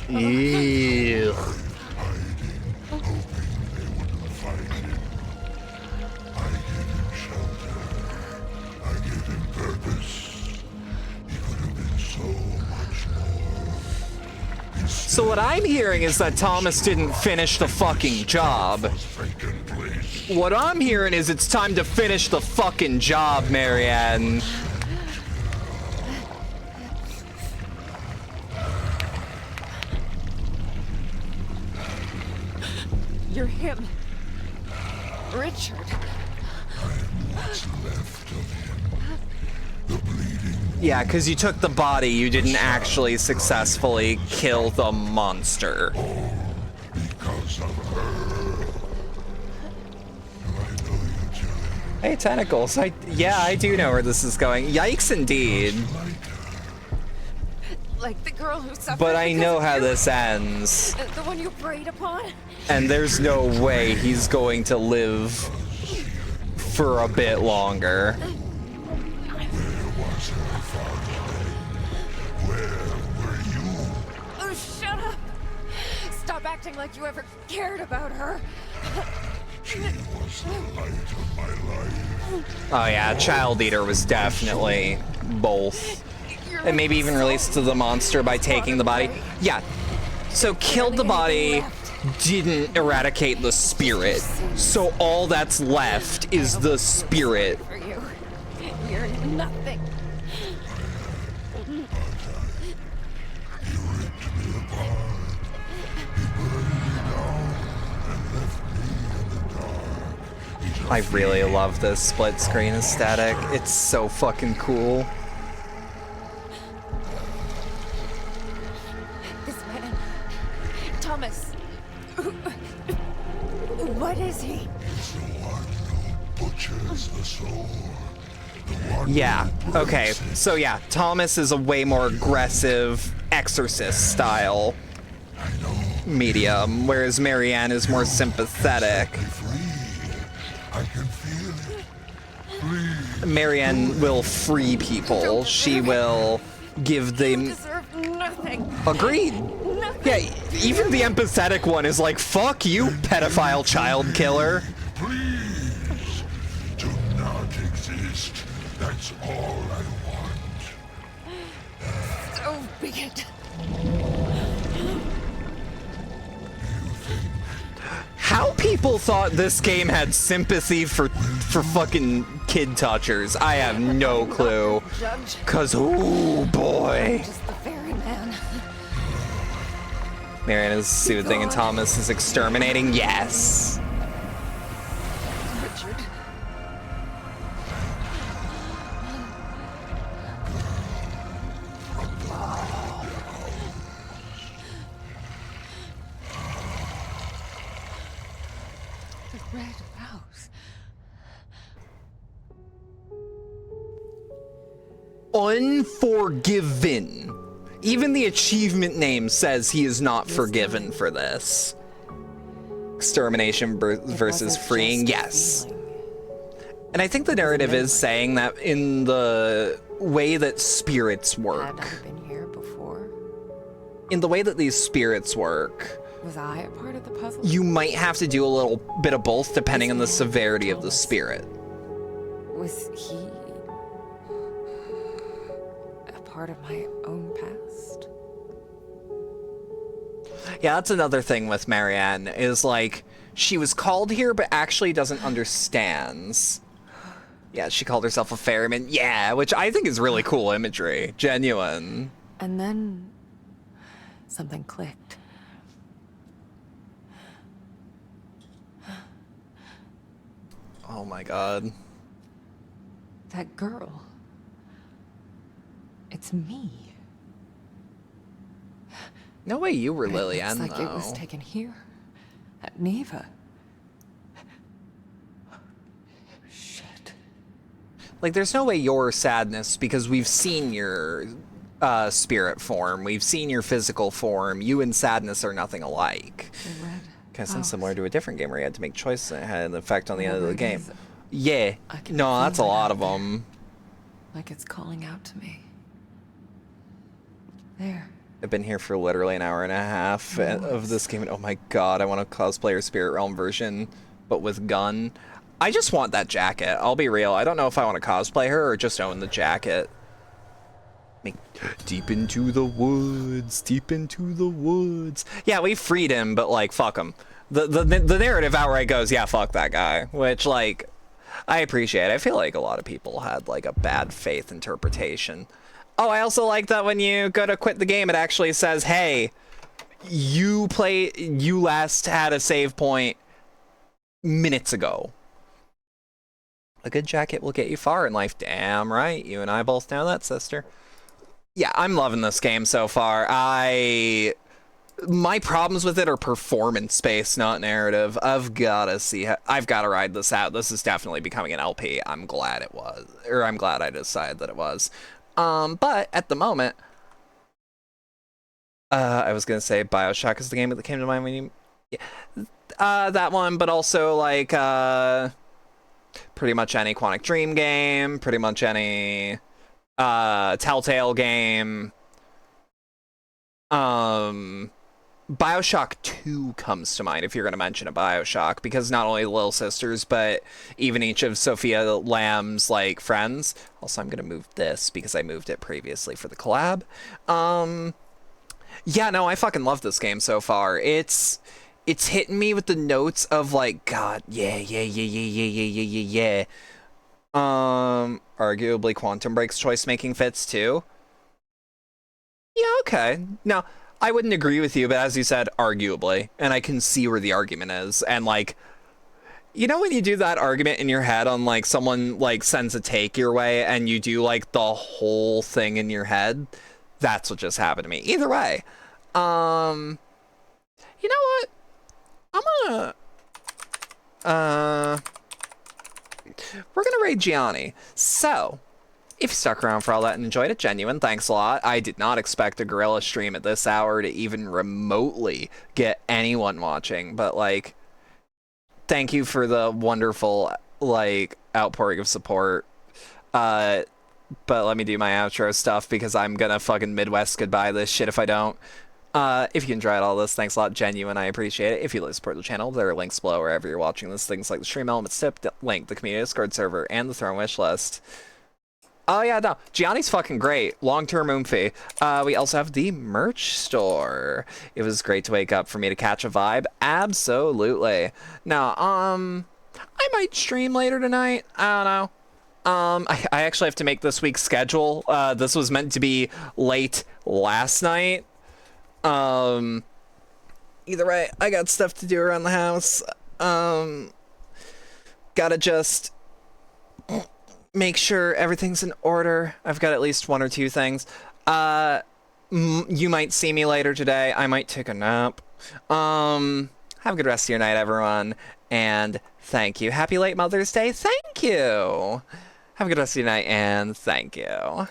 Speaker 1: Ew. So what I'm hearing is that Thomas didn't finish the fucking job. What I'm hearing is it's time to finish the fucking job, Marianne.
Speaker 2: You're him. Richard.
Speaker 1: Yeah, because you took the body, you didn't actually successfully kill the monster. Hey, tentacles. Yeah, I do know where this is going. Yikes indeed.
Speaker 2: Like the girl who suffered.
Speaker 1: But I know how this ends.
Speaker 2: The one you preyed upon?
Speaker 1: And there's no way he's going to live for a bit longer.
Speaker 2: Oh, shut up! Stop acting like you ever cared about her.
Speaker 13: She was the light of my life.
Speaker 1: Oh yeah, Child Eater was definitely both. And maybe even released to the monster by taking the body. Yeah, so killed the body, didn't eradicate the spirit. So all that's left is the spirit.
Speaker 2: For you. You're nothing.
Speaker 1: I really love this split screen aesthetic. It's so fucking cool.
Speaker 2: This man, Thomas. What is he?
Speaker 13: He's the one who butchers the soul.
Speaker 1: Yeah, okay. So yeah, Thomas is a way more aggressive Exorcist style medium, whereas Marianne is more sympathetic.
Speaker 13: I can feel it. Please.
Speaker 1: Marianne will free people. She will give them...
Speaker 2: Deserve nothing.
Speaker 1: Agreed. Yeah, even the empathetic one is like, fuck you, pedophile child killer.
Speaker 13: Please. Do not exist. That's all I want.
Speaker 2: So be it.
Speaker 1: How people thought this game had sympathy for fucking kid touchers, I have no clue. Cause, ooh boy.
Speaker 2: Just the ferryman.
Speaker 1: Marianne is soothing and Thomas is exterminating, yes.
Speaker 2: Richard. The red house.
Speaker 1: Unforgiven. Even the achievement name says he is not forgiven for this. Extermination versus freeing, yes. And I think the narrative is saying that in the way that spirits work.
Speaker 2: Had I been here before?
Speaker 1: In the way that these spirits work,
Speaker 2: Was I a part of the puzzle?
Speaker 1: you might have to do a little bit of both depending on the severity of the spirit.
Speaker 2: Was he a part of my own past?
Speaker 1: Yeah, that's another thing with Marianne, is like, she was called here but actually doesn't understand. Yeah, she called herself a ferryman. Yeah, which I think is really cool imagery. Genuine.
Speaker 2: And then something clicked.
Speaker 1: Oh my god.
Speaker 2: That girl. It's me.
Speaker 1: No way you were
Speaker 2: But
Speaker 1: Lillian,
Speaker 2: it looks like
Speaker 1: though.
Speaker 2: it was taken here. At Neva.
Speaker 1: Like, there's no way you're Sadness, because we've seen your spirit form. We've seen your physical form. You and Sadness are nothing alike. Because it's similar to a different game where you had to make choices that had an effect on the end of the game. Yeah. No, that's a lot of them.
Speaker 2: Like it's calling out to me. There.
Speaker 1: I've been here for literally an hour and a half of this game, and oh my god, I want a cosplayer Spirit Realm version, but with gun. I just want that jacket. I'll be real. I don't know if I want to cosplay her or just own the jacket. Deep into the woods, deep into the woods. Yeah, we freed him, but like, fuck him. The narrative outright goes, yeah, fuck that guy, which like, I appreciate. I feel like a lot of people had like a bad faith interpretation. Oh, I also like that when you go to quit the game, it actually says, hey, you last had a save point minutes ago. A good jacket will get you far in life. Damn right. You and I both know that, sister. Yeah, I'm loving this game so far. My problems with it are performance-based, not narrative. I've got to ride this out. This is definitely becoming an LP. I'm glad it was. Or I'm glad I decided that it was. But at the moment, I was going to say BioShock is the game that came to mind when you... Yeah, that one, but also like... pretty much any Quantic Dream game, pretty much any Telltale game. BioShock 2 comes to mind if you're going to mention a BioShock, because not only Little Sisters, but even each of Sophia Lamb's like friends. Also, I'm going to move this because I moved it previously for the collab. Yeah, no, I fucking love this game so far. It's hitting me with the notes of like, God, yeah. Arguably Quantum Break's choice making fits too. Yeah, okay. Now, I wouldn't agree with you, but as you said, arguably, and I can see where the argument is. And like, you know when you do that argument in your head on like someone like sends a take your way and you do like the whole thing in your head? That's what just happened to me. Either way, you know what? I'm gonna we're gonna raid Gianni. So If you stuck around for all that and enjoyed it, genuine thanks a lot. I did not expect a Gorilla stream at this hour to even remotely get anyone watching, but like, thank you for the wonderful like outpouring of support. But let me do my outro stuff because I'm gonna fucking Midwest goodbye this shit if I don't. If you enjoyed all this, thanks a lot, genuine. I appreciate it. If you'd like to support the channel, there are links below wherever you're watching this. Things like the Stream Elements tip, link, the community Discord server, and the Throne wish list. Oh yeah, no, Gianni's fucking great. Long-term oomphy. We also have the merch store. It was great to wake up for me to catch a vibe. Absolutely. Now, I might stream later tonight. I don't know. I actually have to make this week's schedule. This was meant to be late last night. Either way, I got stuff to do around the house. Gotta just make sure everything's in order. I've got at least one or two things. You might see me later today. I might take a nap. Have a good rest of your night, everyone. And thank you. Happy late Mother's Day. Thank you. Have a good rest of your night, and thank you.